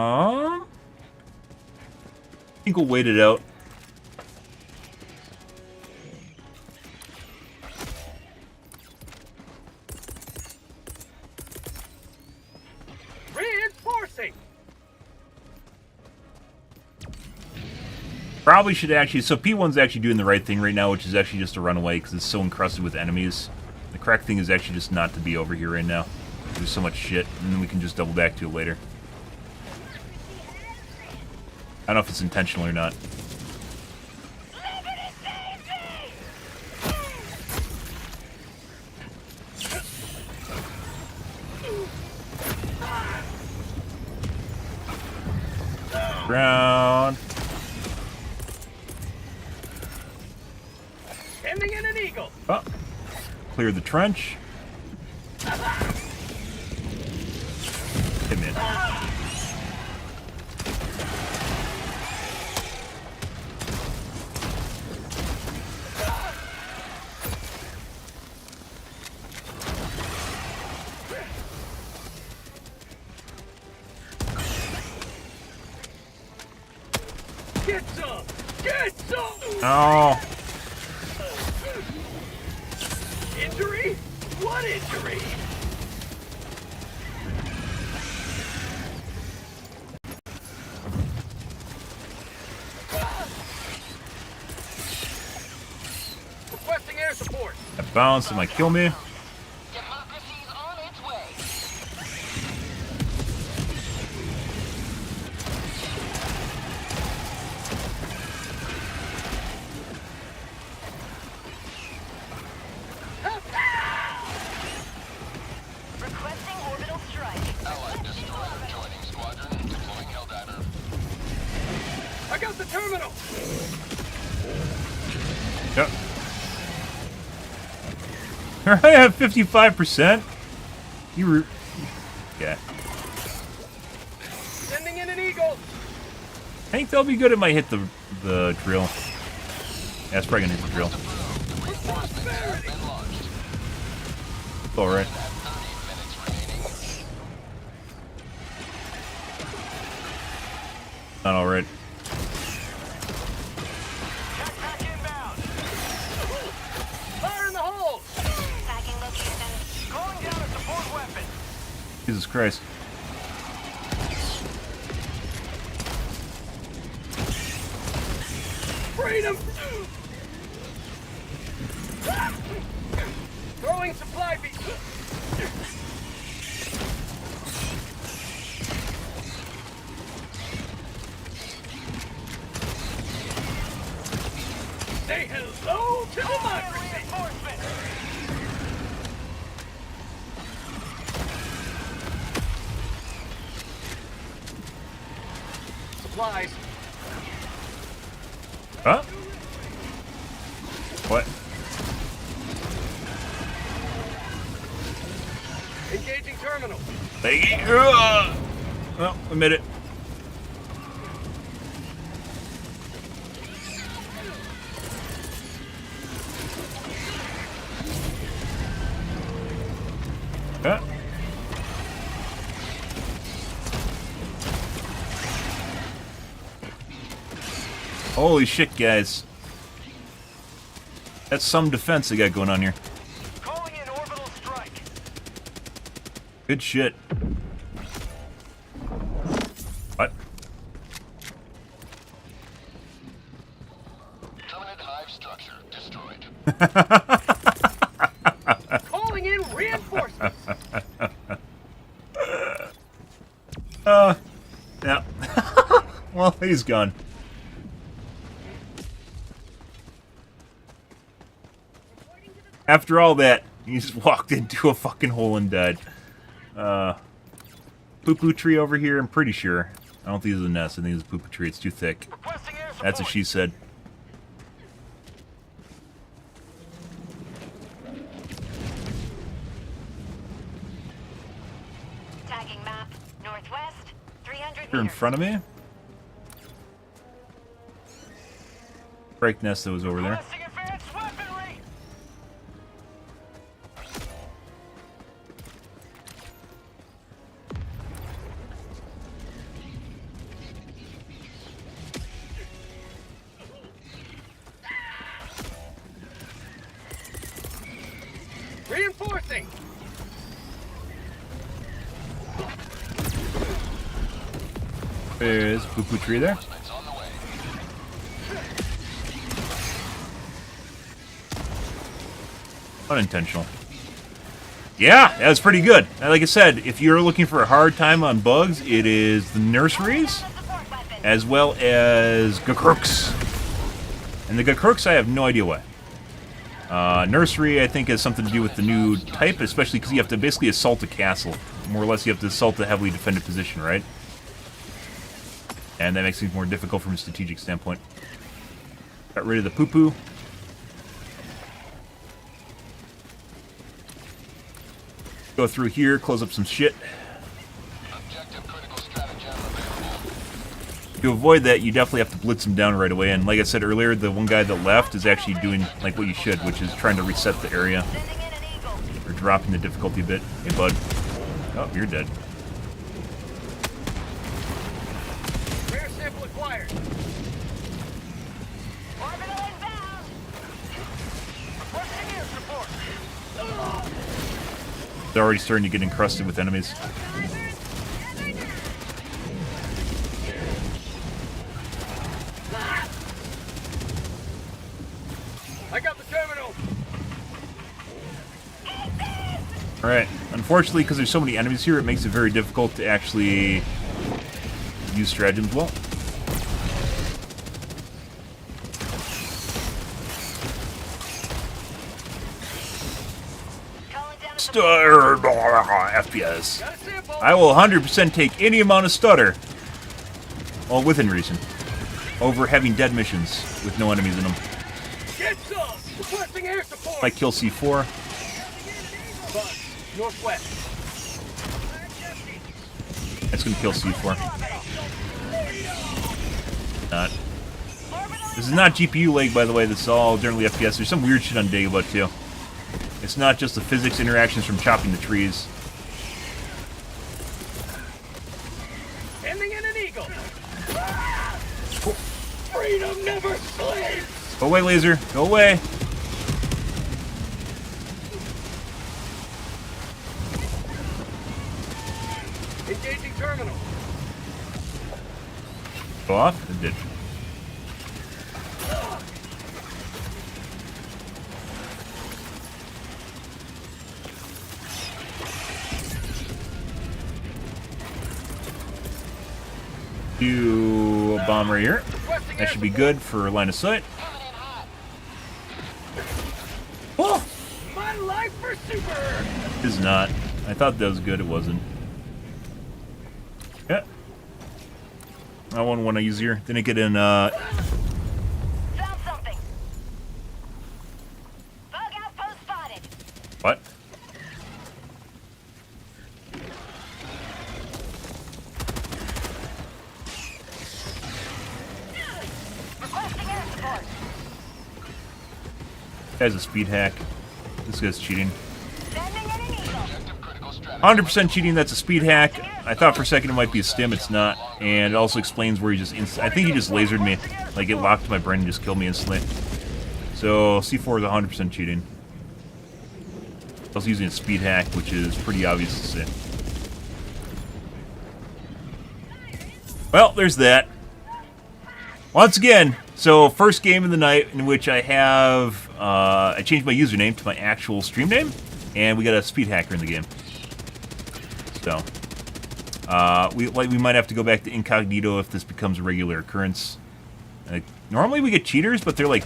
I think we'll wait it out. Reinforcing. Probably should actually... So P1's actually doing the right thing right now, which is actually just to run away because it's so encrusted with enemies. The correct thing is actually just not to be over here right now. There's so much shit, and then we can just double back to it later. I don't know if it's intentional or not. Ground. Ending in an eagle. Oh. Clear the trench. Hit me. Get some. Get some. Oh. Injury? What injury? Requesting air support. That bounce might kill me. Democracy's on its way. Requesting orbital strike. Allied destroyer joining squadron. Deploying Helldiver. I got the terminal. Yep. I have 55%. You were... Yeah. Sending in an eagle. I think they'll be good. It might hit the drill. That's probably gonna hit the drill. Alright. Not alright. Fire in the hole! Tagging location. Calling down a support weapon. Jesus Christ. Freedom! Throwing supply beacon. Say hello to democracy! Supplies. Huh? What? Engaging terminal. Thank you. Well, we made it. Huh? Holy shit, guys. That's some defense they got going on here. Calling in orbital strike. Good shit. What? Permanent hive structure destroyed. Calling in reinforcements. Yeah. Well, he's gone. After all that, he just walked into a fucking hole and died. Poo-poo tree over here, I'm pretty sure. I don't think it's a nest, I think it's a poo-poo tree. It's too thick. Requesting air support. That's what she said. Tagging map. Northwest. 300 Here in meters. front of me. Break nest that was over there. Requesting advanced weaponry. Reinforcing. There's a poo-poo tree there. It's on the way. Unintentional. Yeah, that was pretty good. Like I said, if you're looking for a hard time on bugs, it is the nurseries, Support weapon. as well as Gakrooks. And the Gakrooks, I have no idea why. Nursery, I think, has something to do with the new type, especially because you have to basically assault a castle. More or less, you have to assault a heavily defended position, right? And that makes things more difficult from a strategic standpoint. Got rid of the poo-poo. Go through here, close up some shit. Objective critical stratagem available. To avoid that, you definitely have to blitz them down right away. And like I said earlier, the one guy that left is actually doing like what you should, which is trying to reset the area. Sending in an eagle. Or dropping the difficulty a bit. Hey, bud. Oh, you're dead. Rare sample acquired. Orbital inbound. Requesting air support. They're already starting to get encrusted with enemies. I got the terminal. Alright. Unfortunately, because there's so many enemies here, it makes it very difficult to actually use stratagems well. Calling down a Stutter FPS. Got a sample. I will 100% take any amount of stutter, well, within reason, over having dead missions with no enemies in them. Get some. Requesting air support. Like kill C4. Buzz. Northwest. That's gonna kill C4. Not. orbital This is not GPU lag, by the way. This is all generally FPS. There's some weird shit on Dagobah, too. It's not just the physics interactions from chopping the trees. Ending in an eagle. Freedom never sleeps. Go away, laser. Go away. Engaging terminal. Go off? It did. Do a bomb right here. That should be good for line of sight. Oh! My life for super. It is not. I thought that was good. It wasn't. Yeah. I wouldn't want to use here. Didn't get in, Found something. Bug outpost spotted. What? Requesting air support. Guy's a speed hack. This guy's cheating. Sending in an eagle. 100% cheating, that's a speed hack. I thought for a second it might be a stim, it's not. And it also explains where he just I think he just lasered me. Like, it locked my brain and just killed me instantly. So, C4 is 100% cheating. I was using a speed hack, which is pretty obvious to see. Well, there's that. Once again, so first game of the night in which I have, I changed my username to my actual stream name, and we got a speed hacker in the game. So, we might have to go back to incognito if this becomes a regular occurrence. Like, normally we get cheaters, but they're like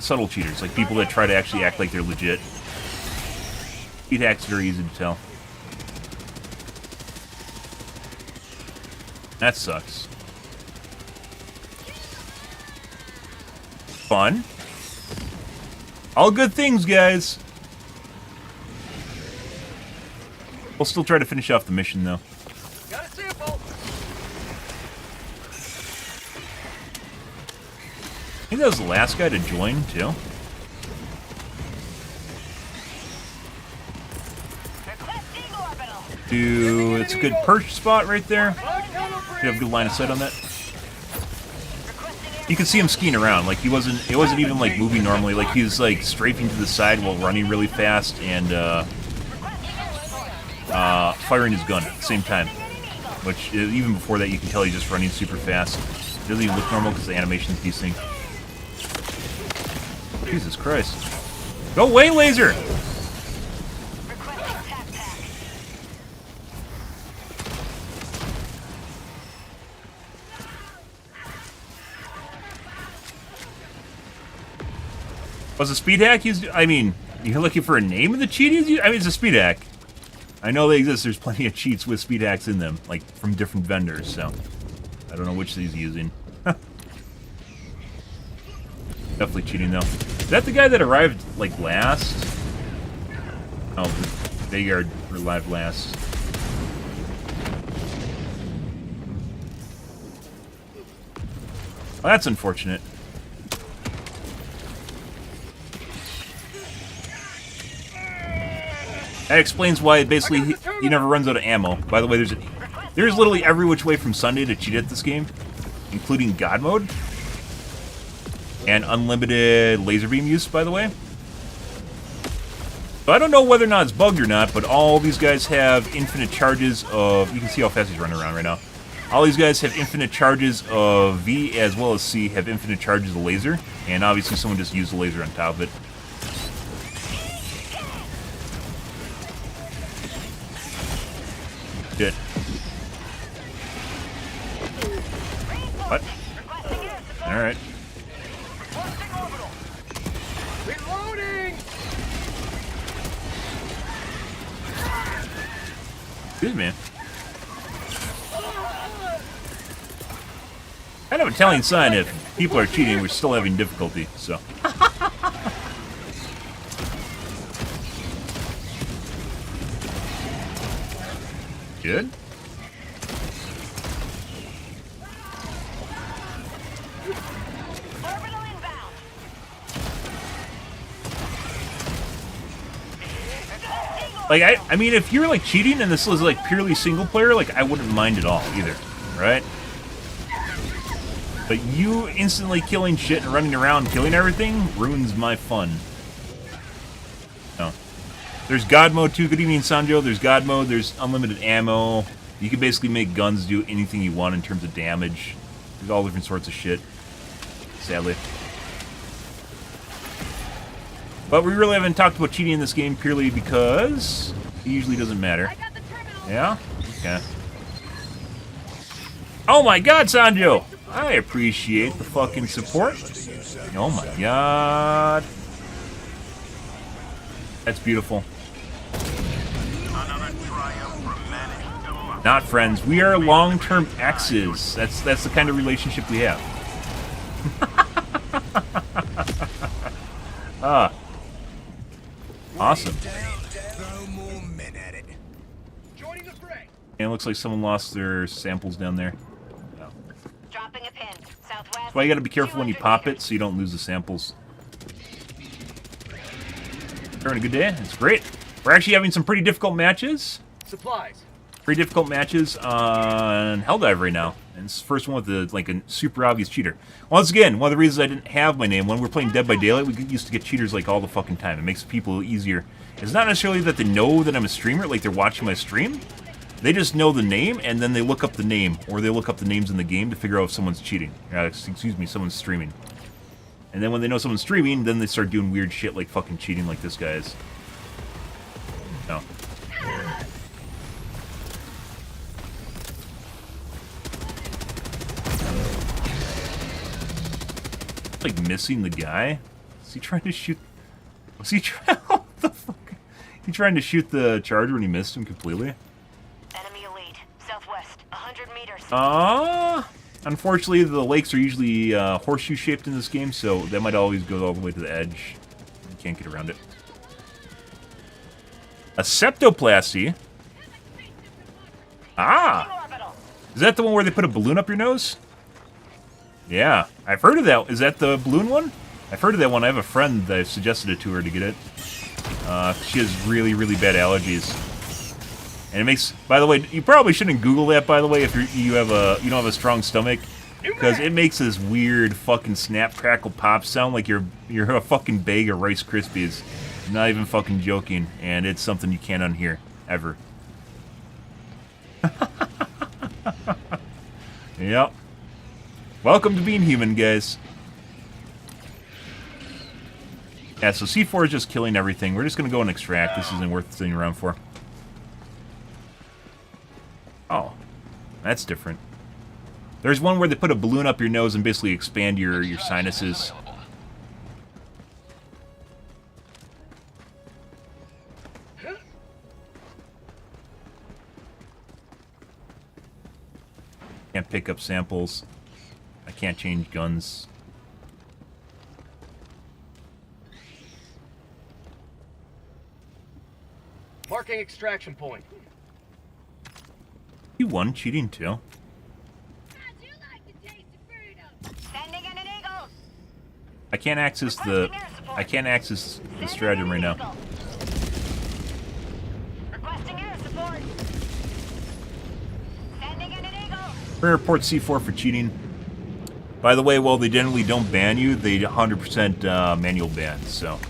subtle cheaters, like people that try to actually act like they're legit. Speed hacks are very easy to tell. That sucks. Fun. All good things, guys. We'll still try to finish off the mission, though. Got a sample. I think that was the last guy to join, too. Requesting orbital. Dude, it's a good perch spot right there. You have a good line of sight on that. You can see him skiing around. Like, it wasn't even like moving normally. Like, he was like strafing to the side while running really fast and firing his gun at the same time. Which, even before that, you can tell he's just running super fast. It doesn't even look normal because the animation's decent. Jesus Christ. Go away, laser! Requesting tac tac. Was a speed hack used? I mean, you're looking for a name of the cheat he's used? I mean, it's a speed hack. I know they exist. There's plenty of cheats with speed hacks in them, like from different vendors, so I don't know which he's using. Definitely cheating, though. Is that the guy that arrived, like, last? Oh, the Vanguard arrived last. Well, that's unfortunate. That explains why basically he never runs out of ammo. By the way, there's literally every which way from Sunday to cheat at this game, including God mode and unlimited laser beam use, by the way. So I don't know whether or not it's bugged or not, but all these guys have infinite charges of... You can see how fast he's running around right now. All these guys have infinite charges of V as well as C have infinite charges of laser, and obviously someone just used the laser on top of it. Good. What? Alright. Reloading. Excuse me. Kind of a telling sign if people are cheating, we're still having difficulty, so. Good. Like, I mean, if you're, like, cheating and this is, like, purely single player, like, I wouldn't mind at all, either. Right? But you instantly killing shit and running around killing everything ruins my fun. No. There's God mode, too. Good evening, Sanjo. There's God mode. There's unlimited ammo. You can basically make guns do anything you want in terms of damage. There's all different sorts of shit. Sadly. But we really haven't talked about cheating in this game purely because it usually doesn't matter. Yeah? Okay. Oh my god, Sanjo! I appreciate the fucking support. Oh my god. That's beautiful. Not friends. We are long-term exes. That's the kind of relationship we have. Ah. Awesome. And it looks like someone lost their samples down there. Oh. Dropping a pin. Southwest. That's why you gotta be careful when you pop it so you don't lose the samples. Having a good day. It's great. We're actually having some pretty difficult matches. Supplies. Pretty difficult matches on Helldiver right now. And it's the first one with like a super obvious cheater. Once again, one of the reasons I didn't have my name, when we're playing Dead by Daylight, we used to get cheaters like all the fucking time. It makes people easier. It's not necessarily that they know that I'm a streamer, like they're watching my stream. They just know the name, and then they look up the name, or they look up the names in the game to figure out if someone's cheating. Excuse me, someone's streaming. And then when they know someone's streaming, then they start doing weird shit like fucking cheating like this guy is. No. Like missing the guy? Is he trying to shoot? Was he trying? What the fuck? He trying to shoot the charger when he missed him completely? Enemy elite. Southwest. 100 meters. Unfortunately, the lakes are usually horseshoe shaped in this game, so that might always go all the way to the edge. You can't get around it. A septoplasty? Ah! Is that the one where they put a balloon up your nose? Yeah, I've heard of that. Is that the balloon one? I've heard of that one. I have a friend that I've suggested it to her to get it. She has really, really bad allergies. And it makes, by the way, you probably shouldn't Google that, by the way, if you don't have a strong stomach. Because it makes this weird fucking snap, crackle, pop sound like you're a fucking bag of Rice Krispies. I'm not even fucking joking. And it's something you can't unhear. Ever. Yep. Welcome to being human, guys. Yeah, so C4 is just killing everything. We're just going to go and extract. This isn't worth sitting around for. Oh. That's different. There's one where they put a balloon up your nose and basically expand your sinuses. Can't pick up samples. I can't change guns. Marking extraction point. You won cheating too. Sending in an eagle. I can't access the stratagem right now. Requesting air support. Sending in an eagle. We're gonna report C4 for cheating. By the way, while they generally don't ban you, they 100% manual ban, so.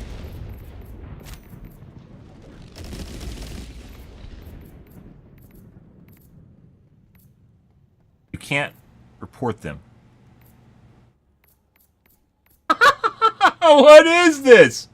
You can't report them. What is this?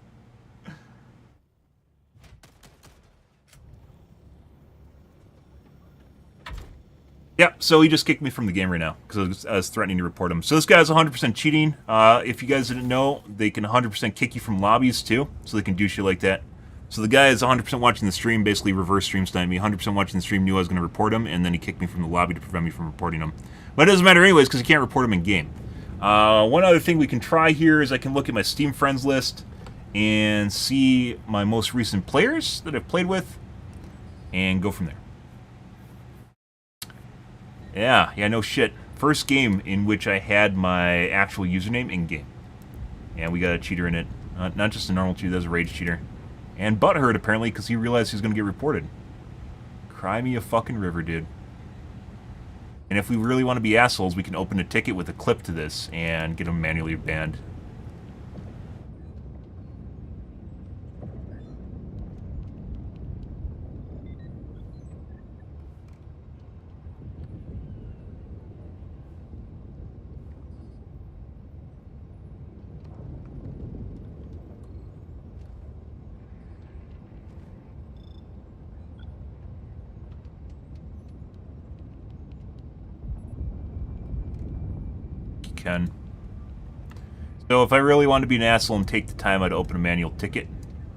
Yep, so he just kicked me from the game right now because I was threatening to report him. So this guy's 100% cheating. If you guys didn't know, they can 100% kick you from lobbies too, so they can do shit like that. So the guy is 100% watching the stream, basically reverse stream sniped me. 100% watching the stream, knew I was going to report him, and then he kicked me from the lobby to prevent me from reporting him. But it doesn't matter anyways because you can't report him in game. One other thing we can try here is I can look at my Steam friends list and see my most recent players that I've played with and go from there. Yeah, no shit. First game in which I had my actual username in-game. And we got a cheater in it. Not just a normal cheater, there's a rage cheater. And butthurt, apparently, because he realized he was going to get reported. Cry me a fucking river, dude. And if we really want to be assholes, we can open a ticket with a clip to this and get him manually banned. Can. So if I really wanted to be an asshole and take the time, I'd open a manual ticket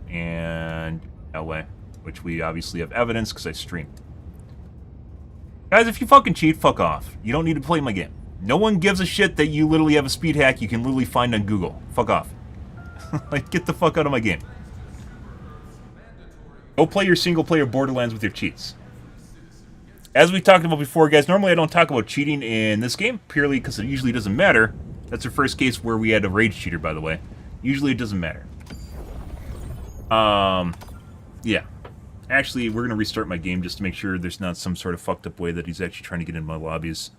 and that way, which we obviously have evidence because I stream. Guys, if you fucking cheat, fuck off. You don't need to play my game. No one gives a shit that you literally have a speed hack you can literally find on Google. Fuck off. Like, get the fuck out of my game. Go play your single player Borderlands with your cheats. As we talked about before, guys, normally I don't talk about cheating in this game, purely because it usually doesn't matter. That's the first case where we had a rage cheater, by the way. Usually it doesn't matter. Yeah. Actually, we're going to restart my game just to make sure there's not some sort of fucked up way that he's actually trying to get in my lobbies.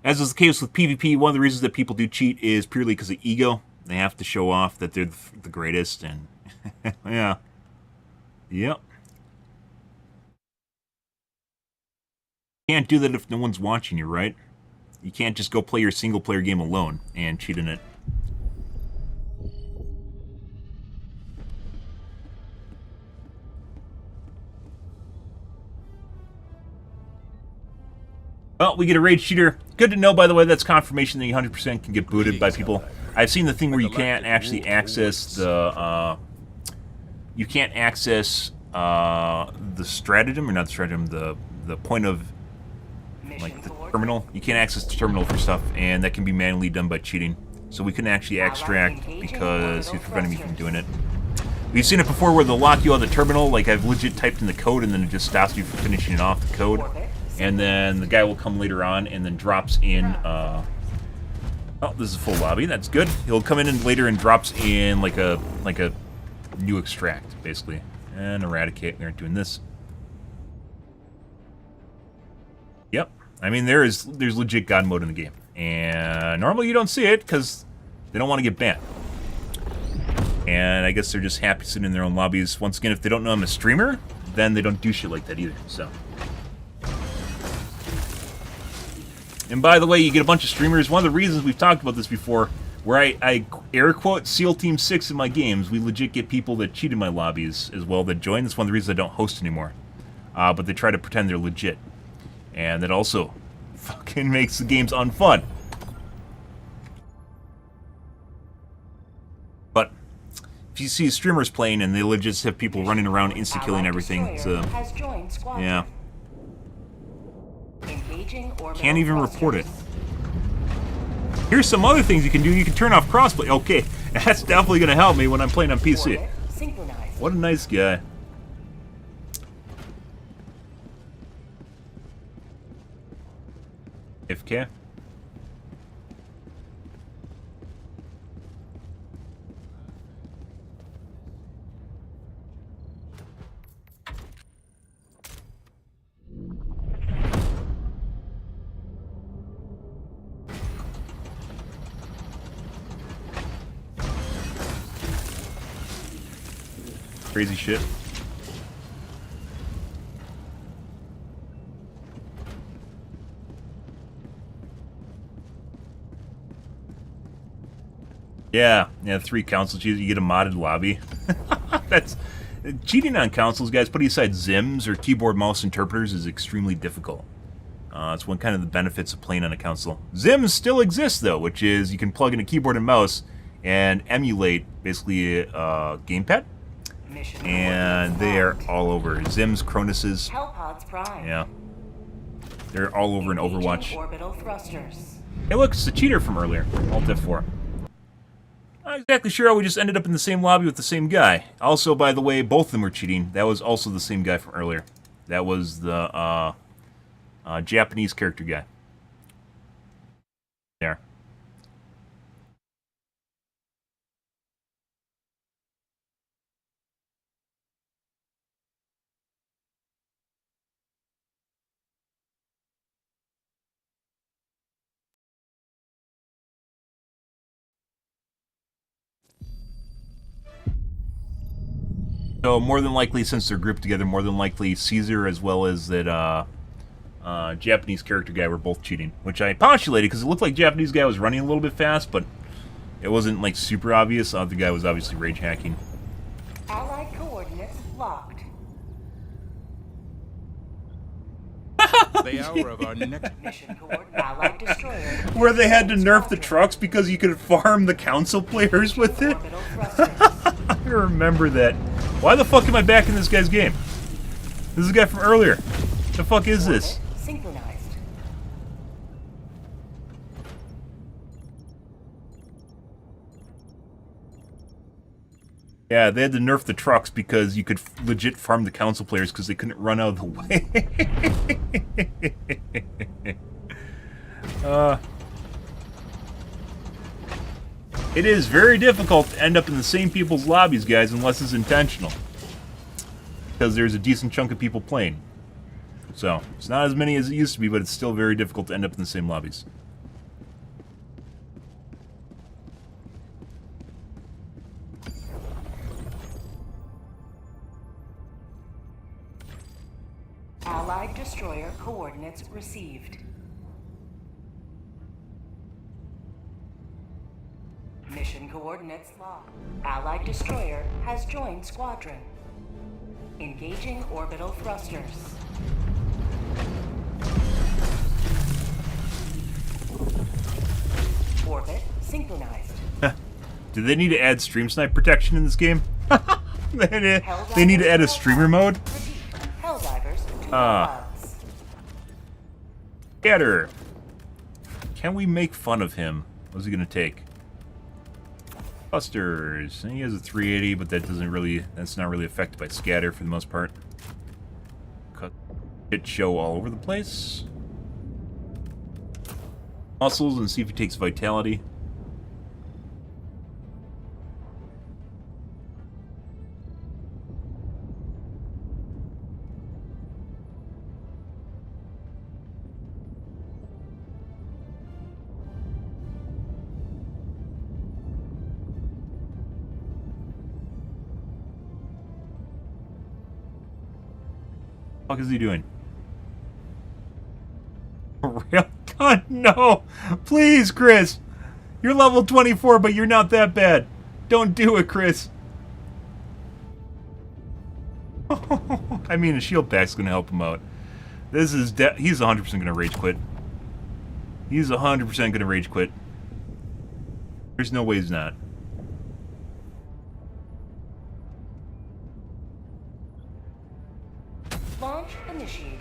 As is the case with PvP, one of the reasons that people do cheat is purely because of ego. They have to show off that they're the greatest, and yeah. Yep. You can't do that if no one's watching you, right? You can't just go play your single-player game alone and cheat in it. Well, we get a rage cheater. Good to know, by the way, that's confirmation that you 100% can get booted by people. I've seen the thing where you can't actually access the, you can't access, the stratagem, or not the stratagem, the point of, like, the terminal. You can't access the terminal for stuff, and that can be manually done by cheating. So we couldn't actually extract because he was preventing me from doing it. We've seen it before where they'll lock you out of the terminal, like I've legit typed in the code and then it just stops you from finishing off the code. And then the guy will come later on and then drops in, oh, this is a full lobby, that's good. He'll come in and later and drops in like a new extract, basically. And eradicate, we aren't doing this. Yep, I mean there's legit God mode in the game. And normally you don't see it because they don't want to get banned. And I guess they're just happy sitting in their own lobbies. Once again, if they don't know I'm a streamer, then they don't do shit like that either, so. And by the way, you get a bunch of streamers. One of the reasons we've talked about this before, where I air quote SEAL Team 6 in my games, we legit get people that cheat in my lobbies as well that join. That's one of the reasons I don't host anymore. But they try to pretend they're legit. And that also fucking makes the games unfun. But if you see streamers playing and they legit have people running around insta-killing everything, so yeah. Can't even report it. Here's some other things you can do. You can turn off crossplay. Okay, that's definitely going to help me when I'm playing on PC. What a nice guy. FK. Crazy shit. Yeah, 3 council cheats, you get a modded lobby. That's cheating on consoles, guys. Putting aside Zims or keyboard mouse interpreters is extremely difficult. It's one kind of the benefits of playing on a console. Zims still exists though, which is you can plug in a keyboard and mouse and emulate basically a gamepad. And they are all over. Zims, Cronus's. Yeah. They're all over in Overwatch. Hey look, it's the cheater from earlier. Alt F4. Not exactly sure how we just ended up in the same lobby with the same guy. Also, by the way, both of them were cheating. That was also the same guy from earlier. That was the Japanese character guy. There. So more than likely, since they're grouped together, more than likely Caesar as well as that Japanese character guy were both cheating, which I postulated because it looked like Japanese guy was running a little bit fast, but it wasn't like super obvious. The other guy was obviously rage hacking. Allied coordinates locked. The hour of our next Mission coordinate Allied destroyer. Where they had to nerf the trucks because you could farm the council players with it. Orbital thrusters. I remember that. Why the fuck am I back in this guy's game? This is a guy from earlier. The fuck is this? Orbit synchronized. Yeah, they had to nerf the trucks because you could legit farm the council players because they couldn't run out of the way. It is very difficult to end up in the same people's lobbies, guys, unless it's intentional. Because there's a decent chunk of people playing. So, it's not as many as it used to be, but it's still very difficult to end up in the same lobbies. Allied destroyer coordinates received. Mission coordinates locked. Allied destroyer has joined squadron. Engaging orbital thrusters. Orbit synchronized. Do they need to add stream snipe protection in this game? They need to add a streamer mode? Repeat. Helldivers to Ah. pods. Scatter. Can we make fun of him? What's he gonna take? Busters. He has a 380, but that's not really affected by scatter for the most part. Cut shit show all over the place. Muscles and see if he takes vitality. What the fuck is he doing? Railgun? No! Please, Chris! You're level 24, but you're not that bad. Don't do it, Chris. I mean, a shield pack's gonna help him out. This is he's 100% gonna rage quit. He's 100% gonna rage quit. There's no way he's not. Launch initiated.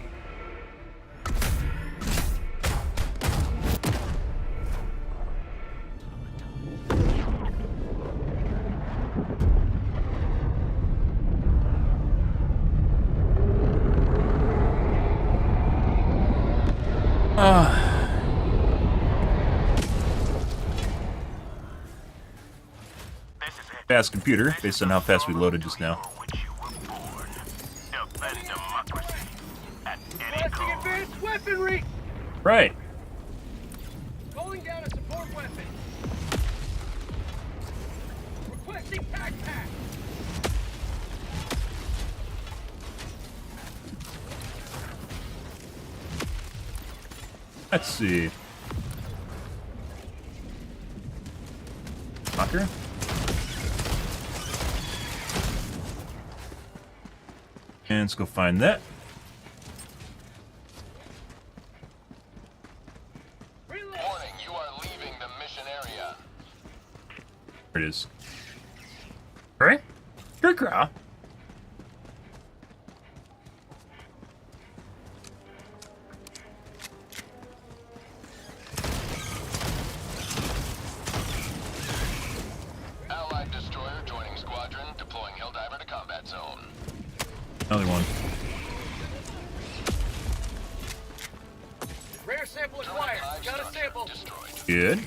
Fast computer, based on how fast we loaded just now. which you were born. Defend democracy at any Requesting cost. advanced weaponry! Right. Calling down a support weapon. Requesting tac pack. Let's see. Knocker? And let's go find that. Reload. Warning, you are leaving the mission area. There it is. Alright. Good girl. that zone. Another one. Rare sample acquired. Got a sample. Destroyed. Good.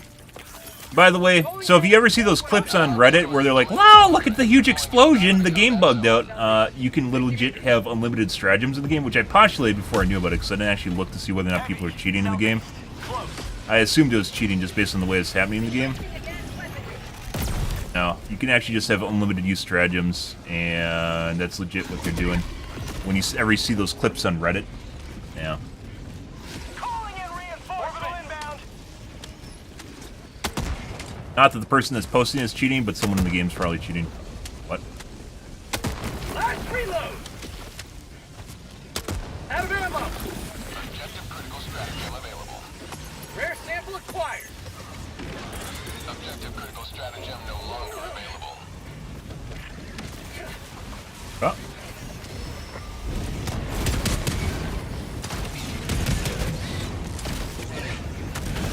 By the way, so if you ever see those clips on Reddit where they're like, wow, look at the huge explosion, the game bugged out, you can legit have unlimited stratagems in the game, which I postulated before I knew about it, because I didn't actually look to see whether or not people are cheating in the game. I assumed it was cheating just based on the way it's happening in the game. No, you can actually just have unlimited use stratagems, and that's legit what they're doing. When you ever see those clips on Reddit. Yeah. Calling in reinforcement. Inbound. Not that the person that's posting is cheating, but someone in the game's probably cheating. What? Last reload. Out of ammo. Objective critical stratagem available. Rare sample acquired. Objective critical stratagem no longer available. Oh.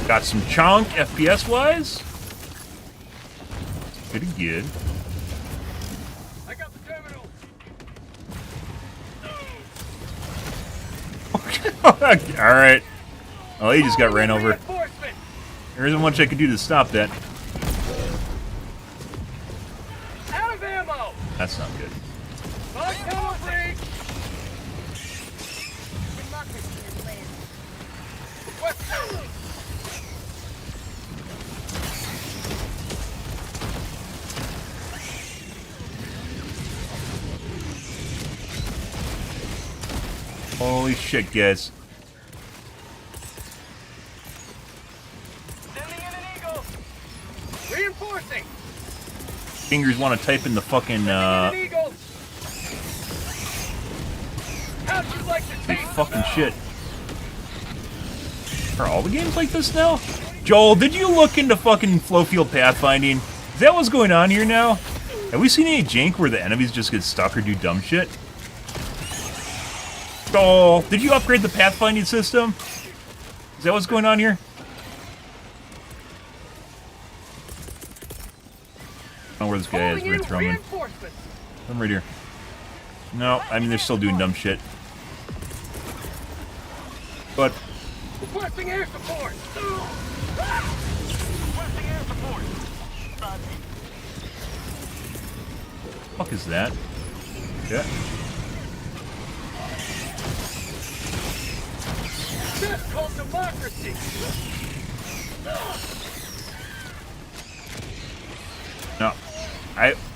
Got some chunk FPS-wise. Pretty good. I got the terminal. Alright. Oh, he just got ran over. Reinforcement. There isn't much I could do to stop that. Out of ammo. That's not good. Bug tunnel breach. Request. Holy shit, guys. Sending in an eagle. Reinforcing. Fingers want to type in the fucking, An eagle. How'd you like to big taste? fucking shit. Are all the games like this now? Joel, did you look into fucking Flowfield pathfinding? Is that what's going on here now? Have we seen any jank where the enemies just get stuck or do dumb shit? Joel, did you upgrade the pathfinding system? Is that what's going on here? I don't know where this guy is. We're gonna throw him in. Reinforcement. I'm right here. No, I mean, they're still doing dumb shit. But, Requesting air support. Requesting air support. fuck is that? Yeah. That's called democracy. No.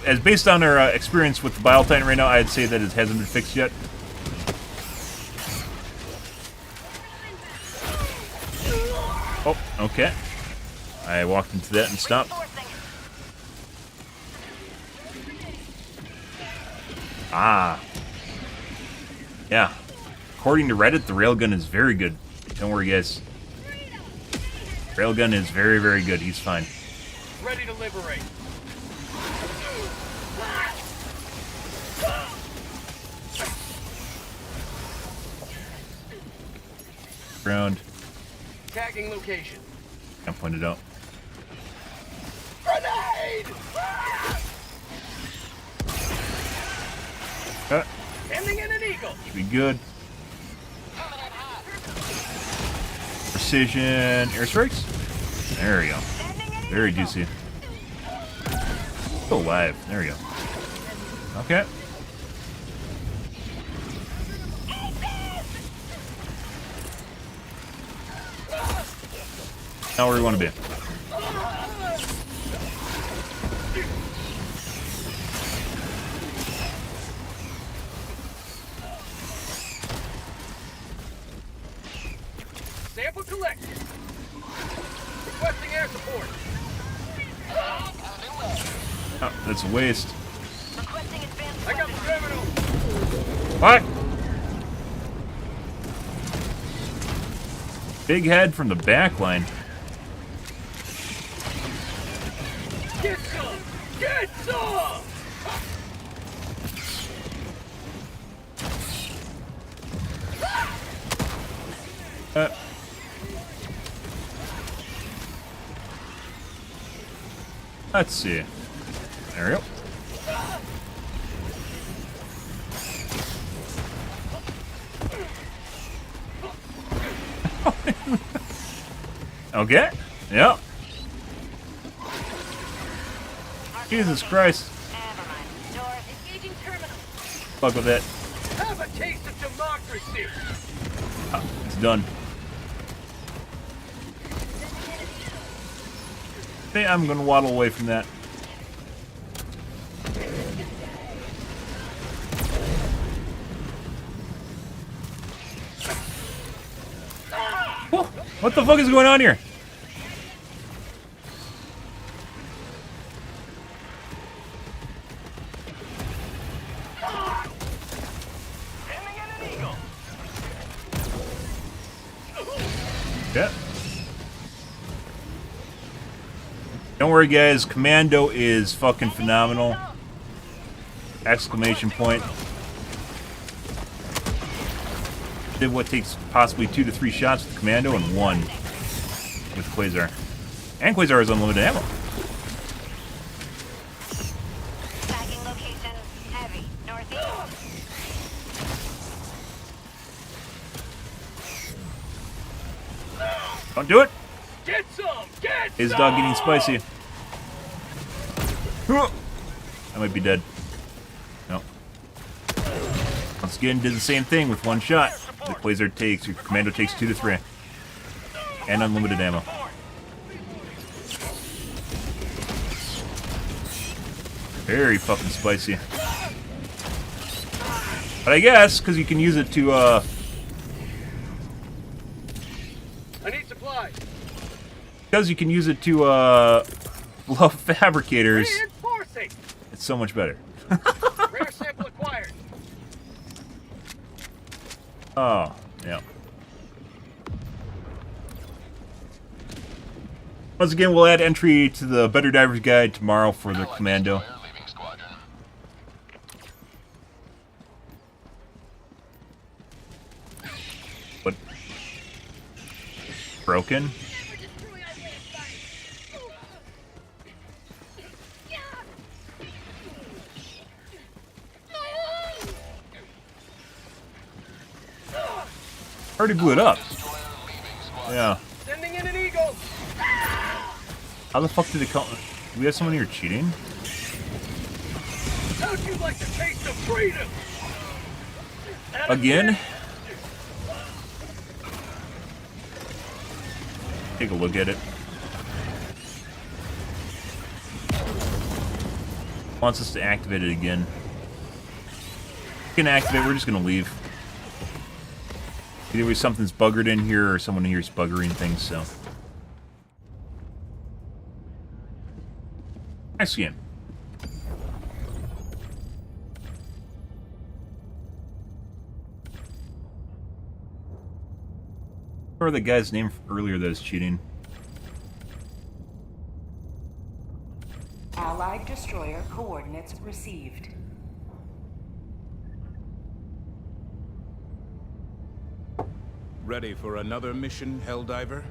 As based on our experience with the Bile Titan right now, I'd say that it hasn't been fixed yet. Oh, okay. I walked into that and stopped. Ah. Yeah. According to Reddit, the railgun is very good. Don't worry, guys. Railgun is very, very good. He's fine. Ready to liberate. Ground. Tagging location. Can't point it out. Grenade! Sending in an eagle. Should be good. Precision airstrikes. There we go. Very juicy. Still alive. There we go. Okay. Now where we want to be. Sample collected. Requesting air support. Oh, that's a waste. Requesting advanced I got the terminal. What? Big head from the back line. Get some! Get some! Let's see. There we go. Okay. Yep. Jesus Christ. Never mind. Doors. Engaging terminal. Fuck with it. Have a taste of democracy. It's done. Hey, I'm gonna waddle away from that. Whoa, what the fuck is going on here? Sending in an eagle. Yeah. Don't worry, guys. Commando is fucking phenomenal. Exclamation point. Did what takes possibly 2 to 3 shots with Commando and 1 with Quasar. And Quasar has unlimited ammo. Tagging location. Heavy. Northeast. Don't do it. Get some. Get Is some. dog getting spicy? I might be dead. No. Once again, did the same thing with 1 shot. The Quasar takes, your Commando takes 2 to 3. And unlimited ammo. Very fucking spicy. But I guess, because you can use it to, I need supplies. because you can use it to, blow fabricators, Reinforcing. it's so much better. Rare sample acquired. Oh, yeah. Once again, we'll add entry to the Better Divers Guide tomorrow for the Commando. Leaving squadron. But broken? Already blew it up. Yeah. Sending in an eagle. How the fuck did it come? Do we have someone here cheating? How'd you like the taste of freedom? Again? Take a look at it. Wants us to activate it again. We can activate, we're just gonna leave. Either way something's buggered in here or someone here's buggering things, so. Nice game. What was the guy's name earlier that was cheating? Allied destroyer coordinates received. Ready for another mission, Helldiver?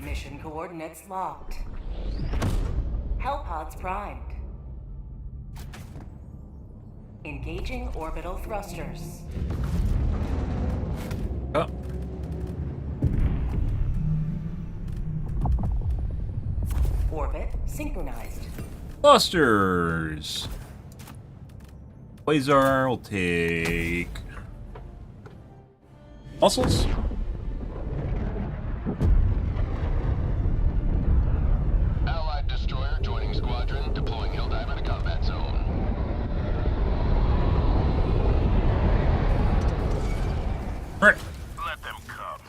Mission coordinates locked. Hellpods primed. Engaging orbital thrusters. Oh. Orbit synchronized. Clusters. Quasar will take muscles. Allied destroyer joining squadron, deploying Helldiver to combat zone. Right. Let them come.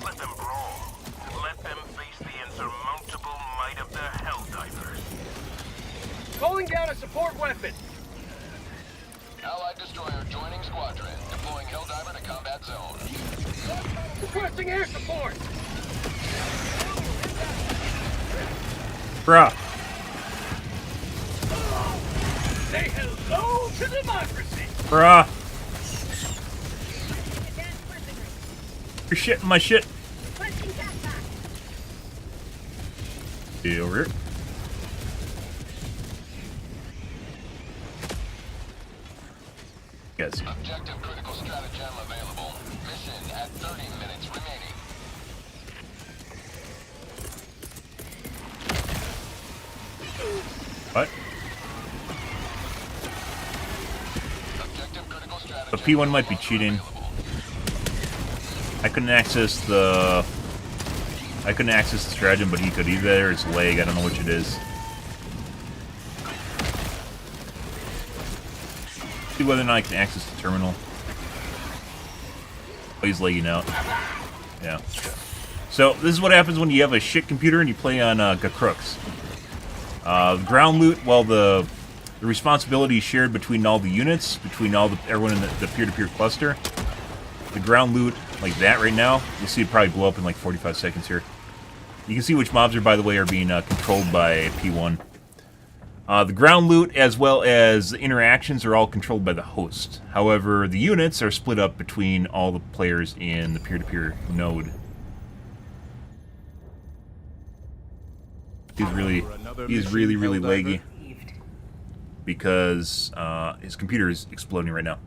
Let them brawl. Let them face the insurmountable might of the Helldivers. Calling down a support weapon. Allied destroyer joining squadron, deploying Hellddiver to combat zone. Requesting air support. Bruh. Say hello to democracy. Bruh. You're shitting my shit. Hey, over here. Yes. Objective critical stratagem available. What? Objective critical strategy. But P1 might be cheating. I couldn't access the stratagem, but he could. Either it's lag, I don't know which it is. See whether or not I can access the terminal. Oh, he's lagging out. Yeah. So, this is what happens when you have a shit computer and you play on Crooks. The ground loot, well, the responsibility is shared between all the units, between everyone in the peer-to-peer cluster. The ground loot, like that right now, you'll see it probably blow up in like 45 seconds here. You can see which mobs are, by the way, are being controlled by P1. The ground loot, as well as the interactions, are all controlled by the host. However, the units are split up between all the players in the peer-to-peer node. He's really laggy because his computer is exploding right now.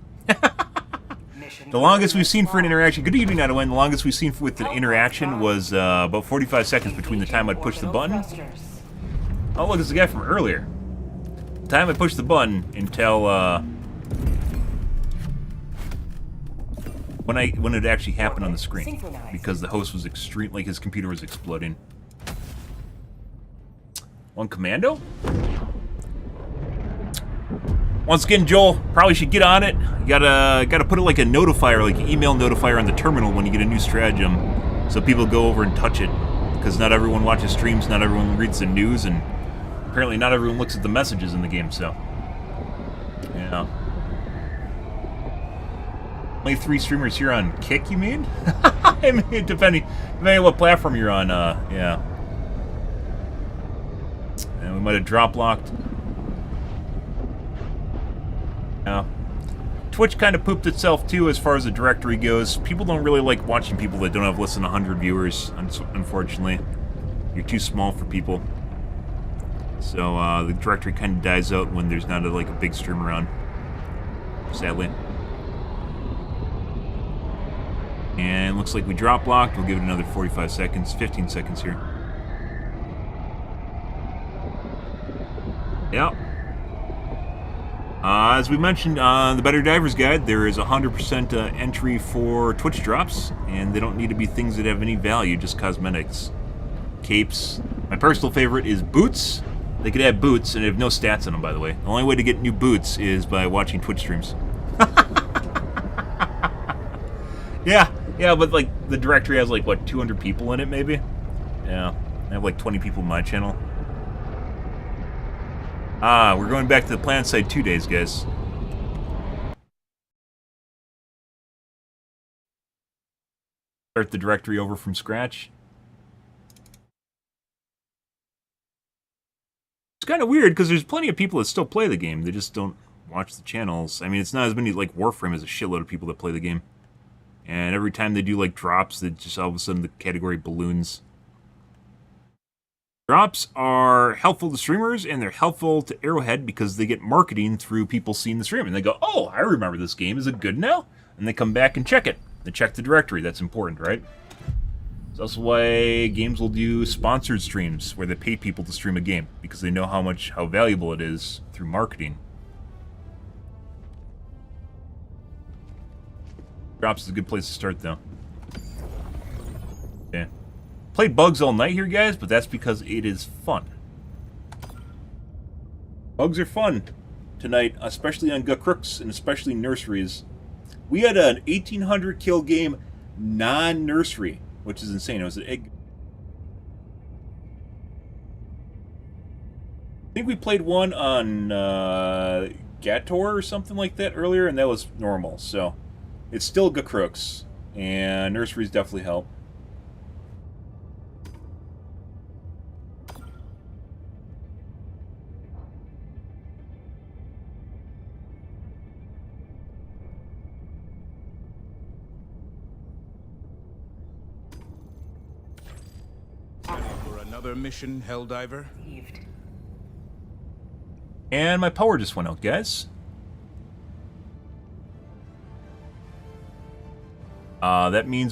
The longest we've seen for an interaction, good evening, Adwin, the longest we've seen with an interaction was about 45 seconds between the time I'd push the button. Oh, look, it's the guy from earlier. The time I pushed the button until when it actually happened on the screen, because the host was extreme, like his computer was exploding. One commando? Once again, Joel, probably should get on it. You gotta put it like a notifier, like an email notifier on the terminal when you get a new stratagem, so people go over and touch it. Because not everyone watches streams, not everyone reads the news, and apparently not everyone looks at the messages in the game. So, yeah. Only 3 streamers here on Kick, you mean? I mean, depending on what platform you're on. Yeah. And we might have drop locked. Yeah. Twitch kind of pooped itself too as far as the directory goes. People don't really like watching people that don't have less than 100 viewers, unfortunately. You're too small for people. So the directory kind of dies out when there's not like a big stream around, sadly. And looks like we drop locked. We'll give it another 45 seconds, 15 seconds here. Yep. As we mentioned on the Better Divers Guide, there is 100% entry for Twitch drops, and they don't need to be things that have any value, just cosmetics. Capes. My personal favorite is boots. They could add boots, and they have no stats on them, by the way. The only way to get new boots is by watching Twitch streams. Yeah, but like the directory has like, what, 200 people in it, maybe? Yeah, I have like 20 people in my channel. We're going back to the plant site 2 days, guys. Start the directory over from scratch. It's kind of weird, because there's plenty of people that still play the game. They just don't watch the channels. I mean, it's not as many, like, Warframe as a shitload of people that play the game. And every time they do, like, drops, they just all of a sudden the category balloons. Drops are helpful to streamers, and they're helpful to Arrowhead because they get marketing through people seeing the stream. And they go, oh, I remember this game. Is it good now? And they come back and check it. They check the directory. That's important, right? It's also why games will do sponsored streams, where they pay people to stream a game, because they know how valuable it is through marketing. Drops is a good place to start, though. Yeah. Played bugs all night here, guys, but that's because it is fun. Bugs are fun tonight, especially on Crooks and especially nurseries. We had an 1,800 kill game non-nursery, which is insane. It was an egg. I think we played one on Gator or something like that earlier, and that was normal. So it's still Crooks, and nurseries definitely help. Another mission, Helldiver. And my power just went out, guys. That means